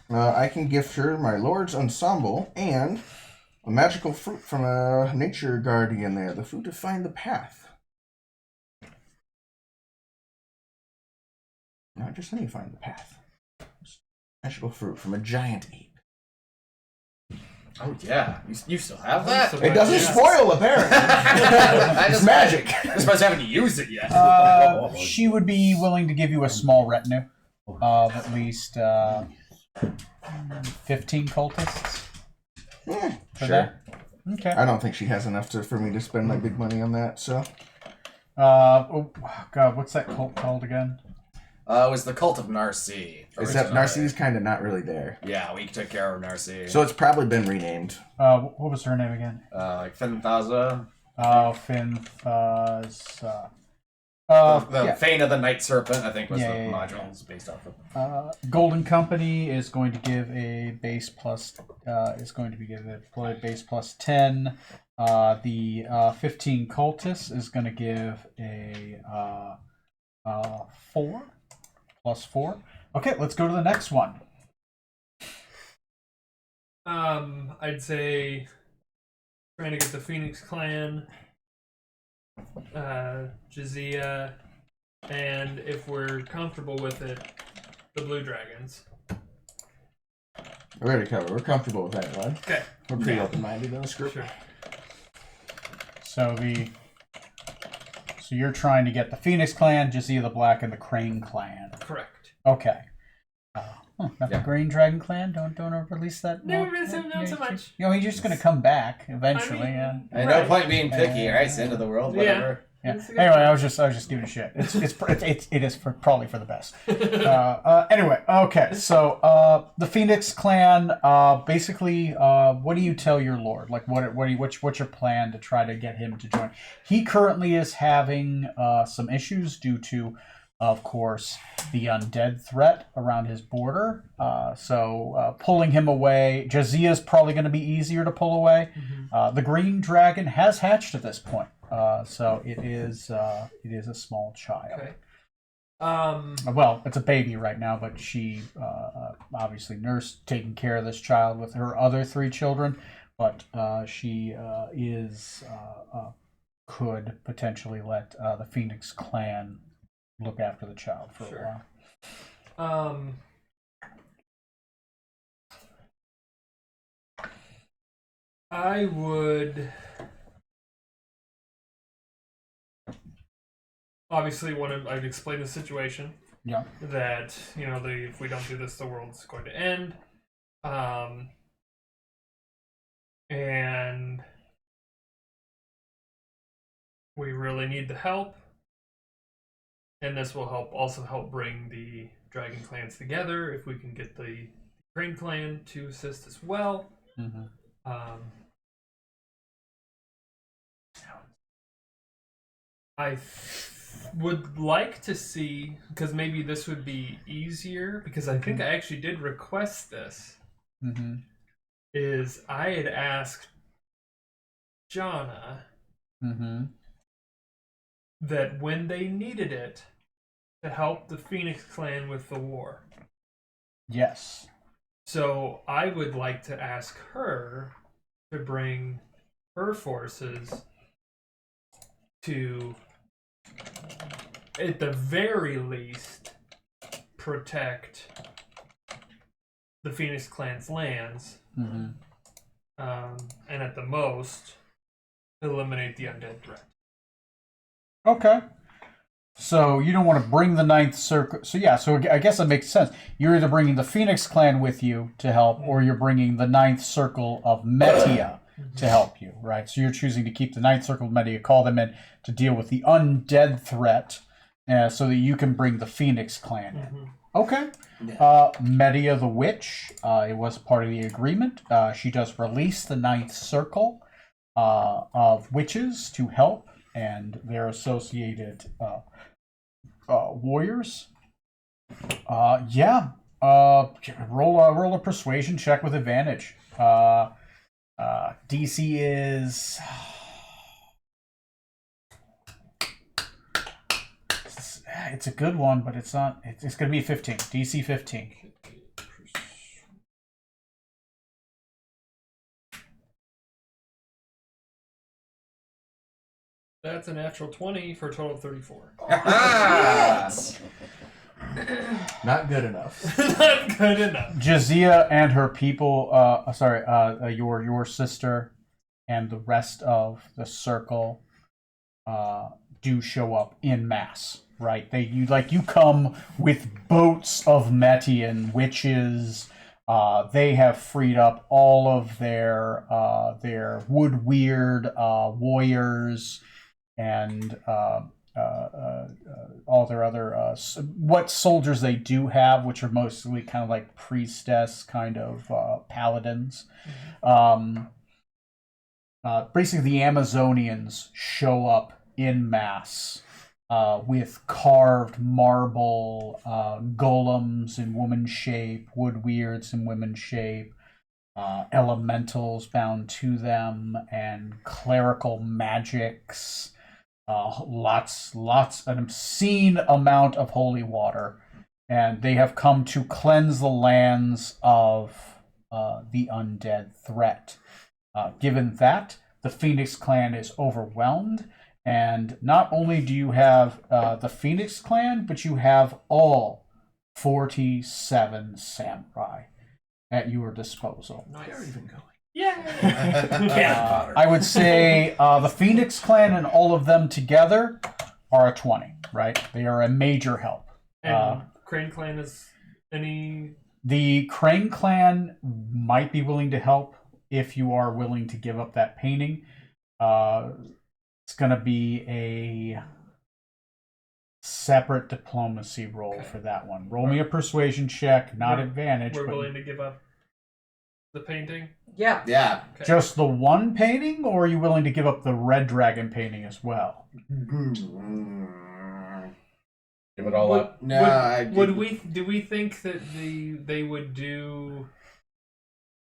I can gift her my Lord's Ensemble and a magical fruit from a nature guardian there. The fruit to find the path. Not just any find the path. Magical fruit from a giant ape. Oh yeah, you still have that? It doesn't spoil, apparently. It's magic. I suppose I haven't used it yet. She would be willing to give you a small retinue of at least 15 cultists. For Sure. that. Okay. I don't think she has enough for me to spend my big money on that, so. Oh God, what's that cult called again? It was the Cult of Narcy. Except originally. Narcy's kind of not really there. Yeah, we took care of Narcy. So it's probably been renamed. What was her name again? Like Finthaza. Oh, Finthaz. The Fane of the Night Serpent, I think, was the Yeah. modules based off of. Golden Company is going to give a base plus. Is going to be given a base plus 10. The 15 cultists is going to give a 4 plus 4. Okay, let's go to the next one. I'd say trying to get the Phoenix Clan, Jizia, and if we're comfortable with it, the Blue Dragons. We already covered. We're comfortable with that one. Okay. We're pretty open-minded in this group. Sure. So you're trying to get the Phoenix Clan, Jizia the Black, and the Crane Clan. Correct. Okay. Not the Green Dragon Clan. Don't release that. No, not so much. You know, he's just gonna come back eventually. I mean, yeah. And no point being picky, right? It's the end of the world, whatever. Yeah. Anyway, I was just giving a shit. It is probably for the best. Anyway, okay. So the Phoenix Clan. Basically, what do you tell your lord? Like, what's your plan to try to get him to join? He currently is having some issues due to of course, the undead threat around his border. So pulling him away, Jazia is probably going to be easier to pull away. The green dragon has hatched at this point, so it is a small child. Okay. Well, it's a baby right now, but she obviously nursed, taking care of this child with her other 3 children. But she could potentially let the Phoenix clan look after the child for a while. I would obviously want to. I'd explain the situation. Yeah. That if we don't do this, the world's going to end. And we really need the help. And this will also help bring the dragon clans together if we can get the Crane clan to assist as well. Mm-hmm. I would like to see, because maybe this would be easier, because I think I actually did request this, is I had asked Jonna that when they needed it to help the Phoenix clan with the war. Yes. So I would like to ask her to bring her forces to, at the very least, protect the Phoenix clan's lands, and at the most, eliminate the undead threat. Okay. So you don't want to bring the Ninth Circle. So yeah, so I guess it makes sense. You're either bringing the Phoenix clan with you to help, or you're bringing the Ninth Circle of Metia to help you, right? So you're choosing to keep the Ninth Circle of Metia, call them in to deal with the undead threat, so that you can bring the Phoenix clan in. Okay. Metia the Witch, it was part of the agreement. She does release the Ninth Circle of witches to help and their associated warriors. Roll a persuasion check with advantage. DC is it's a good one, but it's not. It's going to be 15. DC 15. That's a natural 20 for a total of 34. Not good enough. Not good enough. Jazia and her people, your sister and the rest of the circle do show up in mass, right? You come with boats of Metian witches. They have freed up all of their wood weird warriors and all their other what soldiers they do have, which are mostly kind of like priestess kind of paladins. Basically, the Amazonians show up in mass with carved marble golems in woman shape, wood weirds in woman shape, elementals bound to them, and clerical magics. Lots, an obscene amount of holy water, and they have come to cleanse the lands of the undead threat. Given that, the Phoenix clan is overwhelmed, and not only do you have the Phoenix clan, but you have all 47 samurai at your disposal. Nice. Even going. Yeah. I would say the Phoenix clan and all of them together are a 20, right? They are a major help. And Crane clan is any... The Crane clan might be willing to help if you are willing to give up that painting. It's going to be a separate diplomacy roll for that one. Roll me a persuasion check, not advantage. We're but willing to give up the painting? Yeah. Yeah. Okay. just the one painting, or are you willing to give up the red dragon painting as well? Give it all up. No, do we think that they would do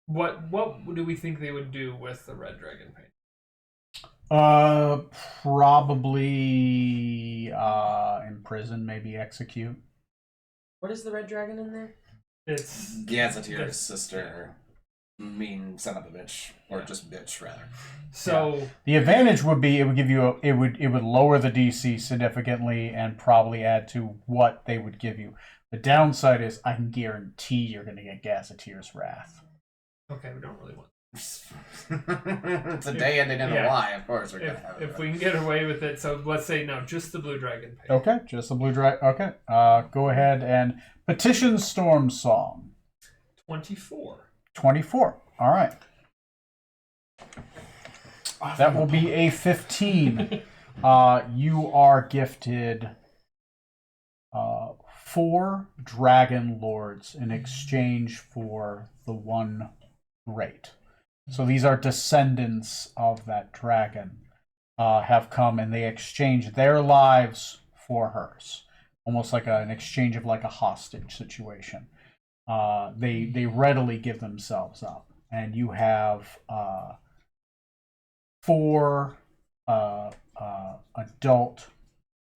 what do we think they would do with the red dragon paint? Probably imprison, maybe execute. What is the red dragon in there? It's Gazetteer's sister, mean son of a bitch, or just bitch rather. so The advantage would be it would give you it would lower the DC significantly and probably add to what they would give you. The downside is I can guarantee you're going to get Gazetteer's Wrath. okay, we don't really want. It's a day ending in a Y, of course we're gonna have it. If we can get away with it, so let's say no, just the blue dragon paint. Okay, just the blue dragon. Okay, go ahead and petition Storm Song. 24. 24. All right. That will be a 15. You are gifted 4 Dragon Lords in exchange for the 1 Great. So these are descendants of that dragon have come and they exchange their lives for hers. Almost like an exchange of like a hostage situation. They readily give themselves up. And you have 4 adult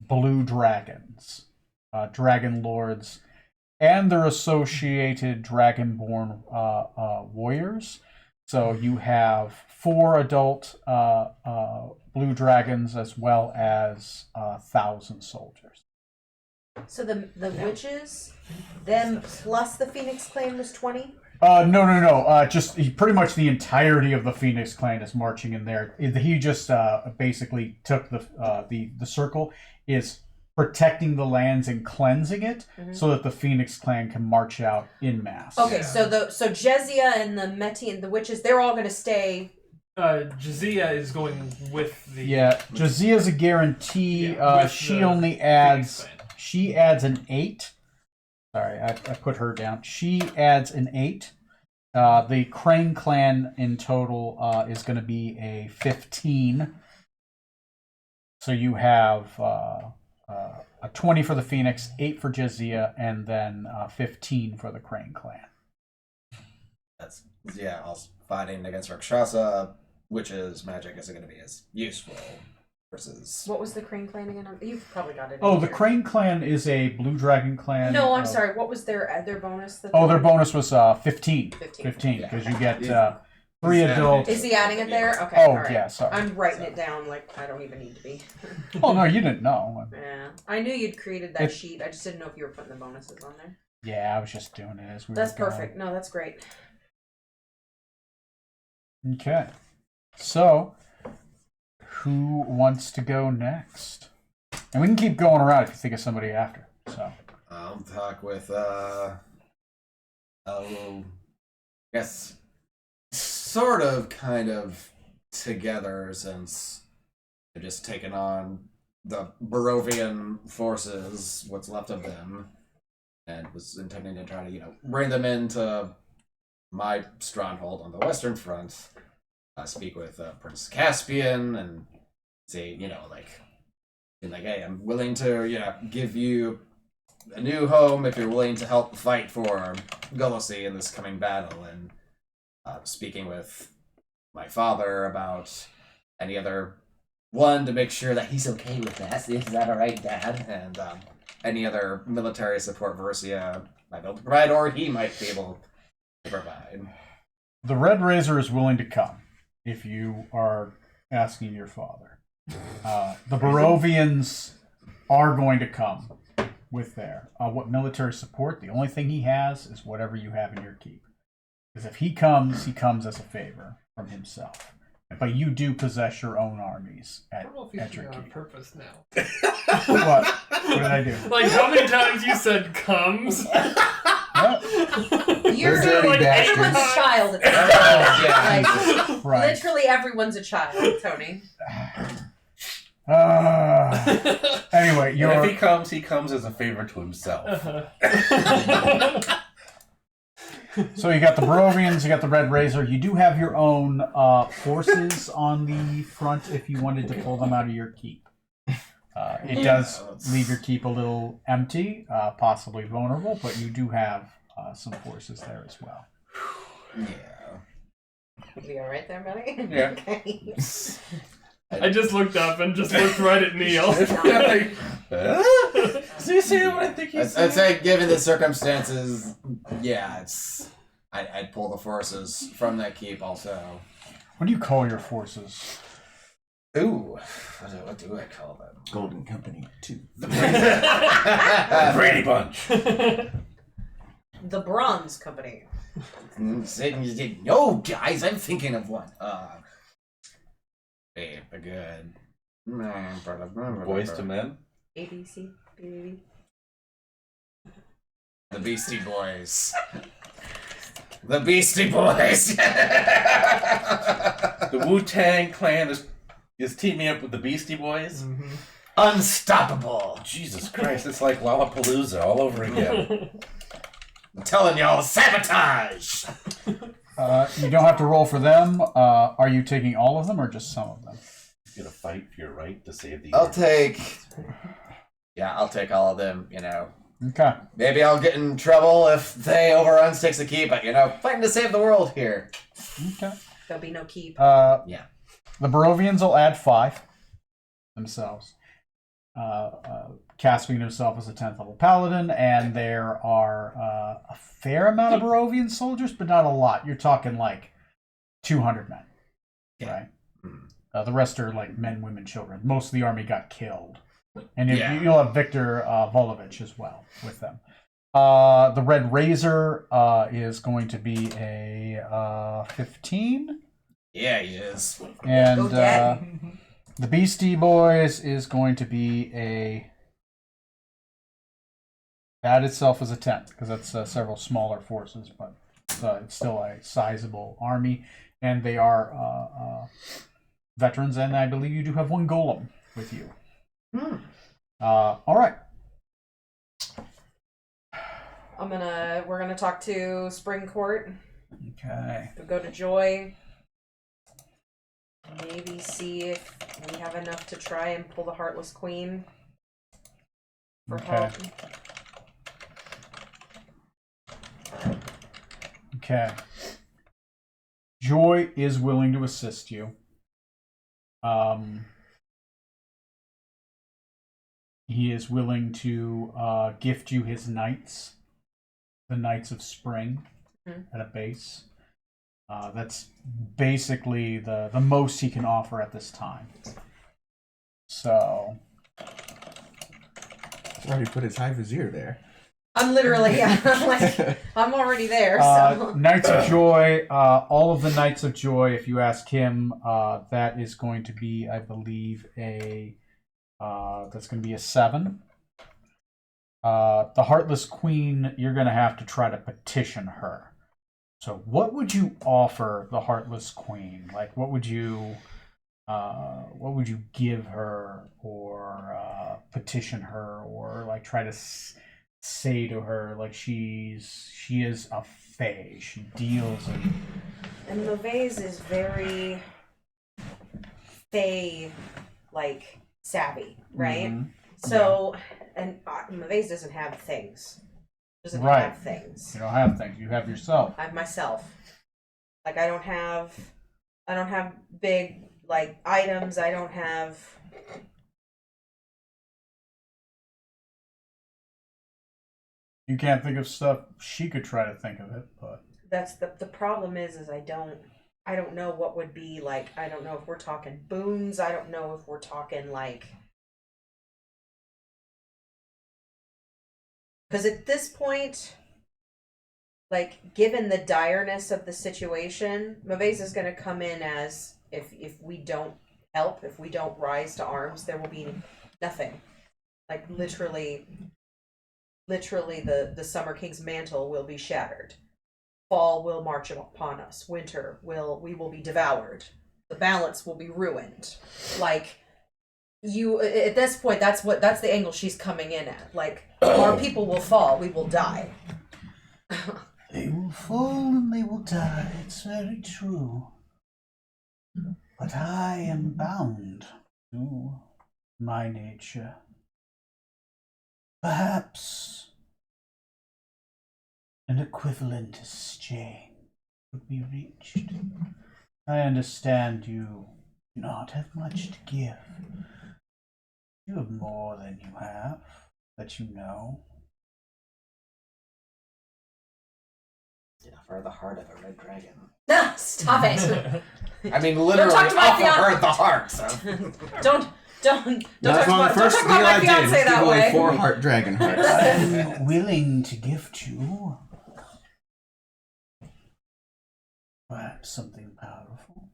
blue dragons, dragon lords, and their associated dragonborn warriors. So you have 4 adult blue dragons as well as 1,000 soldiers. So the witches, them plus the Phoenix Clan was 20? No. Just pretty much the entirety of the Phoenix Clan is marching in there. He just basically took the circle is protecting the lands and cleansing it so that the Phoenix Clan can march out in mass. Okay, so Jezia and the Meti and the witches, they're all going to stay. Jazia is going with the Jazia's a guarantee. with She the only Phoenix adds. Clan. She adds an 8. Sorry, I put her down. She adds an 8. The Crane Clan in total is going to be a 15. So you have a 20 for the Phoenix, 8 for Jazia, and then 15 for the Crane Clan. That's also fighting against Rakshasa, witches magic isn't going to be as useful versus. What was the Crane Clan again? You've probably got it. Oh, in the here. Crane Clan is a Blue Dragon Clan. No, I'm sorry. What was their bonus? Their bonus was 15. 15. 15, because you get Yeah. 3 Yeah. adults. Is he adding it there? Okay. Oh, all right. yeah, sorry. I'm writing it down like I don't even need to be. Oh, no, you didn't know. Yeah, I knew you'd created that It- sheet. I just didn't know if you were putting the bonuses on there. Yeah, I was just doing it as we That's were going. perfect. No, that's great. Okay. So, who wants to go next? And we can keep going around if you think of somebody after. So, I'll talk with guess sort of kind of together since they've just taken on the Barovian forces, what's left of them, and was intending to try to, bring them into my stronghold on the Western Front. Speak with Prince Caspian and say, hey, I'm willing to, give you a new home if you're willing to help fight for Gulasi in this coming battle, and speaking with my father about any other one to make sure that he's okay with that. Is that all right, Dad? And any other military support Versia might be able to provide, or he might be able to provide. the Red Razor is willing to come if you are asking your father. The Barovians are going to come with their what military support. The only thing he has is whatever you have in your keep. Because if he comes as a favor from himself. But you do possess your own armies I at don't know if he's your here on keep. purpose now. What? What did I do? Like, how many times you said comes? What? You're They're dirty like everyone's a bastards. child at this Yeah. point. Like, Right. literally everyone's a child, Tony. Anyway, And you're if he comes as a favor to himself. so you got the Barovians, you got the Red Razor. You do have your own forces on the front if you wanted to pull them out of your keep. It does leave your keep a little empty, possibly vulnerable, but you do have some forces there as well. Yeah. You all right there, buddy? Yeah. Okay. I just looked up and just looked right at Neil. Does he say what I think he's I'd say, given the circumstances, yeah, it's. I'd pull the forces from that keep also. What do you call your forces? Ooh, what do I call them? Golden Company 2. The Brady Bunch. The Bronze Company. No, guys, I'm thinking of one. Babe, good. Boys to Men. ABC, baby. The Beastie Boys. The Beastie Boys. The Wu-Tang Clan is teaming up with the Beastie Boys. Unstoppable. Jesus Christ, it's like Lollapalooza all over again. I'm telling y'all, sabotage. You don't have to roll for them. Are you taking all of them or just some of them? You're gonna fight for your right to save the I'll Earth. take all of them, you know. Okay. Maybe I'll get in trouble if they overrun Sticks the Keep, but, you know, fighting to save the world here. Okay. There'll be no keep. Yeah. The Barovians will add 5 themselves. Caspian himself is a 10th level paladin, and there are a fair amount of Barovian soldiers, but not a lot. You're talking like 200 men, right? The rest are like men, women, children. Most of the army got killed. And you'll have Victor Volovich as well with them. The Red Razor is going to be a 15. Yeah, he is. And Go Daddy. the Beastie Boys is going to be a... That itself is a 10, because that's several smaller forces, but it's still a sizable army. And they are veterans, and I believe you do have one golem with you. All right. We're gonna talk to Spring Court. Okay. We'll go to Joy. Maybe see if we have enough to try and pull the Heartless Queen for help. Okay. Joy is willing to assist you. He is willing to gift you his knights, the Knights of Spring, at a base. That's basically the most he can offer at this time. So He's already put his high vizier there. I'm literally, I'm already there. So Knights of Joy, all of the Knights of Joy, if you ask him, that is going to be, I believe, that's going to be a 7. The Heartless Queen, you're going to have to try to petition her. So what would you offer the Heartless Queen? Like, what would you give her, or petition her, or like try to say to her, like she is a fae. She deals in... and Mauvais is very fae, like savvy, right? Mhm. So, and Mauvais doesn't have things. Doesn't Right. have things. You don't have things. You have yourself. I have myself. Like I don't have big like items. I don't have. You can't think of stuff. She could try to think of it, but That's the problem is I don't know what would be like. I don't know if we're talking boons. I don't know if we're talking like. Because at this point, like, given the direness of the situation, Mauvais is going to come in as, if we don't help, if we don't rise to arms, there will be nothing. Like, literally the Summer King's mantle will be shattered. Fall will march upon us. Winter we will be devoured. The balance will be ruined. Like, you at this point, that's the angle she's coming in at. Like, our people will fall, we will die. they will fall and they will die. It's very true. But I am bound to my nature. Perhaps an equivalent exchange would be reached. I understand you do not have much to give. You have more than you have, that you know. For the heart of a red dragon. Ah, stop it! I mean, literally, talk to my off of her, the heart. So. don't talk That's one of about, the don't first talk about deal my I did. fiance Give that away way. 4 heart dragon hearts. I'm willing to gift you perhaps something powerful.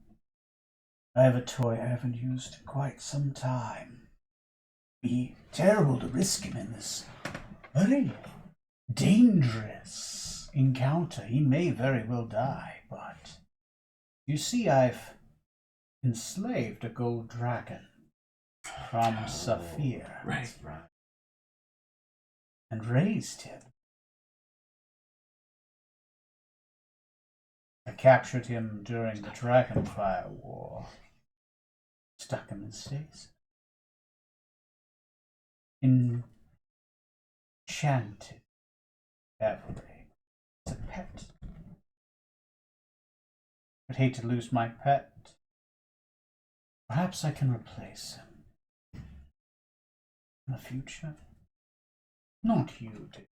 I have a toy I haven't used in quite some time. Be terrible to risk him in this very dangerous encounter. He may very well die, but you see, I've enslaved a gold dragon from Saphir. Right. And raised him. I captured him during the Dragonfire War. Stuck him in stasis. Enchanted heavily. It's a pet. I'd hate to lose my pet. Perhaps I can replace him. In the future. Not you, dear.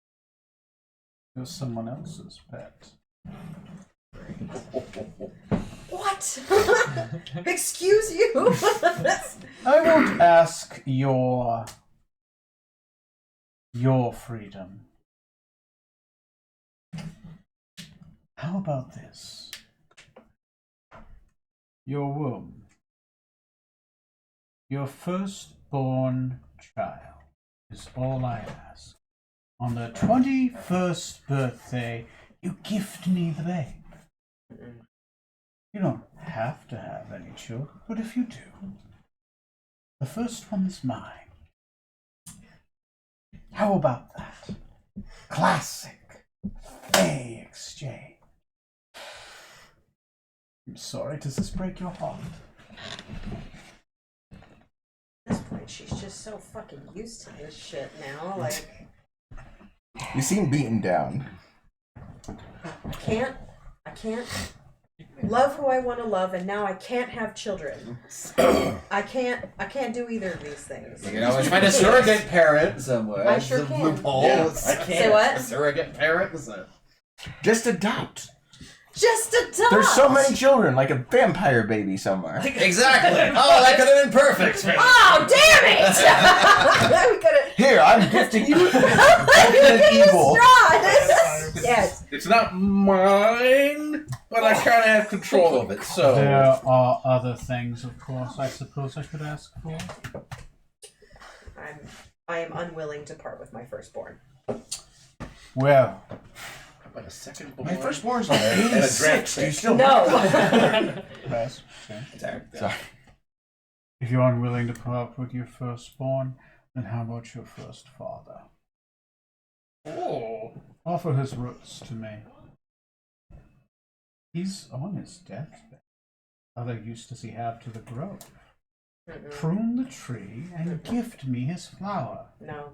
You're someone else's pet. What? Excuse you? I won't ask your freedom. How about this? Your womb. Your firstborn child is all I ask. On their 21st birthday, you gift me the babe. You don't have to have any children, but if you do, the first one's mine. How about that? Classic Fey exchange. I'm sorry, does this break your heart? At this point, she's just so fucking used to this shit now. Like, You seem beaten down. I can't love who I want to love, and now I can't have children. I can't do either of these things. You can always find a surrogate parent somewhere. I sure It's a can. loophole. Yeah, I can't. Say what? A surrogate parent? So. Just adopt. Just adopt. There's so many children, like a vampire baby somewhere. Exactly. Oh, that could have been perfect. Oh, damn it! We could have. Here, I'm gifting you ultimate evil. Yes. It's not mine, but I kind of have control of it. So There are other things, of course, I suppose I could ask for. I am unwilling to part with my firstborn. Well, about a second. My firstborn's like And a 86. Do you still No. Bess, okay. Sorry. If you're unwilling to part with your firstborn, then how about your first father? Oh. Offer his roots to me. He's on his deathbed. Other use does he have to the grove? Prune the tree and gift me his flower. No.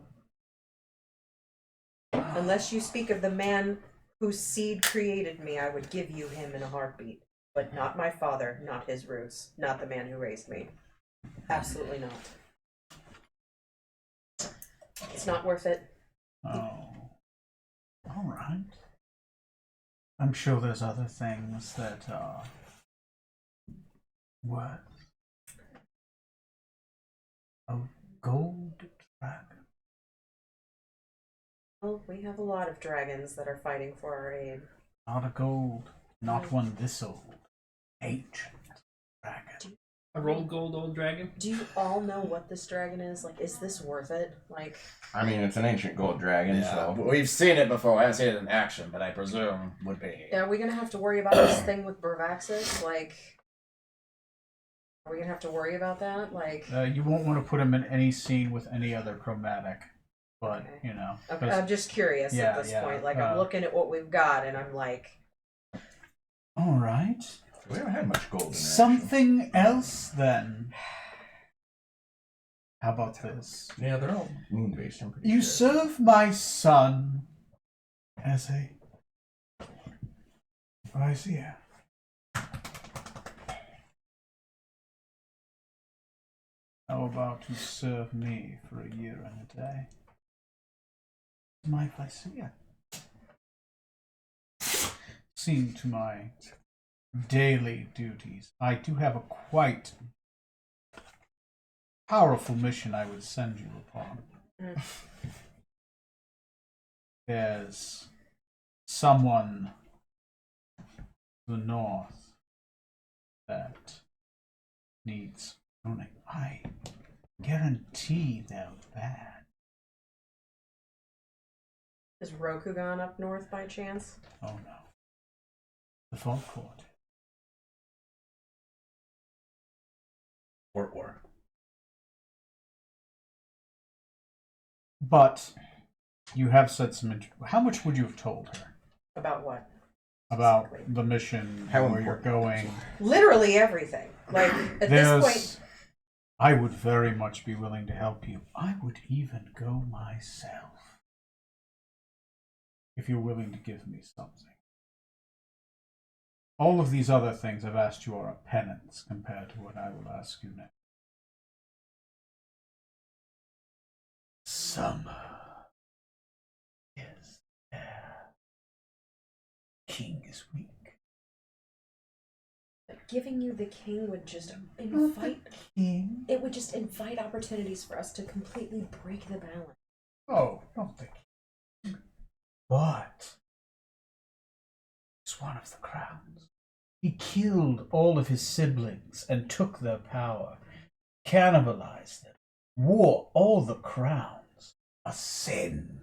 Unless you speak of the man whose seed created me, I would give you him in a heartbeat. But not my father, not his roots, not the man who raised me. Absolutely not. It's not worth it. Oh. All right. I'm sure there's other things that are worth a gold dragon. Well, we have a lot of dragons that are fighting for our aid. Not a gold, not one this old. Ancient dragon. A roll gold old dragon? Do you all know what this dragon is? Like, is this worth it? Like, I mean, it's an ancient gold dragon, Yeah, so. we've seen it before. I haven't seen it in action, but I presume would be. are we gonna have to worry about this thing with Bravaxis? Like, are we gonna have to worry about that? Like, You won't want to put him in any scene with any other chromatic, but Okay. you know. okay, 'cause- I'm just curious Yeah, at this yeah, point. Like, I'm looking at what we've got, and I'm like, All right. We haven't had much gold in there. Something else then. How about this? Yeah, they're all moon-based, I'm pretty You sure. serve my son as a vizier. How about to serve me for a year and a day? My vizier. Seeing to my daily duties, I do have a quite powerful mission I would send you upon. There's someone to the north that needs pruning. I guarantee they're bad. Is Rokugan up north by chance? Oh no. The Fog Court. Or. But you have said some. How much would you have told her About what? about Specifically. the mission, How where you're important going? Literally everything. Like at this point, I would very much be willing to help you. I would even go myself if you're willing to give me something. All of these other things I've asked you are a penance compared to what I will ask you next. Summer is there. King is weak. giving you the king would just Not invite. the king. It would just invite opportunities for us to completely break the balance. Oh, not the king. But it's one of the crowns. He killed all of his siblings and took their power, cannibalized them, wore all the crowns. A sin.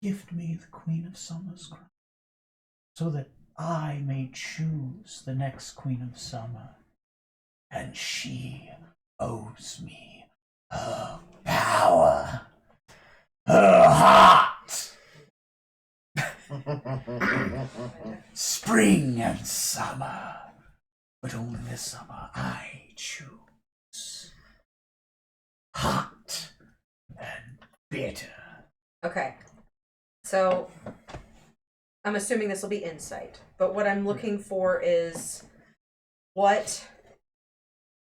Gift me the Queen of Summer's crown, so that I may choose the next Queen of Summer, and she owes me her power, her heart. Spring and summer, but only this summer I choose. Hot and bitter. Okay. So I'm assuming this will be insight, but what I'm looking for is what,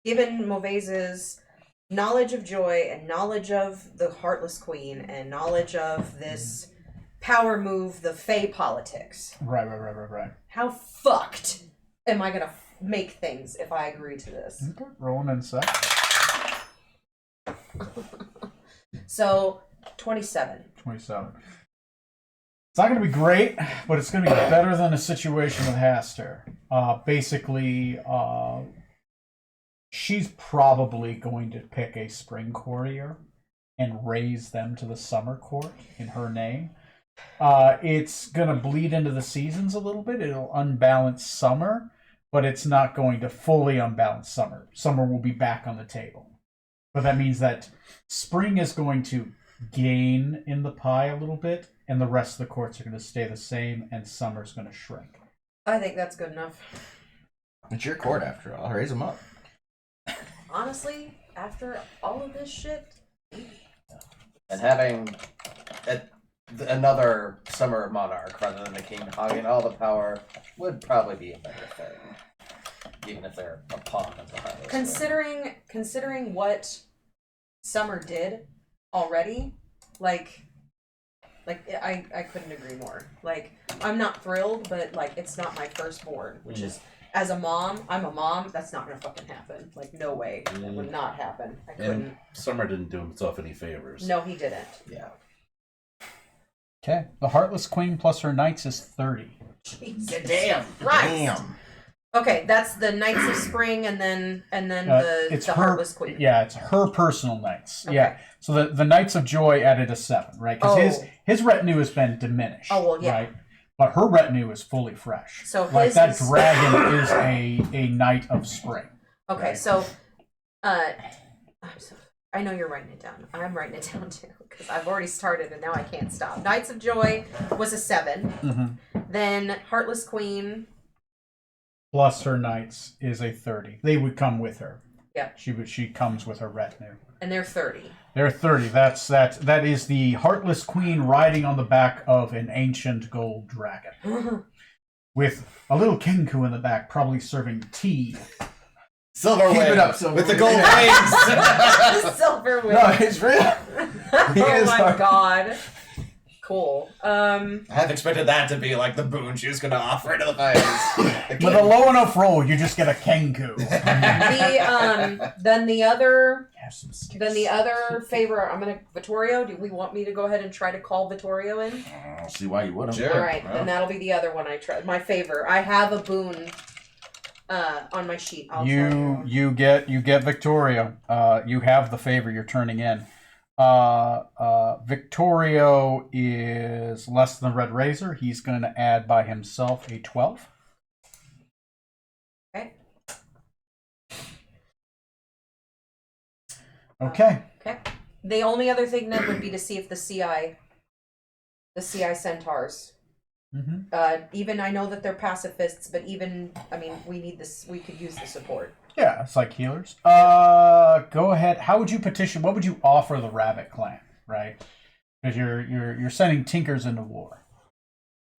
given Movese's knowledge of joy and knowledge of the Heartless Queen and knowledge of this power move, the Fey politics, Right. how fucked am I gonna make things if I agree to this? Okay, roll an insight. So 27. 27. It's not going to be great, but it's going to be better than a situation with Haster. Basically, she's probably going to pick a spring courier and raise them to the summer court in her name. It's going to bleed into the seasons a little bit. It'll unbalance summer, but it's not going to fully unbalance summer. Summer will be back on the table. But that means that spring is going to gain in the pie a little bit, and the rest of the courts are going to stay the same, and summer's going to shrink. I think that's good enough. It's your court after all. Raise them up. Honestly, after all of this shit, And having another summer monarch rather than the king hogging all the power would probably be a better thing. Even if they're a pawn of the Heartless Queen. considering what Summer did already, like I couldn't agree more. Like, I'm not thrilled, but like it's not my firstborn, which is, as a mom, I'm a mom, that's not gonna fucking happen. Like, no way. That would not happen. I couldn't. And Summer didn't do himself any favors. No, he didn't. Yeah. Okay. The Heartless Queen plus her knights is 30. Jesus Damn. Christ. Damn. Okay, that's the Knights of Spring and then It's the her, Heartless Queen. Yeah, it's her personal knights. Okay. Yeah. So the Knights of Joy added a 7, right? Because Oh. his retinue has been diminished. Oh, well, yeah. Right? But her retinue is fully fresh. So like his that is- dragon is a Knight of Spring. Okay, Right. so I know you're writing it down. I'm writing it down too because I've already started and now I can't stop. Knights of Joy was a 7. Mm-hmm. Then Heartless Queen plus her knights is a 30. They would come with her. Yeah. She comes with her retinue. And they're 30. They're 30. That is the Heartless Queen riding on the back of an ancient gold dragon. With a little Kenku in the back, probably serving tea. Silver Keep wing it up, Silver with the Wing. gold wings. Silver wing. No, it's real. He Oh is my hard. god. Cool. I had expected that to be like the boon she was going to offer to the fans. With a low enough roll, you just get a Kenku. Then the other Have some skips. Then the other favor, Vittorio. Do we want me to go ahead and try to call Vittorio in? I don't see why you wouldn't. Sure. All right, well. then that'll be the other one I try. My favor. I have a boon on my sheet. I'll try. You get Victoria. You have the favor you're turning in. Victorio is less than the Red Razor. He's going to add by himself a 12. Okay. Okay. Okay. The only other thing then would be to see if the CI centaurs. Mm-hmm. Even I know that they're pacifists, but even we need this. We could use the support. Yeah, it's like healers. Go ahead. How would you petition? What would you offer the Rabbit clan? Right, because you're sending Tinkers into war.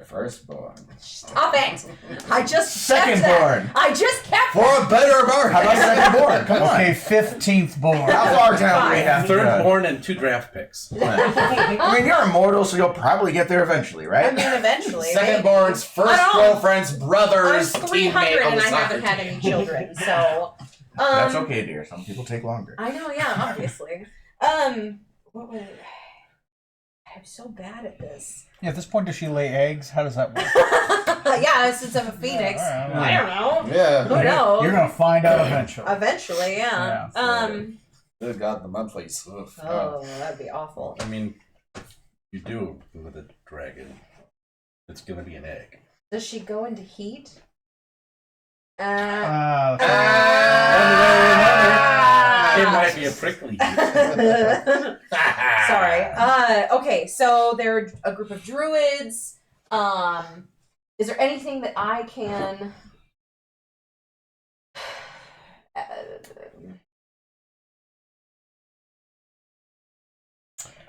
Firstborn. Stop it! I just kept that. Secondborn. I just kept For a better mark. How about secondborn? Come on. Okay, 15th born. How far down do we have to go? Thirdborn and 2 draft picks. I mean, you're immortal, so you'll probably get there eventually, I right? mean, eventually. Secondborn's first I don't- girlfriend's brother's I'm teammate 300 on and the I soccer haven't had team. any children, so. That's okay, dear. Some people take longer. I know, yeah, obviously. What was it? I'm so bad at this. Yeah, at this point, does she lay eggs? How does that work? Yeah, since I'm a phoenix. All right, I don't know. Yeah. Who knows? You're gonna find out eventually. Eventually, yeah. Yeah. Good God, the monthlies. Ugh. Oh, that'd be awful. I mean, you do with a dragon. It's gonna be an egg. Does she go into heat? It might be a prickly. Sorry. Okay, so they're a group of druids. Is there anything that I can?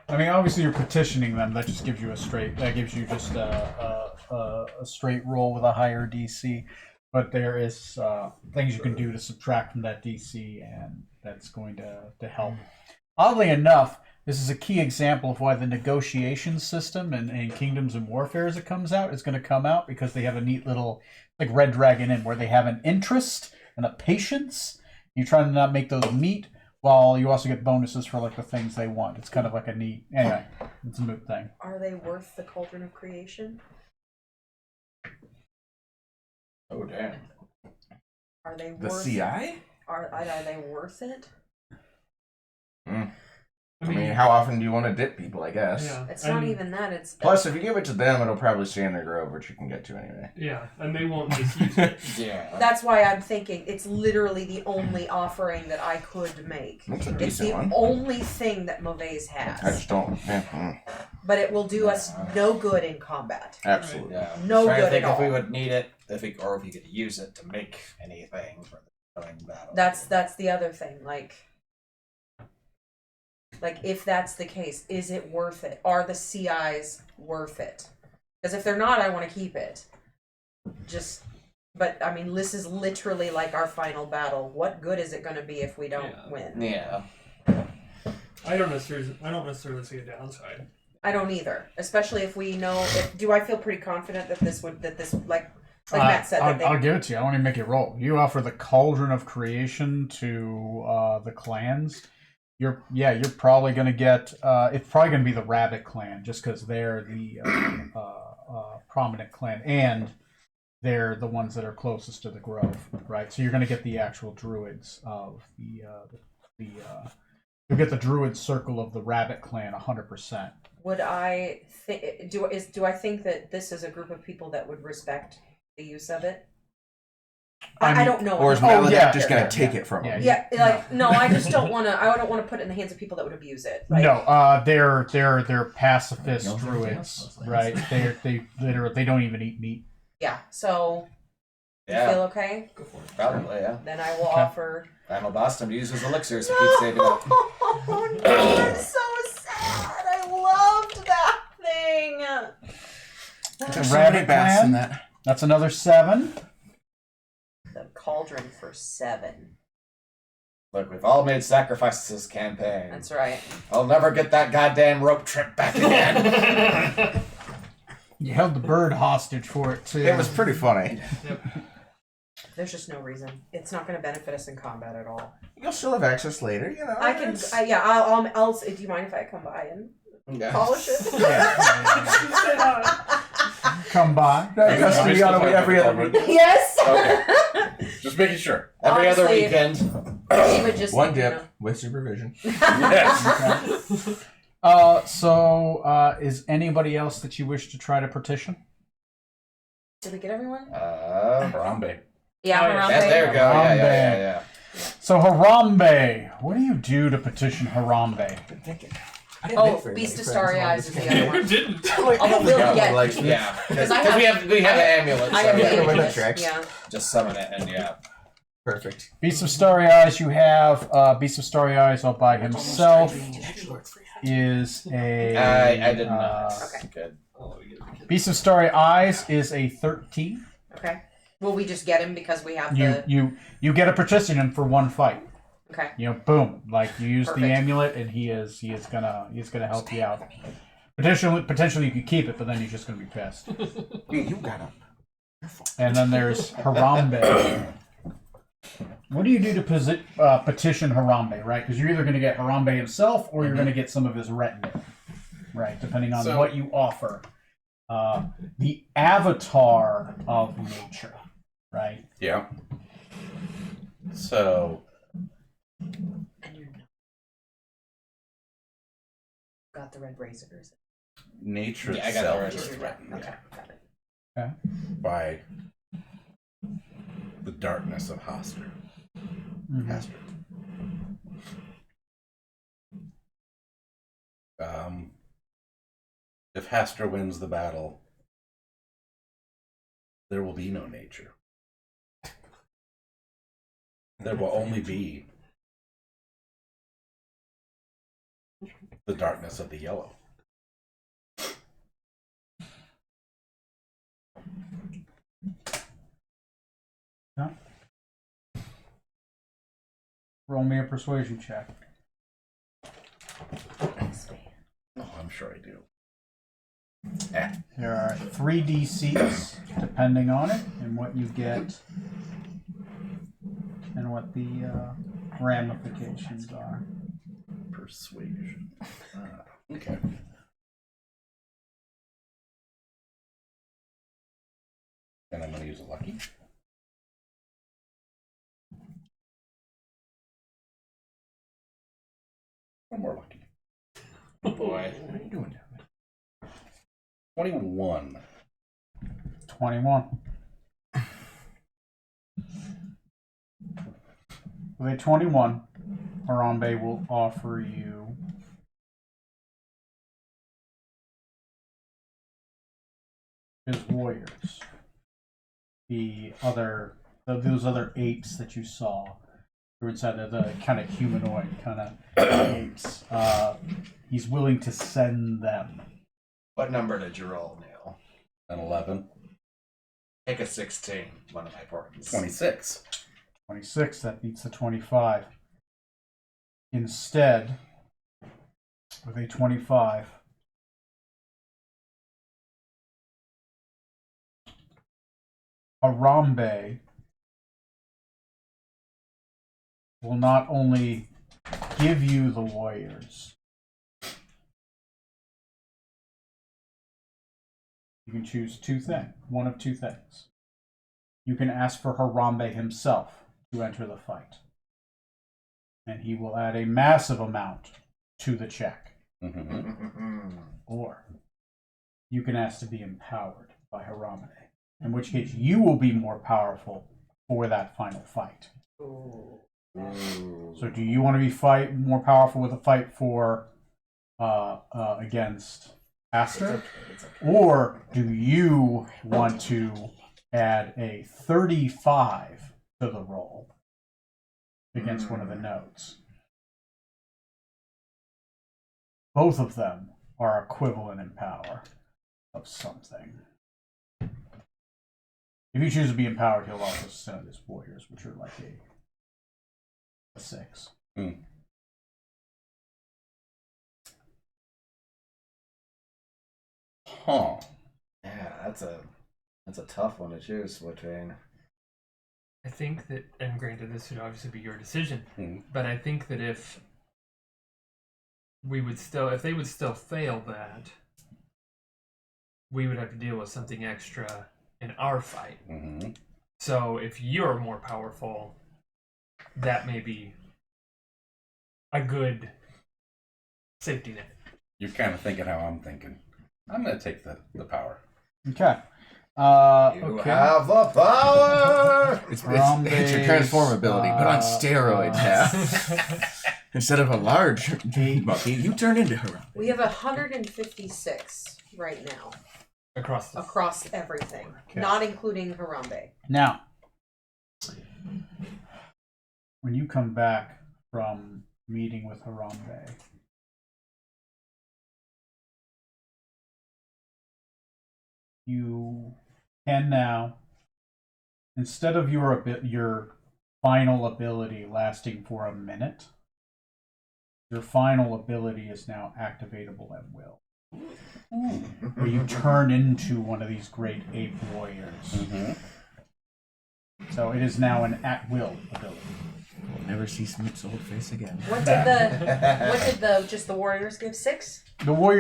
I mean, obviously, you're petitioning them. That just gives you That gives you just a straight roll with a higher DC. But there is things you can do to subtract from that DC, and that's going to help. Oddly enough, this is a key example of why the negotiation system in Kingdoms and Warfare, as it comes out, is going to come out, because they have a neat little, like Red Dragon Inn, where they have an interest and a patience. You try to not make those meet, while you also get bonuses for like the things they want. It's kind of like a neat. Anyway, it's a moot thing. Are they worth the Cauldron of Creation? Oh, damn. Are they The worth? CI? Are they worth it? I mean, how often do you want to dip people, I guess? Yeah. It's not even that. It's Plus, if you give it to them, it'll probably stay in their grove, which you can get to anyway. Yeah, and they won't misuse it. Yeah. That's why I'm thinking it's literally the only offering that I could make. That's a It's decent the one. only thing that Mauvaise I has, just don't. but it will do us no good in combat. Absolutely. Yeah. No Trying to good think at if we all. would need it, or if you could use it to make anything for the coming battle. That's the other thing. Like if that's the case, is it worth it? Are the CIs worth it? Because if they're not, I want to keep it. But I mean, this is literally like our final battle. What good is it going to be if we don't win? Yeah. I don't necessarily see a downside. I don't either. Especially if we know. Do I feel pretty confident that this like Matt said that I'll give it to you. I want to make you roll. You offer the Cauldron of Creation to the clans. You're probably going to get. It's probably going to be the Rabbit clan, just because they're the prominent clan, and they're the ones that are closest to the grove, right? So you're going to get the actual druids of you'll get the druid circle of the Rabbit clan 100%. Would I do I think that this is a group of people that would respect the use of it? I don't know. Or is Oh, Maladap yeah. just going to take it from them? Yeah, no, I just don't want to. I don't want to put it in the hands of people that would abuse it. Like, No, they're pacifist No, druids, yeah. right? They don't even eat meat. Yeah. So You Yeah. feel okay? Go for it. Probably, yeah. Then I will offer. Final boss time to use his elixirs to keep saving up. Oh no, I'm so sad. I loved that thing. There's so Rabbit many baths in Clan? that. That's another 7. The cauldron for 7. Look, we've all made sacrifices this campaign. That's right. I'll never get that goddamn rope trip back again. You held the bird hostage for it, too. It was pretty funny. There's just no reason. It's not going to benefit us in combat at all. You'll still have access later, you know. I can. it's- Yeah. I'll. Do you mind if I come by and Yeah. polish it? Come by. Custody on every other week. Yes. Okay. Just making sure. Every other Honestly, weekend. She would just. One you dip know. with supervision. Yes. So, is anybody else that you wish to try to petition? Did we get everyone? Harambe. Yeah. Oh, yeah. Harambe. There we go. Yeah. So, Harambe, what do you do to petition Harambe? Oh, Beast of Starry Eyes is the other You one. didn't. Although we'll get. Yeah. Because I have- we have the amulet. I So have the Yeah, yeah, with the amulet, tricks. Yeah. just summon it and yeah. Perfect. Beast of Starry Eyes, you have Beast of Starry Eyes all by himself is a. I did not. Okay. Good. Beast of Starry Eyes is a 13. Okay. Will we just get him because we have You the? you get a petition for one fight. Okay. You know, boom! Like you use Perfect. the amulet, and he is gonna help you out. Potentially you could keep it, but then he's just gonna be pissed. You got him. And then there's Harambe. What do you do to petition Harambe, right? Because you're either going to get Harambe himself or you're going to get some of his retinue, right? Depending on So- what you offer. The avatar of nature, right? Yeah. So, And you're not. Got the red razors. nature Yeah, I got the itself red is razor. threatened Okay. Got it. by the darkness of Haster. Pastor. If Haster wins the battle, there will be no nature. There will only be the darkness of the yellow. Yeah. Roll me a persuasion check. Oh, I'm sure I do. There are 3 DCs, depending on it, and what you get, and what the ramifications are. Persuasion. Okay. And I'm going to use a lucky. One more lucky. Oh boy. What are you doing down there? 21. 21. With a 21, Harambe will offer you his warriors. Those other apes that you saw who were inside the kind of humanoid kind of apes. He's willing to send them. What number did you roll, Neil? An 11. Take a 16. One of my portents. 26. 26, that beats the 25. Instead, with a 25, Harambe will not only give you the warriors, you can choose one of two things. You can ask for Harambe himself to enter the fight, and he will add a massive amount to the check. Or you can ask to be empowered by Harambe, in which case you will be more powerful for that final fight. So do you want to be more powerful with a fight for against Aster? Or do you want to add a 35 to the roll against one of the notes. Both of them are equivalent in power of something. If you choose to be empowered, he'll also send his warriors, which are like a 6. Huh. Yeah, that's a tough one to choose between. I think that, and granted, this would obviously be your decision, Mhm. but I think that if they would still fail that, we would have to deal with something extra in our fight. Mm-hmm. So if you're more powerful, that may be a good safety net. You're kind of thinking how I'm thinking. I'm going to take the power. Okay. You Okay. have the power. It's your transform ability, but on steroids now. Instead of a large monkey, you turn into her. We have 156 right now Across everything, Okay. not including Harambe. Now, when you come back from meeting with Harambe, you can now, instead of your final ability lasting for a minute, your final ability is now activatable at will. Where you turn into one of these great ape warriors. Mm-hmm. So it is now an at-will ability. We'll never see Smoot's old face again. What did the warriors give? 6? Oh,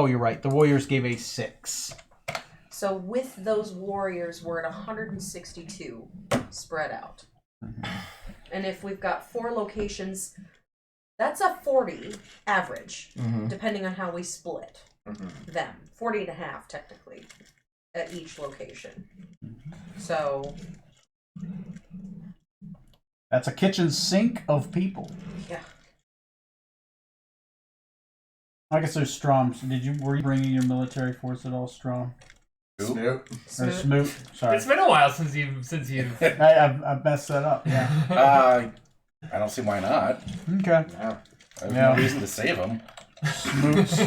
you're right. The Warriors gave a 6. So with those warriors, we're at 162 spread out. And if we've got 4 locations, that's a 40 average, depending on how we split them. 40 and a half, technically, at each location. So, That's a kitchen sink of people. yeah. I guess there's Strom. Were you bringing your military force at all, Strom? Snoop. Or Smoot? Sorry. It's been a while since you've I messed that up, yeah. I don't see why not. Okay. Yeah. There's Yeah. no reason to save them. Smoot's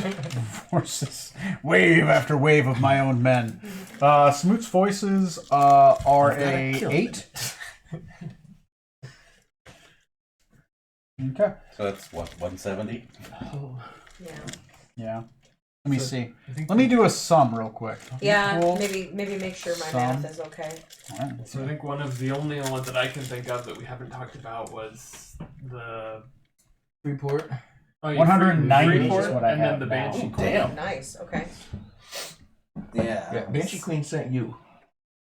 forces. Wave after wave of my own men. Smoot's voices are a 8. Okay. So that's what, 170? Yeah. Yeah. Let me see. I think Let me do a sum real quick. Yeah, Equal- maybe make sure my Some. math is okay. Alright. So I think one of the only ones that I can think of that we haven't talked about was the Report. 190 Freeport, is what I and have then the now. Banshee Oh, Queen. damn. Nice. Okay. Yeah. Yeah, Banshee Queen sent you.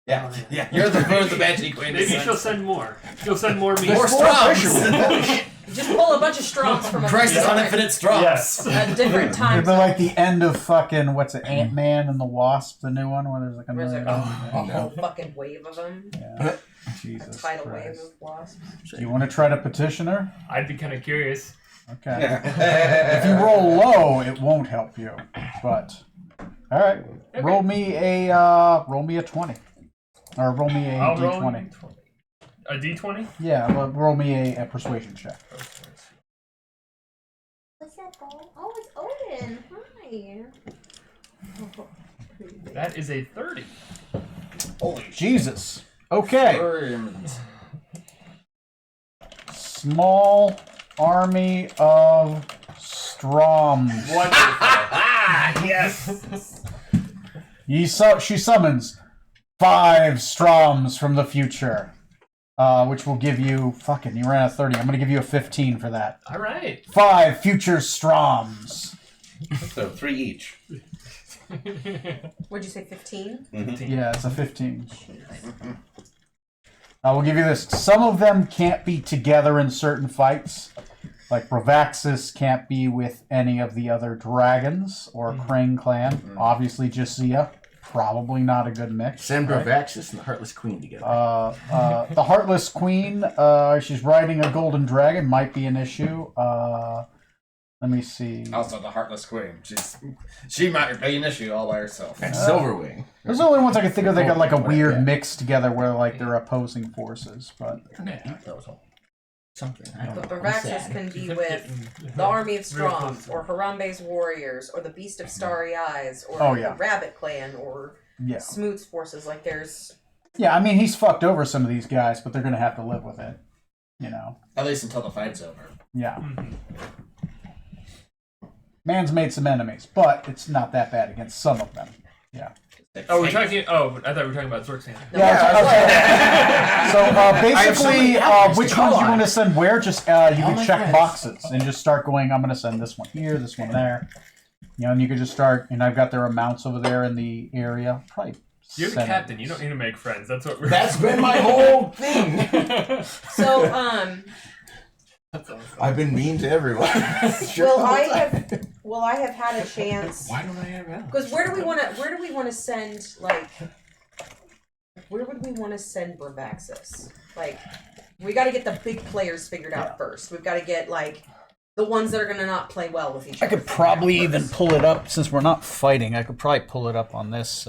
Yeah. Yeah. You're the Banshee Queen. Maybe she'll send more. She'll send more me. More Stroms. Just pull a bunch of Stroms from a Crisis on different- Infinite Stroms. Yes. at different It'd times. be like the end of fucking Ant-Man and the Wasp, the new one, where there's like a There's million. a whole fucking wave of them. Yeah. A Jesus tidal wave Christ. of wasps. Do you want to try to petition her? I'd be kind of curious. Okay. If you roll low, it won't help you. But all right, roll me a 20, or roll me a I'll roll d20. a d20. Yeah, but roll me a persuasion check. What's that ball? Oh, it's Odin. Hi. That is a 30. Holy shit. Jesus. Okay. Worms. Small army of Stroms. Yes. She summons 5 Stroms from the future, which will give you you ran a 30. I'm gonna give you a 15 for that. All right. 5 future Stroms. So 3 each. What'd you say? 15? Yeah, it's a 15. I will give you this. Some of them can't be together in certain fights. Like Bravaxis can't be with any of the other dragons or Crane clan. Obviously, Jisia, probably not a good mix. Send Bravaxis and the Heartless Queen together. The Heartless Queen, she's riding a golden dragon, might be an issue. Let me see. Also, the Heartless Queen. She might be an issue all by herself. And Silverwing. Those are the only ones I can think of. They got like a weird Yeah. mix together where like they're opposing forces. But Something. I don't But know. Bravaxis can be with the Army of Strong, or Harambe's Warriors, or the Beast of Starry Eyes, or Oh, yeah. the Rabbit Clan, or yeah, Smoot's forces. Like there's yeah. I mean, he's fucked over some of these guys, but they're gonna have to live with it. You know. At least until the fight's over. Yeah. Man's made some enemies, but it's not that bad against some of them. Yeah. Oh, we're talking. Oh, I thought we were talking about Zorksan. So basically, have which to ones call you on. want to send where? Just you can my check friends. boxes and just start going. I'm going to send this one here, this one there. You know, and you can just start. And I've got their amounts over there in the area. Probably. You're the send captain. it. You don't need to make friends. That's what we're. That's been my whole thing. so That's awesome. I've been mean to everyone. Will I have had a chance? Why don't I have that? Because where do we want to send like? Where would we want to send Bravaxis? Like, we got to get the big players figured out first. We've got to get like the ones that are gonna not play well with each I other. could probably even pull it up since we're not fighting. I could probably pull it up on this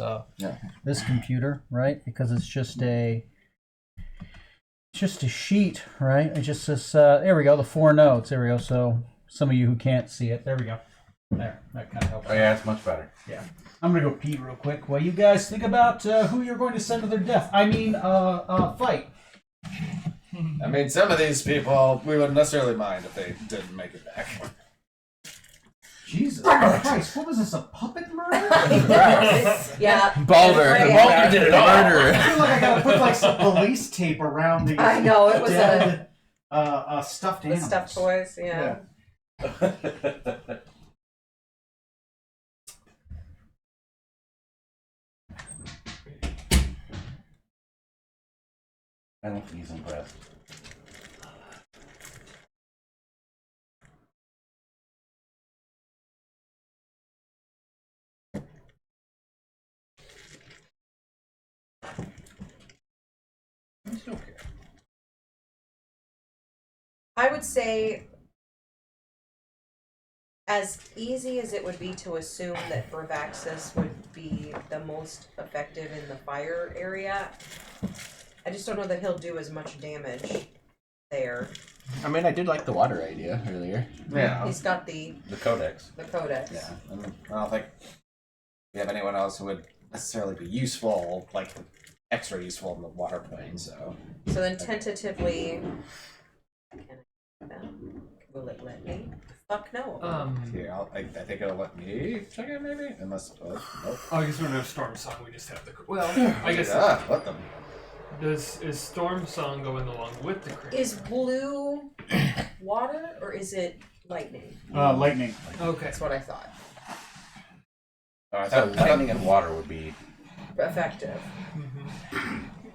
this computer, right? Because it's just a sheet, right? It just says there we go, the 4 nodes. There we go. So some of you who can't see it, there we go. There, that kind of helps. Oh yeah, it's much better. Yeah. I'm gonna go pee real quick while you guys think about who you're going to send to their death. I mean, fight. I mean, some of these people, we wouldn't necessarily mind if they didn't make it back. Jesus Christ! What was this? A puppet murder? Yeah. Balder. Yeah. Balder did it all. I feel like I gotta put like some police tape around the I know, it was dead stuffed The animals. stuffed toys. Yeah. I don't think he's impressed. He's okay. I would say, as easy as it would be to assume that Bravaxis would be the most effective in the fire area, I just don't know that he'll do as much damage there. I mean, I did like the water idea earlier. Yeah. He's got the Codex. codex. Yeah. I don't think we have anyone else who would necessarily be useful, like extra useful in the water plane, so. So then tentatively, will it let me? Fuck no. Here, I think it'll let me check it maybe? Unless, nope. Oh, I guess we don't have Storm Song. We just have the. Well, I guess. Yeah, let them. Is Storm Song going along with the creature? Is blue water or is it lightning? Lightning. Okay. That's what I thought. I So thought, lightning and water would be. Effective.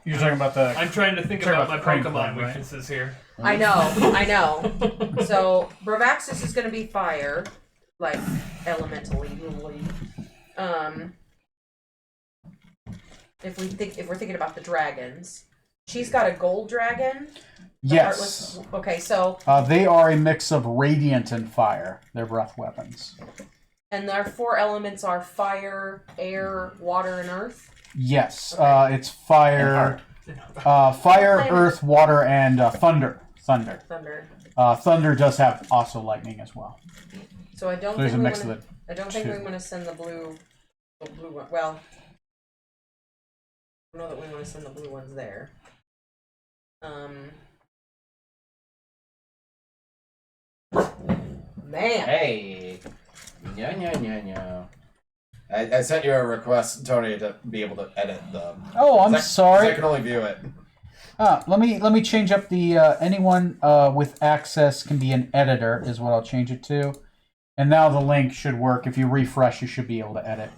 You're talking about the. I'm trying to think Talking about my about crane Pokemon climb, right? weaknesses here. I know. So Bravaxis is going to be fire, like elementally. If we're thinking about the dragons, she's got a gold dragon. the Yes. Heartless- Okay, so They are a mix of radiant and fire. They're breath weapons. and their 4 elements are fire, air, water, and earth. Yes. It's fire. Fire, Planet. earth, water, and thunder. Thunder. Thunder. Thunder does have also lightning as well. So I don't So there's think a we mix want of to. it. I don't think we two. want to send the blue one. Well, I don't know that we want to send the blue ones there. Man. hey. No. I sent you a request, Tony, to be able to edit the. Oh, I'm 'cause I sorry. can only view it. Let me change up the anyone with access can be an editor is what I'll change it to, and now the link should work. If you refresh, you should be able to edit.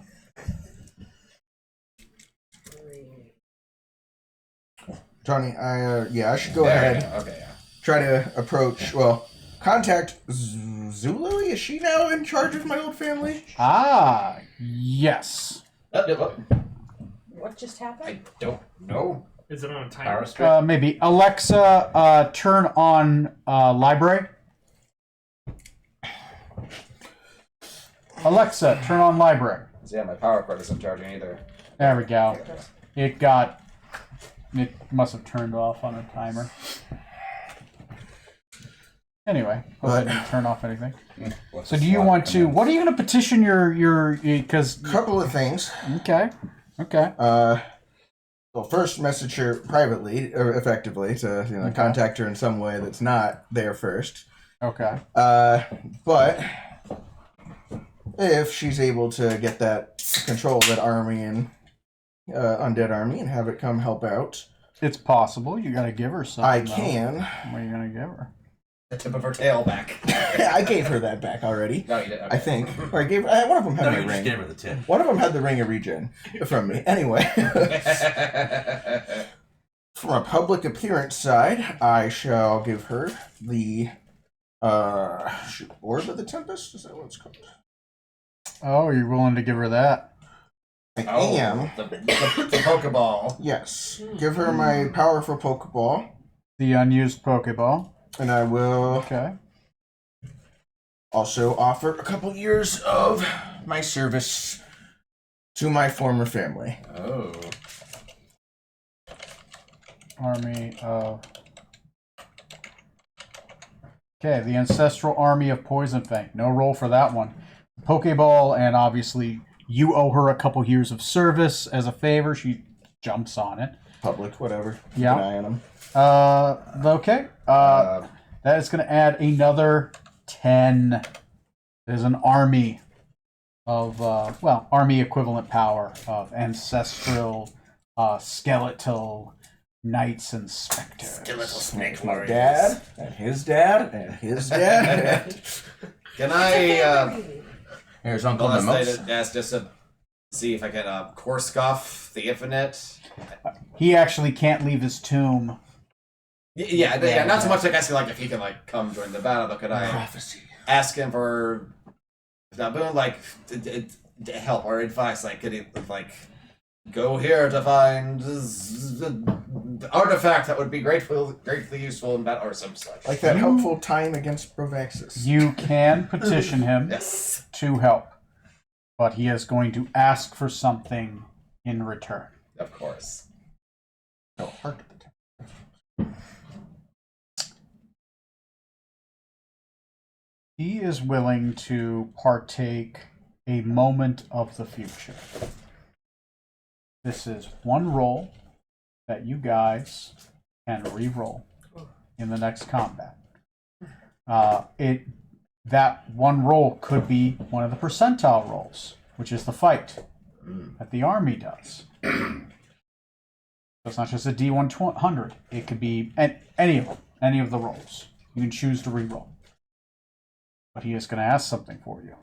Tony, I should go There we ahead. go. Okay, yeah. Try to approach. Well, contact Zulu. Is she now in charge of my old family? Ah, yes. What just happened? I don't know. Is it on a timer? Power strip. Maybe Alexa, turn on library. Alexa, turn on library. So yeah, my power cord isn't charging either. There we go. It must have turned off on a timer. Anyway, I didn't turn off anything. So do you want to? What are you going to petition your? Because Couple of things. okay. Well, first, message her privately or effectively to contact her in some way that's not there first. Okay. But if she's able to get that control of that army and undead army and have it come help out, It's possible. You got to give her something. I though. can. What are you going to give her? The tip of her tail back. I gave her that back already. No, you did. Okay. I think. Or I gave. One of them had No, my you just ring. gave her the tip. One of them had the ring of regen from me. Anyway, from a public appearance side, I shall give her the Orb of the Tempest. Is that what it's called? Oh, you're willing to give her that? I Oh, am. the Pokeball. Yes. Give her my powerful Pokeball, The unused Pokeball. and I will Okay. also offer a couple years of my service to my former family. Oh. Army of. Okay, the Ancestral Army of Poison Fang. No roll for that one. Pokeball, and obviously you owe her a couple years of service as a favor. She jumps on it. Public, whatever. Keep Yeah. an eye on them. Okay. That is going to add another 10. There's an army of, army equivalent power of ancestral, skeletal knights and specters. Skeletal snake My warriors. dad, and his dad, and his dad. Can I Here's Uncle molestate Memos. it? Yes, just to see if I can Korskoff the Infinite. He actually can't leave his tomb. Yeah, not so much like asking like if he can like come join the battle, but could I Prophecy. ask him for not boon like help or advice? Like could he like go here to find the artifact that would be greatly useful in battle or some such? Like that helpful time against Provaxis. You can petition him Yes, to help, but he is going to ask for something in return. of course. No, heart of the temple. He is willing to partake a moment of the future. This is one roll that you guys can re-roll in the next combat. That one roll could be one of the percentile rolls, which is the fight that the army does. So it's not just a D100. It could be any of them, any of the rolls. You can choose to re-roll. But he is going to ask something for you.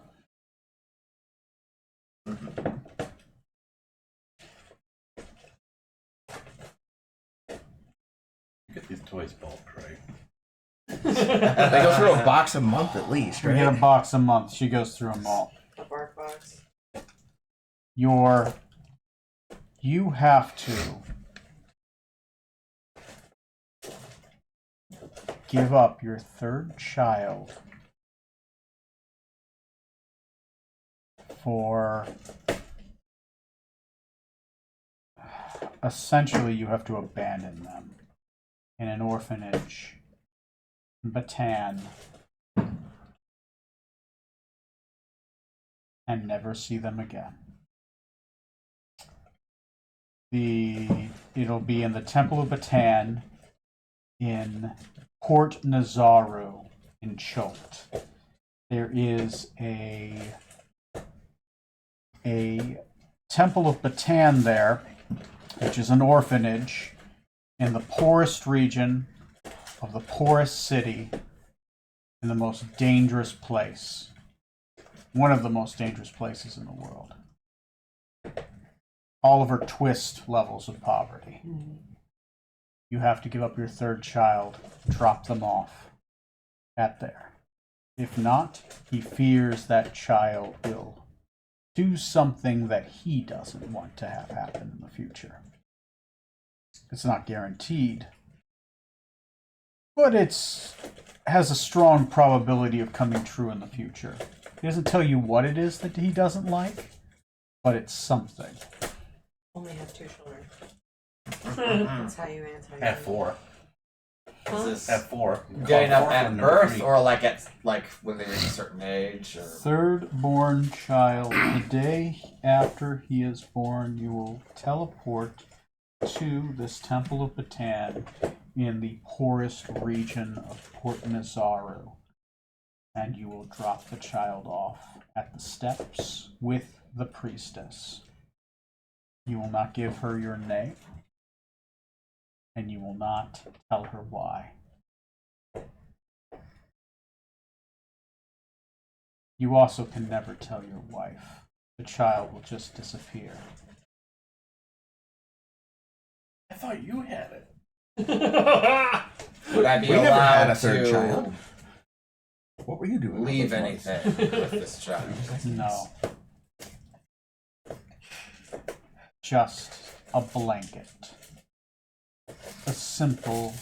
You get these toys bulk, right? They go through a box a month at least, We get a right? box a month. She goes through them all. A bark box. You have to give up your third child for essentially you have to abandon them in an orphanage in Bataan and never see them again. It'll be in the Temple of Bataan in Port Nazaru in Cholt. There is a Temple of Bataan there, which is an orphanage in the poorest region of the poorest city in the most dangerous place. One of the most dangerous places in the world. Oliver Twist levels of poverty. You have to give up your third child, drop them off at there. If not, he fears that child will do something that he doesn't want to have happen in the future. It's not guaranteed, but has a strong probability of coming true in the future. He doesn't tell you what it is that he doesn't like, but it's something. Only have 2 children. That's how you answer. At 4. Huh? Is At this 4. getting up Call at number birth 3. or like when they reach a certain age? Or... Third born child, the day after he is born, you will teleport to this Temple of Bataan in the poorest region of Port Nazaru. And you will drop the child off at the steps with the priestess. You will not give her your name, and you will not tell her why. You also can never tell your wife. The child will just disappear. I thought you had it. Would I be We never allowed had a third to child. What were you doing? leave all those months? anything with this child? No. Just a blanket. A simple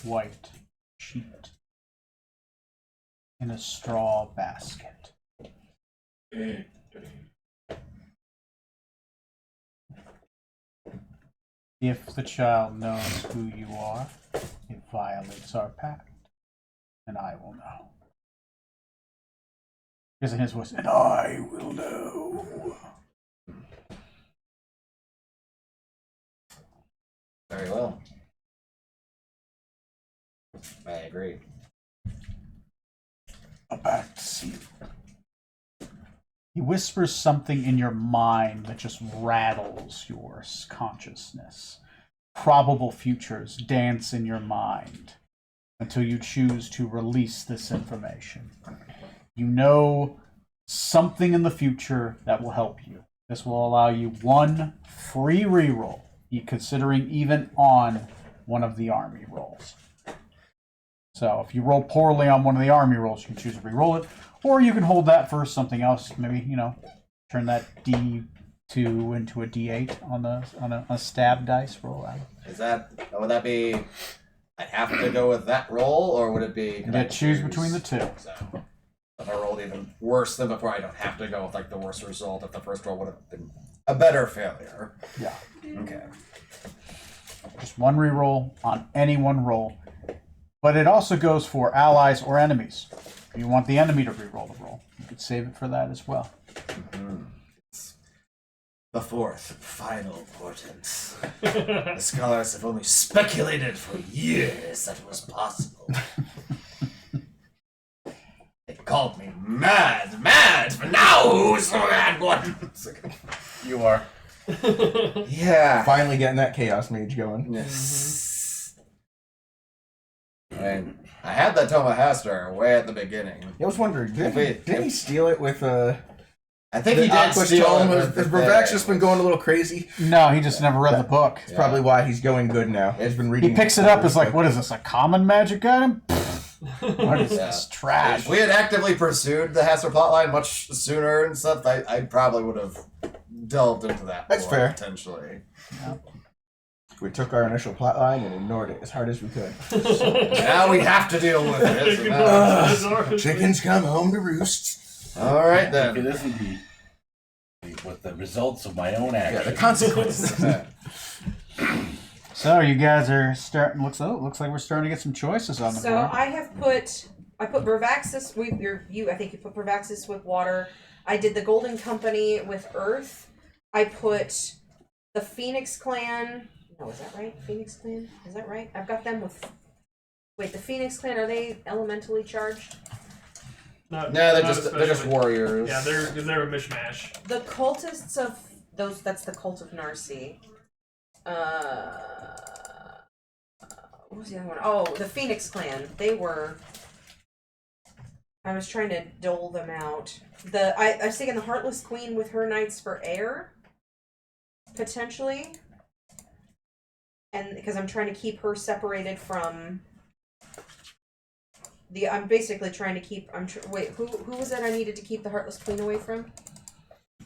white sheet in a straw basket. If the child knows who you are, it violates our pact, and I will know. Because in his voice, and I will know. Very well. I agree. A pact sealed. He whispers something in your mind that just rattles your consciousness. Probable futures dance in your mind until you choose to release this information. You know something in the future that will help you. This will allow you 1 free reroll, considering even on one of the army rolls. So if you roll poorly on one of the army rolls, you can choose to re-roll it, or you can hold that for something else. Maybe, turn that D2 into a D8 on a stab dice roll out. Would that be? I'd have to go with that roll, or would it be? You get to choose between the 2. So if I rolled even worse than before, I don't have to go with like the worst result. If the first roll would have been a better failure. Yeah. Okay. Just 1 re-roll on any 1 roll. But it also goes for allies or enemies. If you want the enemy to re-roll the roll, you could save it for that as well. The 4th, final portent. The scholars have only speculated for years that it was possible. They called me mad, but now who's the mad one? You are. Yeah. Finally getting that chaos mage going. Yes. I had that Toma Haster way at the beginning. I was wondering, did If he steal it with I think the he did Aqua steal Tome? it Has with the Bravax thing. just been going a little crazy? No, he just never read the book. It's probably why he's going good now. He's been reading. He picks it up as like, what is this, a common magic item? What is Yeah. this trash? If we had actively pursued the Haster plotline much sooner and stuff, I probably would have delved into that That's more, fair. potentially. We took our initial plotline and ignored it as hard as we could. Now we have to deal with it. so now- Chickens come home to roost. All right It then. isn't with the results of my own Yeah, actions. the consequences. So you guys are starting. Looks like we're starting to get some choices on the So board. I put Vervaxis. I think you put Vervaxis with water. I did the Golden Company with earth. I put the Phoenix Clan. No, is that right? Phoenix Clan? Is that right? I've got them with. Wait, the Phoenix Clan, are they elementally charged? No, they're just especially. warriors. Yeah, they're a mishmash. The cultists of those. That's the cult of Narsi. What was the other one? Oh, the Phoenix Clan. They were. I was trying to dole them out. I was thinking the Heartless Queen with her Knights for Air, potentially, and because I'm trying to keep her separated from. I'm basically trying to keep. Wait, who was it? I needed to keep the Heartless Queen away from.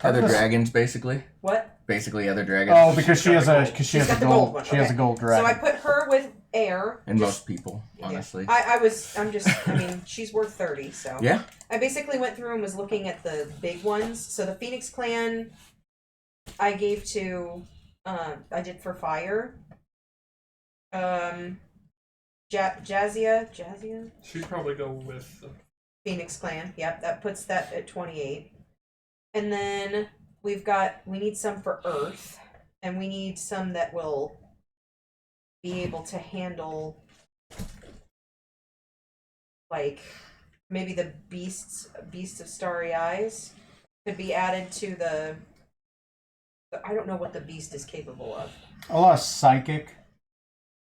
Other dragons, basically. What? Basically, other dragons. Oh, because she has a She's got a the gold. gold one, She has a okay. gold So I dragon. put her with air. And Just- most people, yeah. honestly. I mean, she's worth 30, so. Yeah. I basically went through and was looking at the big ones. So the Phoenix Clan, I gave to, I did for fire. Jazia? She'd probably go with. Phoenix Clan. Yep, that puts that at 28. And then we need some for Earth, and we need some that will be able to handle, like, maybe the beasts of starry eyes could be added to the I don't know what the beast is capable of. A lot of psychic.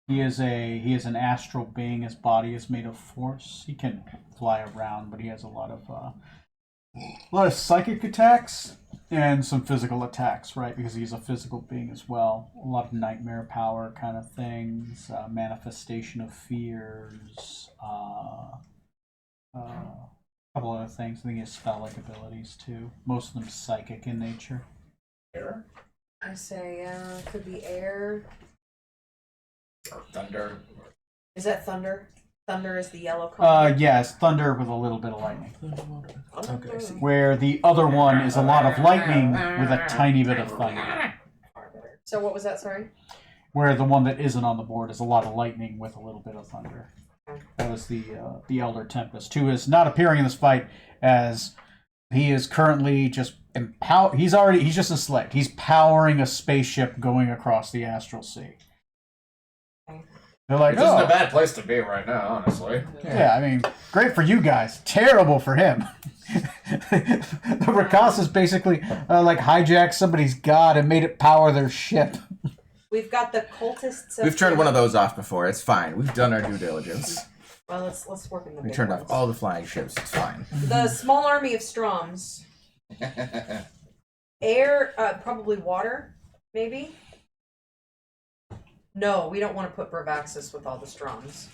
He is an astral being. His body is made of force. He can fly around, but he has a lot of psychic attacks and some physical attacks, right? Because he's a physical being as well. A lot of nightmare power kind of things, manifestation of fears, a couple other things. I think he has spell-like abilities too. Most of them psychic in nature. Air? I say, could be air. Or thunder. Is that thunder? Thunder is the yellow color. Yes, thunder with a little bit of lightning. Okay, I see. Where the other one is a lot of lightning with a tiny bit of thunder. So what was that? Sorry. Where the one that isn't on the board is a lot of lightning with a little bit of thunder. That was the Elder Tempest, who is not appearing in this fight as he is currently just he's just a sled. He's powering a spaceship going across the astral sea. They're like, Which isn't a bad place to be right now, honestly. yeah, I mean, great for you guys. Terrible for him. The Rakasas basically like hijacked somebody's god and made it power their ship. We've got the cultists. We've turned one of those off before. It's fine. We've done our due diligence. Well, let's work in the. We big turned off ones. all the flying ships. It's fine. The small army of Stroms. Air, probably water, maybe. No, we don't want to put Bravaxis with all the Stroms.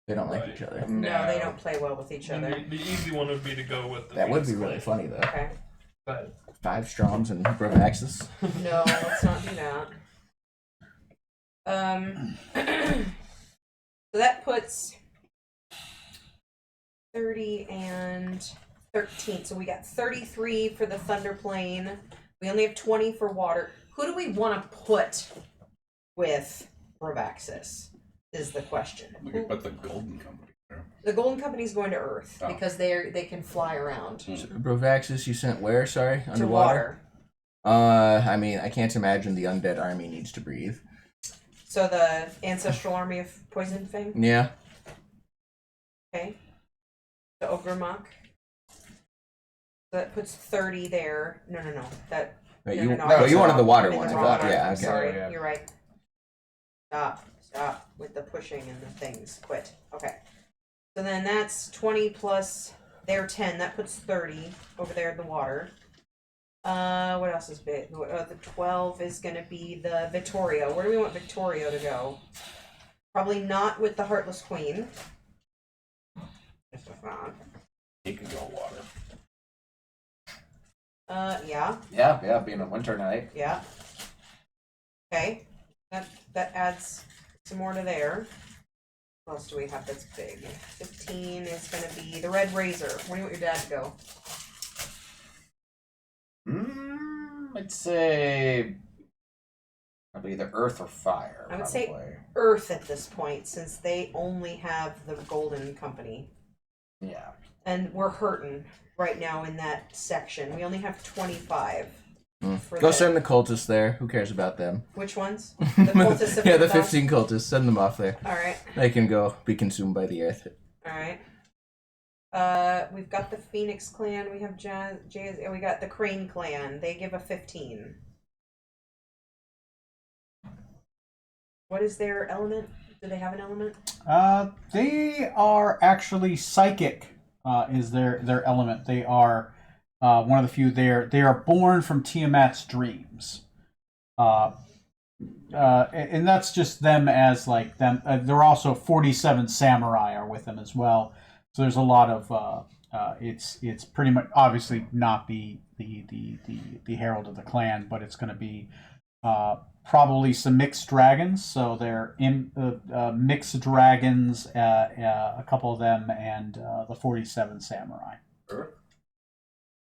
They don't like each other. No, they don't play well with each And other. the easy one would be to go with the. That would be Phoenix really Clan. funny, though. Okay. But 5 Stroms and Bravaxis. No, let's not do that. So that puts 30 and 13. So we got 33 for the Thunder Plane. We only have 20 for water. Who do we want to put with Bravaxis? Is the question. We could put the Golden Company there. The Golden Company's going to Earth Oh. because they can fly around Bravaxis, you sent where? Sorry, to underwater. water. I mean, I can't imagine the undead army needs to breathe. So the Ancestral Army of Poison Fang. Yeah. Okay. The Ogremok. So that puts 30 there. No. That. But No, you, no, no, but I you was wanted the wrong. water I'm in one. the I wrong thought. one. Yeah. I'm Okay. sorry. Yeah. You're right. Stop with the pushing and the things. Quit. Okay. So then that's 20 plus their 10. That puts 30 over there in the water. What else is big? The 12 is going to be the Vittorio. Where do we want Vittorio to go? Probably not with the Heartless Queen. Just a thought. He could go water. Yeah. Yeah, being a winter night. Yeah. Okay. That adds some more to there. What else do we have that's big? 15 is going to be the Red Razor. Where do you want your dad to go? I'd say probably either earth or fire. I would say probably. Earth at this point, since they only have the Golden Company. Yeah. And we're hurting right now in that section. We only have 25. For Go the- send the cultists there. Who cares about them? Which ones? The cultists of Yeah, the Philippa? 15 cultists. Send them off there. Alright. They can go be consumed by the earth. Alright. We've got the Phoenix Clan. We have we got the Crane Clan. They give a 15. What is their element? Do they have an element? They are actually psychic. Is their element? They are one of the few. They are born from Tiamat's dreams. And that's just them as like them. There are also 47 samurai are with them as well. So there's a lot of. It's pretty much obviously not the herald of the clan, but it's going to be probably some mixed dragons. So they're mixed dragons, a couple of them, and the 47 samurai. Earth?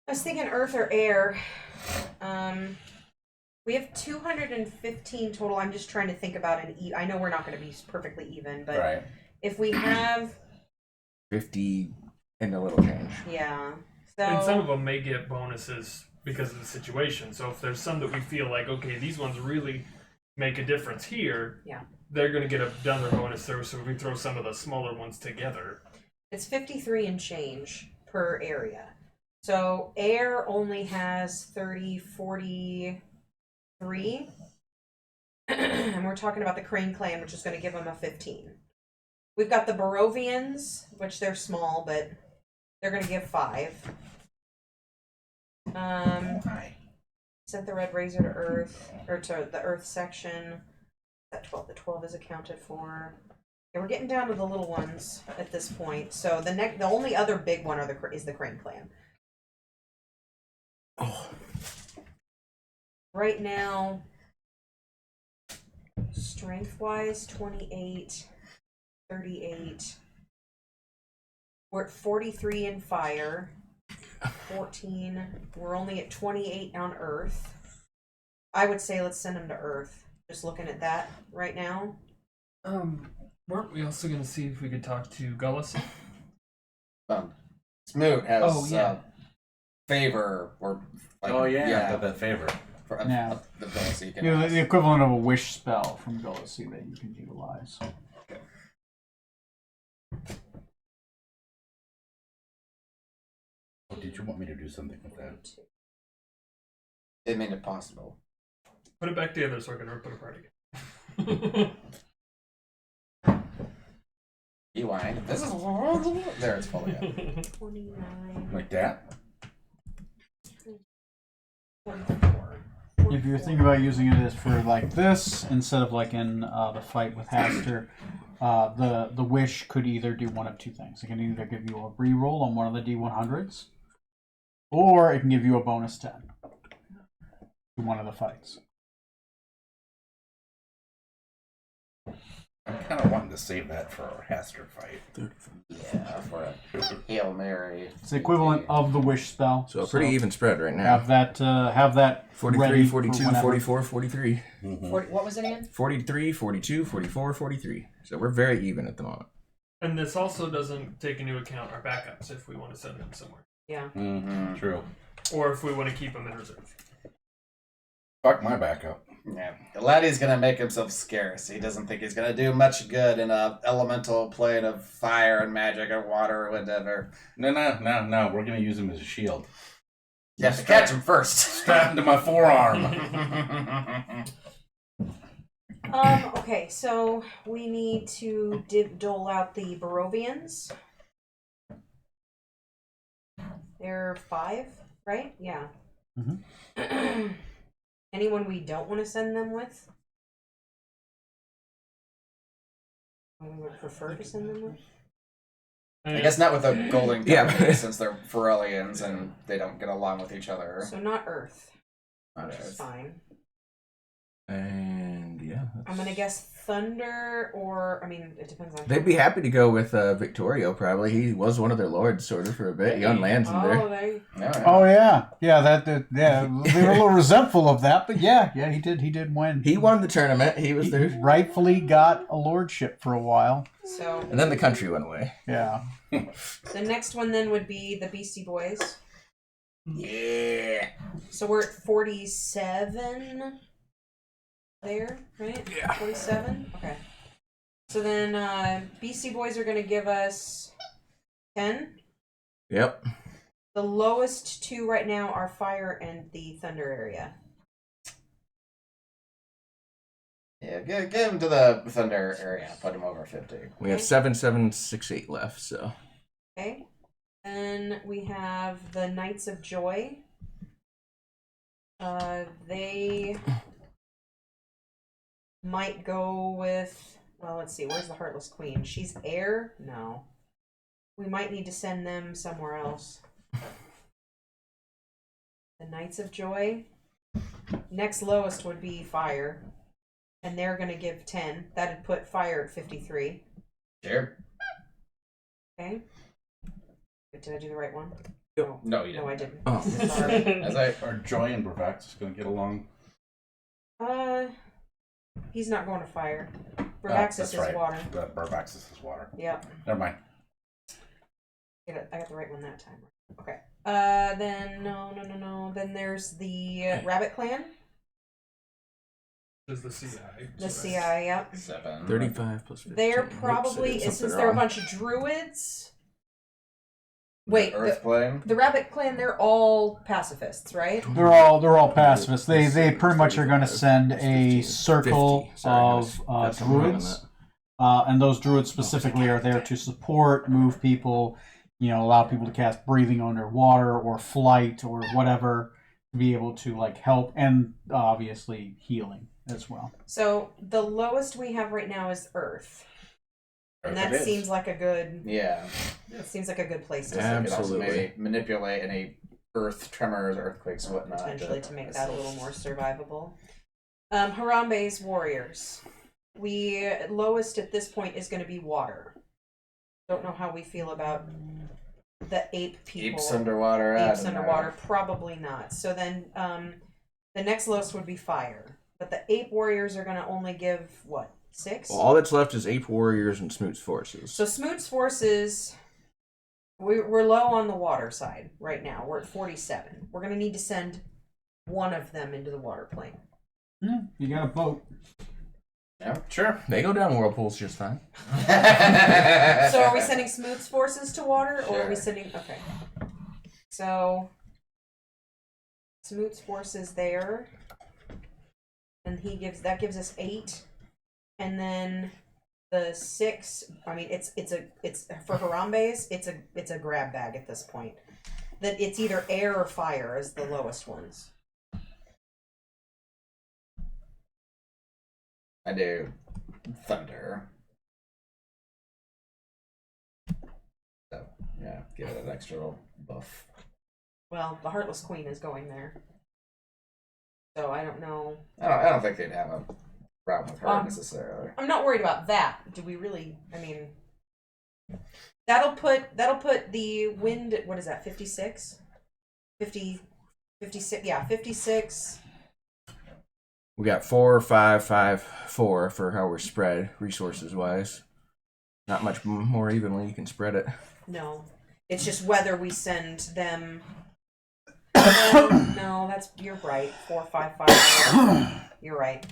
I was thinking earth or air. We have 215 total. I'm just trying to think about I know we're not going to be perfectly even, but Right. if we have 50 and a little change. yeah, And some so of them may get bonuses because of the situation. So if there's some that we feel like, okay, these ones really make a difference here, Yeah. they're going to get another bonus there. So if we throw some of the smaller ones together. it's 53 and change per area. So air only has 30, 43. And we're talking about the Crane Clan, which is going to give them a 15. We've got the Barovians, which they're small, but they're going to give 5. Sent the Red Razor to Earth, or to the Earth section. That 12, the 12 is accounted for. Yeah, we're getting down to the little ones at this point. So the only other big one is the Crane Clan. Right now, strength-wise, 28, 38. We're at 43 in fire, 14. We're only at 28 on Earth. I would say let's send them to Earth. Just looking at that right now. Weren't we also going to see if we could talk to Gullus? Smoot has Oh, yeah. favor or like, Oh yeah, the favor. for Yeah. the bonus you can You know, ask. the equivalent of a wish spell from Gulasi that you can utilize. Oh, did you want me to do something with that? It made it possible. Put it back together so I can rip it apart again. Rewind. This is there. It's fully up. 29, Like that? 44. If you're thinking about using it as for like this instead of like in the fight with Haster, the wish could either do one of two things. It can either give you a reroll on one of the D100s, or it can give you a bonus 10 to one of the fights. I'm kind of wanting to save that for our Haster fight. Yeah, for a Hail Mary. It's the equivalent of the wish spell. So a pretty even spread right now. Have that 43, ready for 42, whenever. 44, 43. 40, what was it again? 43, 42, 44, 43. So we're very even at the moment. And this also doesn't take into account our backups if we want to send them somewhere. Yeah. Mm-hmm. True. Or if we want to keep them in reserve. Fuck my backup. Yeah, Laddie's gonna make himself scarce. He doesn't think he's gonna do much good in a elemental plane of fire and magic or water or whatever. No. We're gonna use him as a shield. You have to catch him first. Strap him to my forearm. Okay, so we need to dole out the Barovians. They're 5, right? Yeah. Mhm. Anyone we don't want to send them with? We would prefer to send them with? I guess not with the Golden Yeah. Company, since they're Ferellians and they don't get along with each other. So not Earth, Not which is Earth. fine. And yeah. I'm gonna guess Thunder, or I mean, it depends on. They'd be happy to go with Victorio, probably. He was one of their lords, sort of, for a bit. He on lands in Oh, there. they. Yeah. Oh yeah, yeah. They were a little resentful of that, but yeah, he did win. He won the tournament. He was He there. rightfully got a lordship for a while. So And then the country went away. Yeah. the next one then would be the Beastie Boys. Yeah. So we're at 47 there, right? Yeah. 47? Okay. So then Beastie Boys are going to give us 10. Yep. The lowest two right now are Fire and the Thunder area. Yeah, give him to the Thunder area. Put him over 50. We have 7, 7, 6, 8 left, so. Okay. Then we have the Knights of Joy. They might go with, well, let's see, where's the Heartless Queen? She's air? No. We might need to send them somewhere else. The Knights of Joy. Next lowest would be Fire. and they're gonna give 10. That'd put fire at 53. Sure. Okay. Did I do the right one? No, you didn't. No, I didn't. Oh. Sorry. As I Are Joy and Bravax going to get along? He's not going to fire. Oh, Bravaxis that's is right. water. Bravax is water. Yep. Never mind. I got the right one that time. Okay. Then no. Then there's the Rabbit Clan. Is the CI. The CI, yep. 7. 35 plus 15. They're Oops, I probably, did since something they're a wrong. bunch of druids. Wait, Earth plane. the Rabbit Clan, they're all pacifists, right? They're all pacifists. They pretty much are going to send a circle 50. Sorry, I of got something wrong on druids, and those druids specifically are there to support, move people, allow people to cast breathing underwater or flight or whatever to be able to like help, and obviously healing as well. So the lowest we have right now is Earth. And Earth it that is. seems like a good Yeah. place to Yeah. You could also Absolutely. maybe manipulate any earth tremors, earthquakes, and whatnot. potentially to make that a little more survivable. Harambe's warriors. We lowest at this point is going to be water. Don't know how we feel about the ape people. Apes underwater. I Apes don't know. underwater, probably not. So then, the next lowest would be fire. But the ape warriors are going to only give what, 6? Well, all that's left is Ape Warriors and Smoot's Forces. So Smoot's forces, we're low on the water side right now. We're at 47. We're going to need to send one of them into the water plane. Yeah, you got a boat. Yeah, sure. They go down whirlpools just fine. So are we sending Smoot's forces to water, or are we Sure. sending? Okay. So Smoot's forces there, and that gives us 8, and then the 6. I mean, it's for Harambe's. It's a grab bag at this point. That it's either air or fire as the lowest ones. I do. Thunder. So, yeah, give it an extra little buff. Well, the Heartless Queen is going there, so I don't know. I don't think they'd have a problem with her Um, necessarily. I'm not worried about that. Do we really? I mean, that'll put the wind at, what is that, 56? 50, 56, yeah, 56. We got 4, 5, 5, 4 for how we're spread resources wise. Not much more evenly. You can spread it. No, it's just whether we send them. No, you're right. 4, 5, 5. 4. You're right.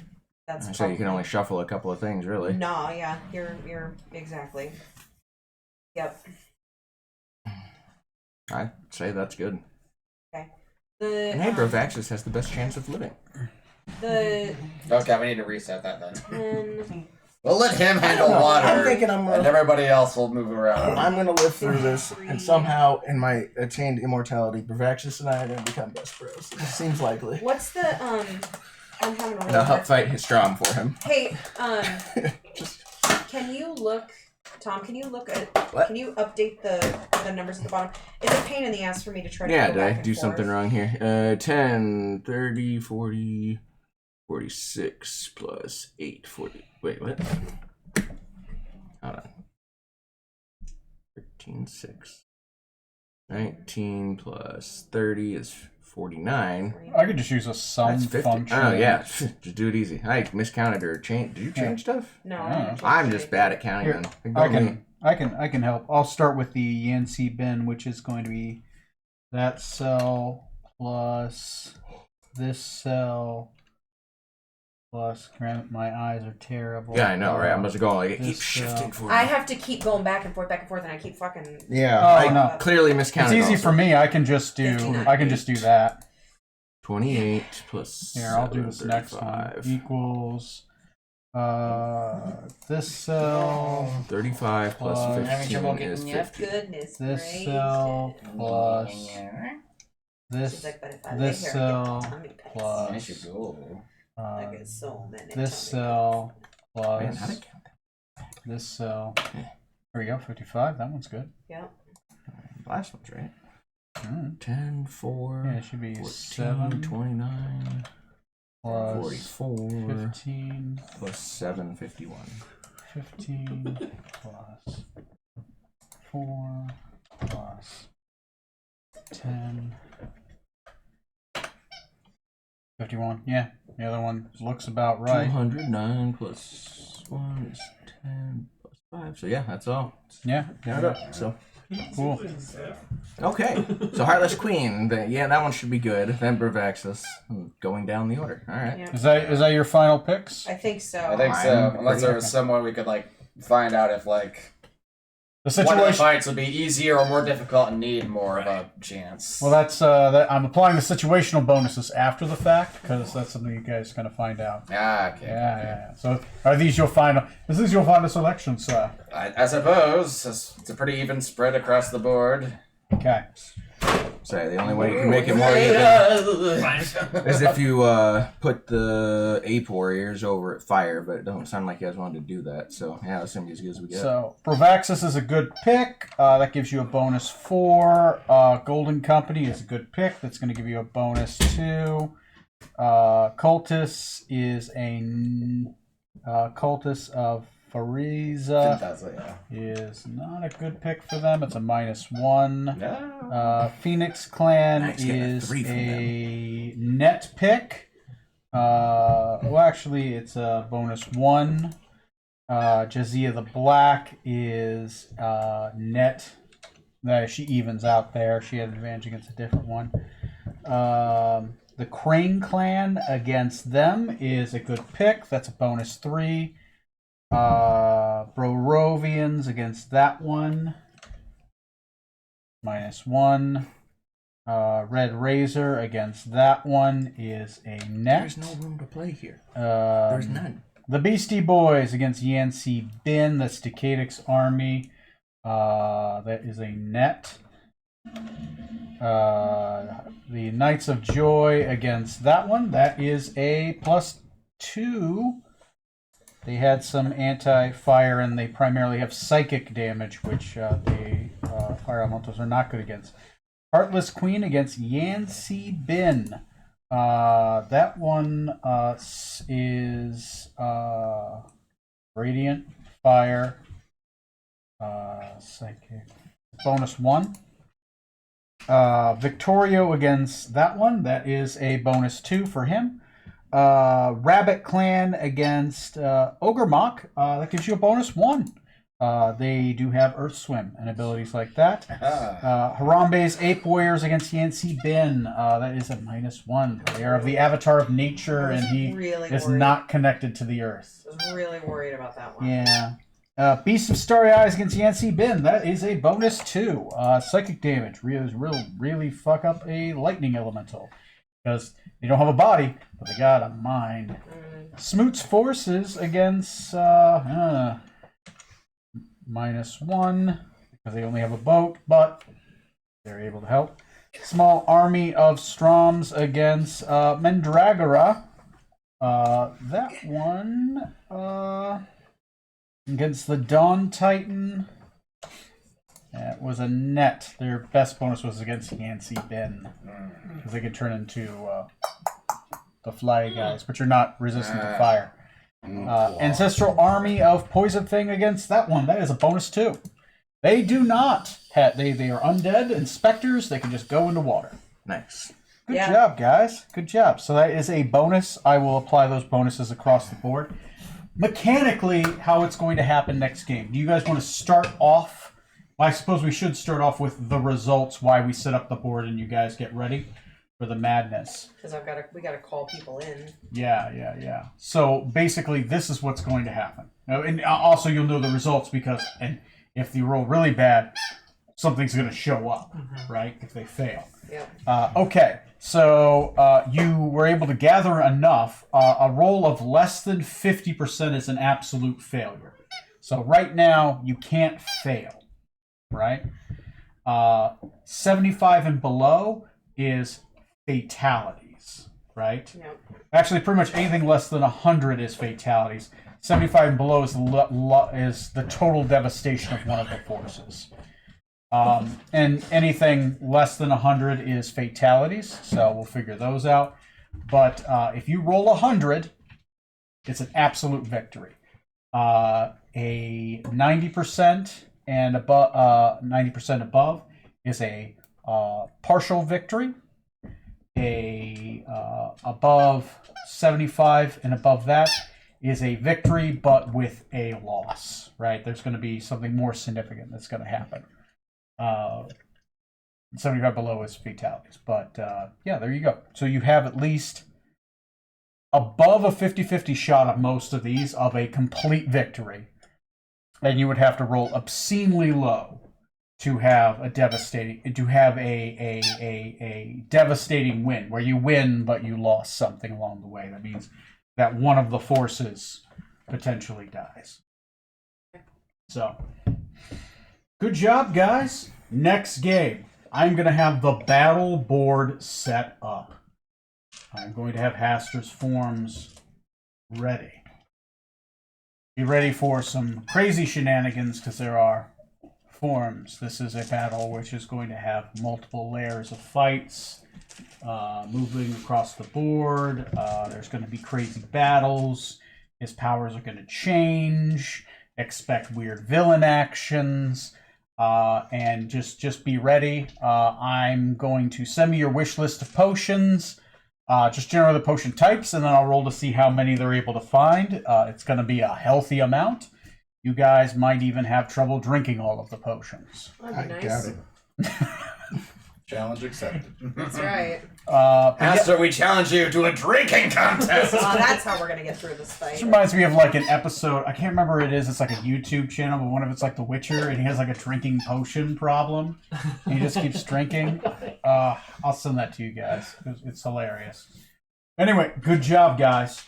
That's So you can only shuffle a couple of things, really. No, yeah, you're exactly. Yep. I'd say that's good. The And hey, Bravaxis has the best chance of living. the Okay, we need to reset that then. um, We'll let him handle know. water. I'm thinking I'm and everybody else will move around. I'm gonna live through this, and somehow, in my attained immortality, Bravaxis and I are gonna become best bros. It seems likely. what's the I'm having a really I'll hard help fight Histrom for him. Hey, Just can you look, Tom? Can you look at? What? Can you update the numbers at the bottom? It's a pain in the ass for me to try to. yeah, go did back I and do forth. something wrong here? 10, 30, 40, 46 plus 8, 40. Wait, what? Hold on. 13, 6. 19 plus 30 is 49. I could just use a sum That's 50. function. Oh, yeah. Just do it easy. I miscounted or changed. Did you change stuff? No, Yeah. I didn't I'm change just anything. bad at counting. Here, then. I can help. I'll start with the Yancy bin, which is going to be that cell plus this cell plus. My eyes are terrible. Yeah, I know, right? I'm just going like it keeps This, shifting for me. I have to keep going back and forth, and I keep fucking. Yeah, Oh, I no. clearly It's miscounted. easy also. for me. I can just do. 59. I can just do that. 28 plus. Here, I'll do 7, this next one. 35. Equals. This cell. 35 plus Plus- 15 is 50. Goodness This gracious. cell plus She's this. like, but if I this lay here, cell I get tummy pains. plus- Finish your goal. I Uh, get so many. this tummy cell Man, plus how'd it count? this cell. There we go. 55. That one's good. pains. Yep. Last one's right. Mm. 10, 4, Yeah, it should be 14, 7. 29. plus 44 15. plus 7, 51. 15 plus 4 plus 10. 51. Yeah, the other one looks about right. 209 plus 1 is 10 plus 5. So yeah, that's all. Yeah, Got it up. So cool. okay. So Heartless Queen. That one should be good. Then Bravaxis. Going down the order. All right. Yeah. Is that your final picks? I think so. I think so. I'm Unless there pretty- was some way we could like find out if like The one of the situation. fights would be easier or more difficult and need more of a chance. Well, that's I'm applying the situational bonuses after the fact because that's something you guys kind of find out. Okay. Yeah. So, are these your final? Is this your final selection, sir? I suppose it's a pretty even spread across the board. Okay. Say the only way you can make it more even is if you put the Ape Warriors over at Fire, but it doesn't sound like you guys wanted to do that. So yeah, that's gonna be as good as we get. So, Bravaxis is a good pick. That gives you a bonus 4. Golden Company is a good pick. That's going to give you a bonus 2. Cultus is a Cultus of Fariza That's it, yeah. is not a good pick for them. It's a -1. No. Phoenix Clan Nice, getting a is 3 from a net pick. Well, actually, it's a bonus 1. Jazia the Black is net. She evens out there. She had an advantage against a different one. The Crane Clan against them is a good pick. That's a bonus 3. Brorovians against that one. -1. Red Razor against that one is a net. There's no room to play here. There's none. The Beastie Boys against Yancy Bin. That's Decadix Army. That is a net. The Knights of Joy against that one. That is a +2. They had some anti-fire, and they primarily have psychic damage, which the fire elementals are not good against. Heartless Queen against Yancy Bin. That one is Radiant Fire, psychic, bonus 1. Victorio against that one. That is a bonus 2 for him. Rabbit Clan against Ogremok. That gives you a bonus 1. They do have Earth Swim and abilities like that. Harambe's Ape Warriors against Yancy Bin. That is a -1. They are of the Avatar of Nature, and he really is worried. not connected to the Earth. I was really worried about that one. Yeah. Beast of Starry Eyes against Yancy Bin. That is a bonus 2. Psychic damage. Really fuck up a lightning elemental. Because they don't have a body, but they got a mind. Smoot's Forces against -1. Because they only have a boat, but they're able to help. Small army of Stroms against Mendragora. That one against the Dawn Titan. That was a net. Their best bonus was against Yancy Bin. Because they could turn into the fly guys, but you're not resistant to fire. Ancestral Army of Poison Thing against that one. That is a bonus 2. They do not have. They are undead and specters. They can just go into water. Nice. Good Yeah. job, guys. Good job. So that is a bonus. I will apply those bonuses across the board. Mechanically, how it's going to happen next game. Do you guys want to start off? I suppose we should start off with the results, why we set up the board, and you guys get ready for the madness. Because we gotta call people in. Yeah. So basically, this is what's going to happen. Now, and also, you'll know the results because, and if you roll really bad, something's going to show up, right? If they fail. Yep. Okay, so you were able to gather enough. A roll of less than 50% is an absolute failure. So right now, you can't fail, right? 75 and below is fatalities, right? Yep. Actually, pretty much anything less than 100 is fatalities. 75 and below is the total devastation of one of the forces. And anything less than 100 is fatalities, so we'll figure those out. But if you roll 100, it's an absolute victory. A 90% and above, 90% above is a partial victory. A above 75 and above that is a victory, but with a loss. Right? There's going to be something more significant that's going to happen. 75 below is fatalities. But yeah, there you go. So you have at least above a 50-50 shot of most of these of a complete victory. And you would have to roll obscenely low to have a devastating devastating win, where you win but you lost something along the way. That means that one of the forces potentially dies. So, good job, guys. Next game, I'm going to have the battle board set up. I'm going to have Haster's forms ready. Be ready for some crazy shenanigans, because there are forms. This is a battle which is going to have multiple layers of fights, moving across the board. There's going to be crazy battles. His powers are going to change. Expect weird villain actions. And just be ready. I'm going to send me your wish list of potions. Just generally the potion types, and then I'll roll to see how many they're able to find. It's going to be a healthy amount. You guys might even have trouble drinking all of the potions. That'd be I nice. doubt it. Challenge accepted. That's right. Master, we challenge you to a drinking contest. That's how we're gonna get through this This fight. reminds me of like an episode. I can't remember what it is. It's like a YouTube channel, but one of it's like The Witcher, and he has like a drinking potion problem. And he just keeps drinking. I'll send that to you guys. It's hilarious. Anyway, good job, guys.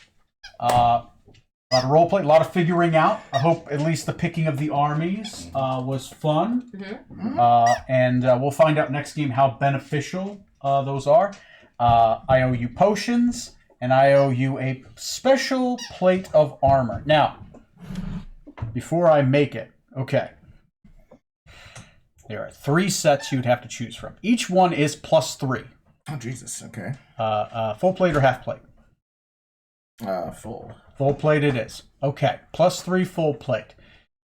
A lot of roleplay, a lot of figuring out. I hope at least the picking of the armies was fun. And we'll find out next game how beneficial those are. I owe you potions, and I owe you a special plate of armor. Now, before I make it, okay. There are 3 sets you'd have to choose from. Each one is +3. Oh, Jesus. Okay. Full plate or half plate? Full. Full plate it is. Okay, +3 full plate.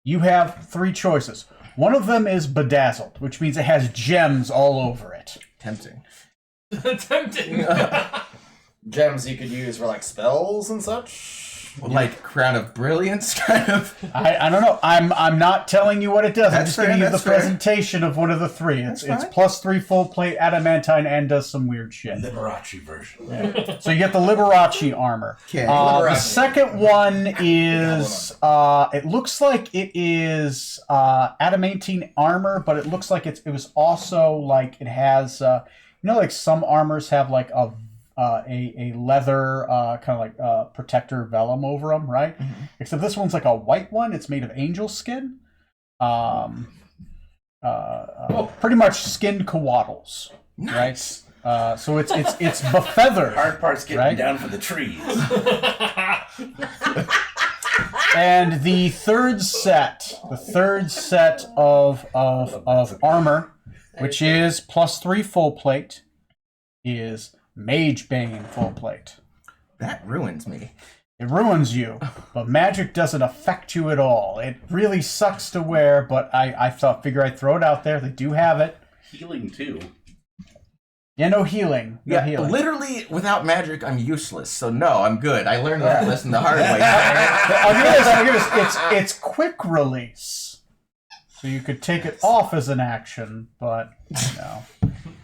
You have 3 choices. One of them is bedazzled, which means it has gems all over it. Tempting. Tempting. Gems you could use for like spells and such. Like Crown of Brilliance, kind of. I don't know. I'm not telling you what it does. I'm That's just fair, giving you the that's fair. presentation of one of the 3. It's That's +3 full plate adamantine and does some weird shit. Liberace version. So you get the Liberace armor. Okay. The Liberace. second one is it looks like it is adamantine armor, but it looks like it was also like it has like some armors have like a leather kind of like protector vellum over them, right? Except this one's like a white one. It's made of angel skin. Pretty much skinned coatls, Nice. right? So it's befeathered. Hard part's getting Right? down for the trees. And the third set of armor, which is +3 full plate, is Mage Bane full plate. That ruins me. It ruins you, but magic doesn't affect you at all. It really sucks to wear, but I figure I'd throw it out there. They do have it. Healing too. Yeah, no healing. No Yeah, healing. literally, without magic, I'm useless. So no, I'm good. I learned that lesson the hard way. I'll give you this. It's quick release, so you could take it off as an action, but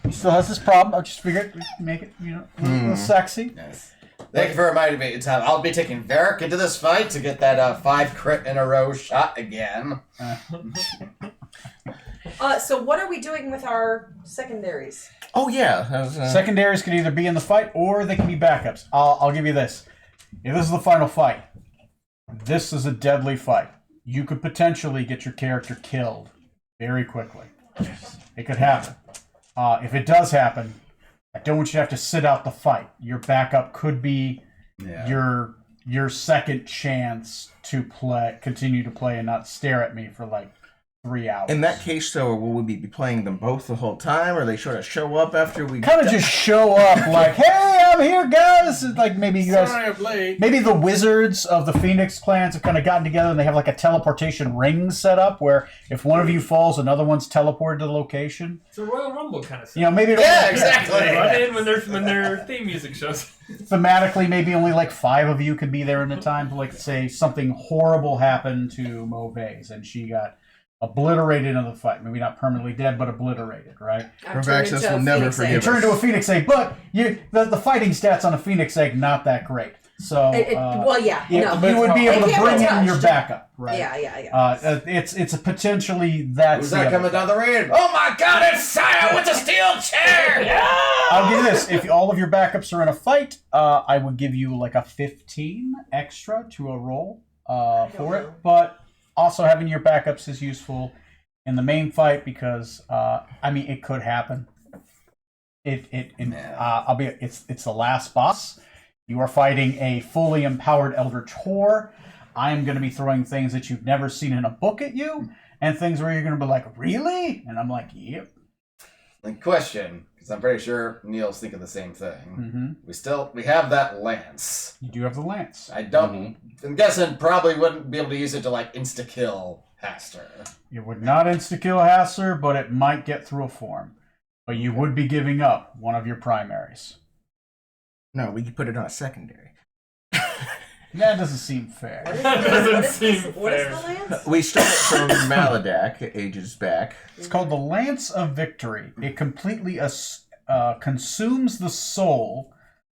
he still has this problem. I just figured we'd make it a little sexy. Nice. Thank you for reminding me. I'll be taking Varric into this fight to get that 5 crit in a row shot again. So what are we doing with our secondaries? Oh yeah. That was, Secondaries can either be in the fight or they can be backups. I'll give you this. If this is the final fight, this is a deadly fight. You could potentially get your character killed very quickly. It could happen. If it does happen, I don't want you to have to sit out the fight. Your backup could be your second chance to continue to play and not stare at me for like 3 hours. In that case, though, will we be playing them both the whole time, or they sort of show up after we kind of just show up like, hey, I'm here, guys. It's like maybe you guys, Sorry, I'm late. maybe the wizards of the Phoenix clans have kind of gotten together and they have like a teleportation ring set up where if one of you falls, another one's teleported to the location. It's a Royal Rumble kind of You know, maybe Yeah, exactly. They run in when their theme music shows. thematically, maybe only like 5 of you could be there at a time. Like, say something horrible happened to Mauvaise and she got obliterated in the fight. Maybe not permanently dead, but obliterated, right? I'm Her turned access into a will never Phoenix forgive You Egg. turn into a Phoenix Egg, but the fighting stats on a Phoenix Egg not that great. So Well, yeah, no. you would be able It to can't bring be in your touched. backup, right? Yeah. It's a potentially that's Who's the that other coming thing. down the raid? Oh my God! It's Saya with the steel chair. I'll give you this: if all of your backups are in a fight, I would give you like a 15 extra to a roll for it. But also having your backups is useful in the main fight because I mean it could happen. It's the last boss. You are fighting a fully empowered Eldritch Whore. I am going to be throwing things that you've never seen in a book at you, and things where you're going to be like, "Really?" And I'm like, "Yep." Like question, because I'm pretty sure Neil's thinking the same thing. Mm-hmm. We have that lance. You do have the lance. I don't. I'm guessing probably wouldn't be able to use it to like insta kill Haster. It would not insta-kill Hasser, but it might get through a form. But you would be giving up one of your primaries. No, we could put it on a secondary. That doesn't seem fair. What is the lance? We stole it from Maladak ages back. It's called the Lance of Victory. It completely consumes the soul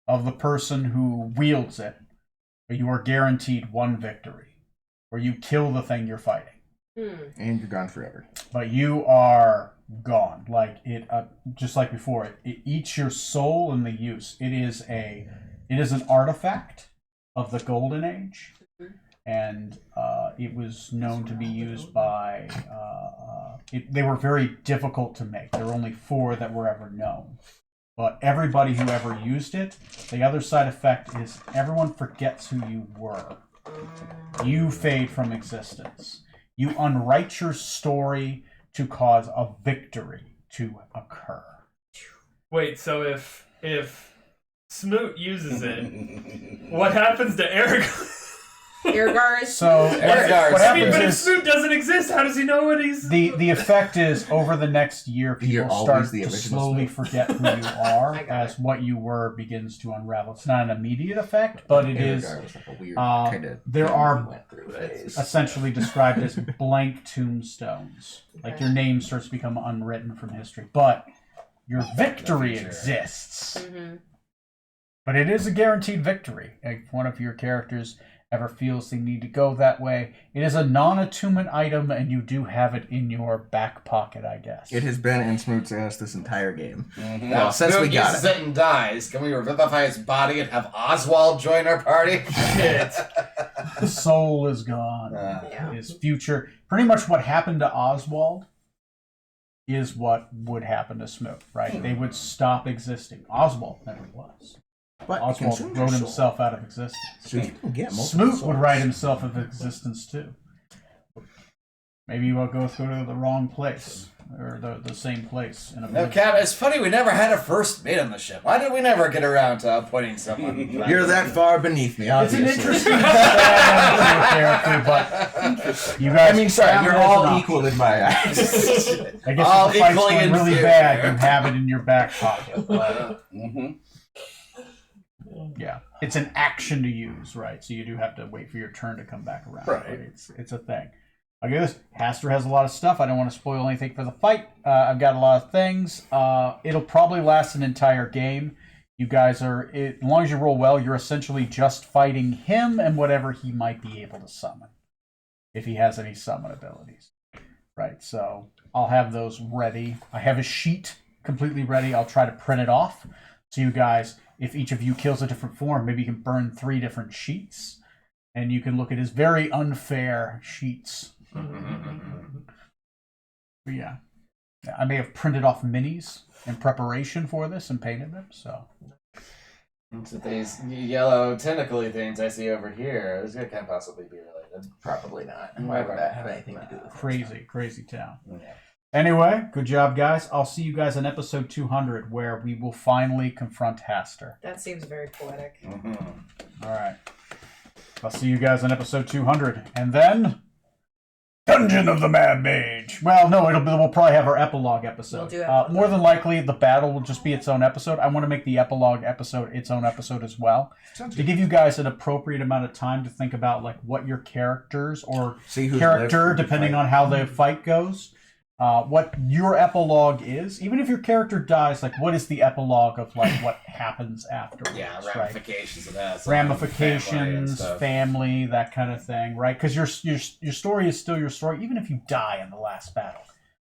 of the person who wields it, but you are guaranteed 1 victory, where you kill the thing you're fighting. And you're gone forever. But you are gone. Like it, just like before, it eats your soul in the use. It is an artifact of the Golden Age, and it was known to be used by. They were very difficult to make. There were only 4 that were ever known. But everybody who ever used it, the other side effect is everyone forgets who you were. You fade from existence. You unwrite your story to cause a victory to occur. Wait, so if Smoot uses it, what happens to Eric? Ehrgar is. So Ehrgar. what I mean, happens but if is Smoot doesn't exist, how does he know what he's? the effect is over the next year, You're people always start the to original slowly Smith. forget who you are I got as what you were begins to unravel. It's not an immediate effect, but it is Ehrgar was like a weird uh, kind of there thing are we went through phase. essentially described as blank tombstones. Like your name starts to become unwritten from history, but your victory future. exists. Mm-hmm. But it is a guaranteed victory. If one of your characters ever feels they need to go that way, it is a non-attunement item, and you do have it in your back pocket, I guess. It has been in Smoot's ass this entire game. Now, Well, since we Smoot got uses it. it and dies. Can we revivify his body and have Oswald join our party? The soul is gone. Yeah. His future. Pretty much what happened to Oswald is what would happen to Smoot, right? They would stop existing. Oswald never was. But it Oswald consumes wrote your soul. himself out of existence. So you can get multiple Smoot would souls. write himself out of existence too. Maybe you will go through to the wrong place. Or the same place. In a No, minute. Cap, it's funny we never had a first mate on the ship. Why did we never get around to appointing someone? You're that far beneath me, It's an obviously. interesting character, but you guys. I mean, sorry, have you're it as an all option. equal in my eyes. I guess all if the fight's equally going really inferior. bad, you have it in your back pocket. But Mm-hmm. yeah, it's an action to use, right? So you do have to wait for your turn to come back around. Right. But it's a thing. I'll give this. Haster has a lot of stuff. I don't want to spoil anything for the fight. I've got a lot of things. It'll probably last an entire game. You guys are, as long as you roll well, you're essentially just fighting him and whatever he might be able to summon, if he has any summon abilities. Right, so I'll have those ready. I have a sheet completely ready. I'll try to print it off. So you guys, if each of you kills a different form, maybe you can burn 3 different sheets. And you can look at his very unfair sheets. But yeah. I may have printed off minis in preparation for this and painted them, so To these yellow tentacly things I see over here, this can't possibly be related. Probably not. Why would that have anything to do with it? Crazy town. Yeah. Anyway, good job, guys. I'll see you guys in episode 200, where we will finally confront Haster. That seems very poetic. All right. I'll see you guys in episode 200, and then Dungeon of the Mad Mage. Well, no, we'll probably have our epilogue episode. We'll do epilogue. More than likely, the battle will just be its own episode. I want to make the epilogue episode its own episode as well, Sounds to good. give you guys an appropriate amount of time to think about like what your characters or See who's character, lived through the depending fight. on how the fight goes, what your epilogue is. Even if your character dies, like what is the epilogue of like what happens afterwards? Yeah, right? ramifications of that. Ramifications, family, that kind of thing, right? Because your story is still your story, even if you die in the last battle.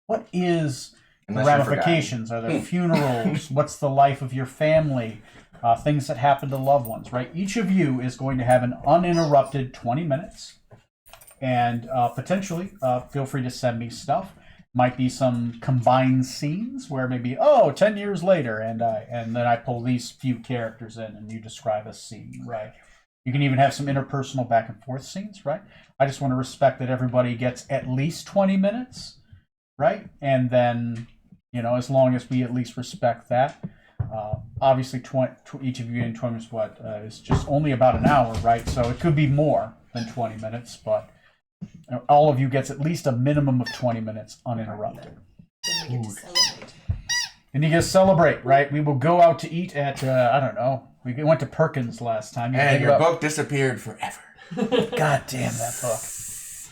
What is Unless the you're ramifications? Are there funerals? What's the life of your family? Things that happen to loved ones, right? Each of you is going to have an uninterrupted 20 minutes, and potentially feel free to send me stuff. Might be some combined scenes where maybe 10 years later, and then I pull these few characters in, and you describe a scene, right? You can even have some interpersonal back and forth scenes, right? I just want to respect that everybody gets at least 20 minutes, right? And then, as long as we at least respect that, obviously each of you in 20 minutes, is just only about an hour, right? So it could be more than 20 minutes, but all of you gets at least a minimum of 20 minutes uninterrupted. Then we get to celebrate. And you get to celebrate, right? We will go out to eat at, I don't know, we went to Perkins last time. And your book disappeared forever. God damn that book.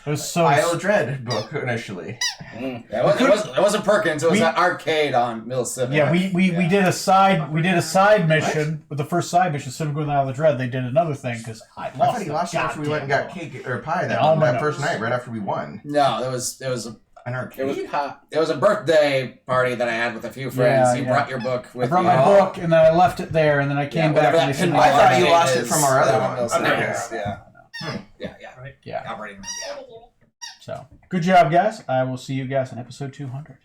It was so... Isle of Dread book initially. It wasn't Perkins. It was that arcade on Mill Civic. Yeah, we did a side mission. With the first side mission, Civic with Isle of Dread, they did another thing because I I thought he lost it after we went and got goddamn cake or pie No, that no. first night, right after we won. No, it was An arcade. it was a birthday party that I had with a few friends. Yeah, You yeah. brought your book with I brought you. my book, and then I left it there, and then I came back and they said, I thought you arcade lost it is from our other down one. on Mill Okay. Civic. Yeah. Yeah, yeah. Operating room. Yeah. So, good job, guys. I will see you guys in episode 200.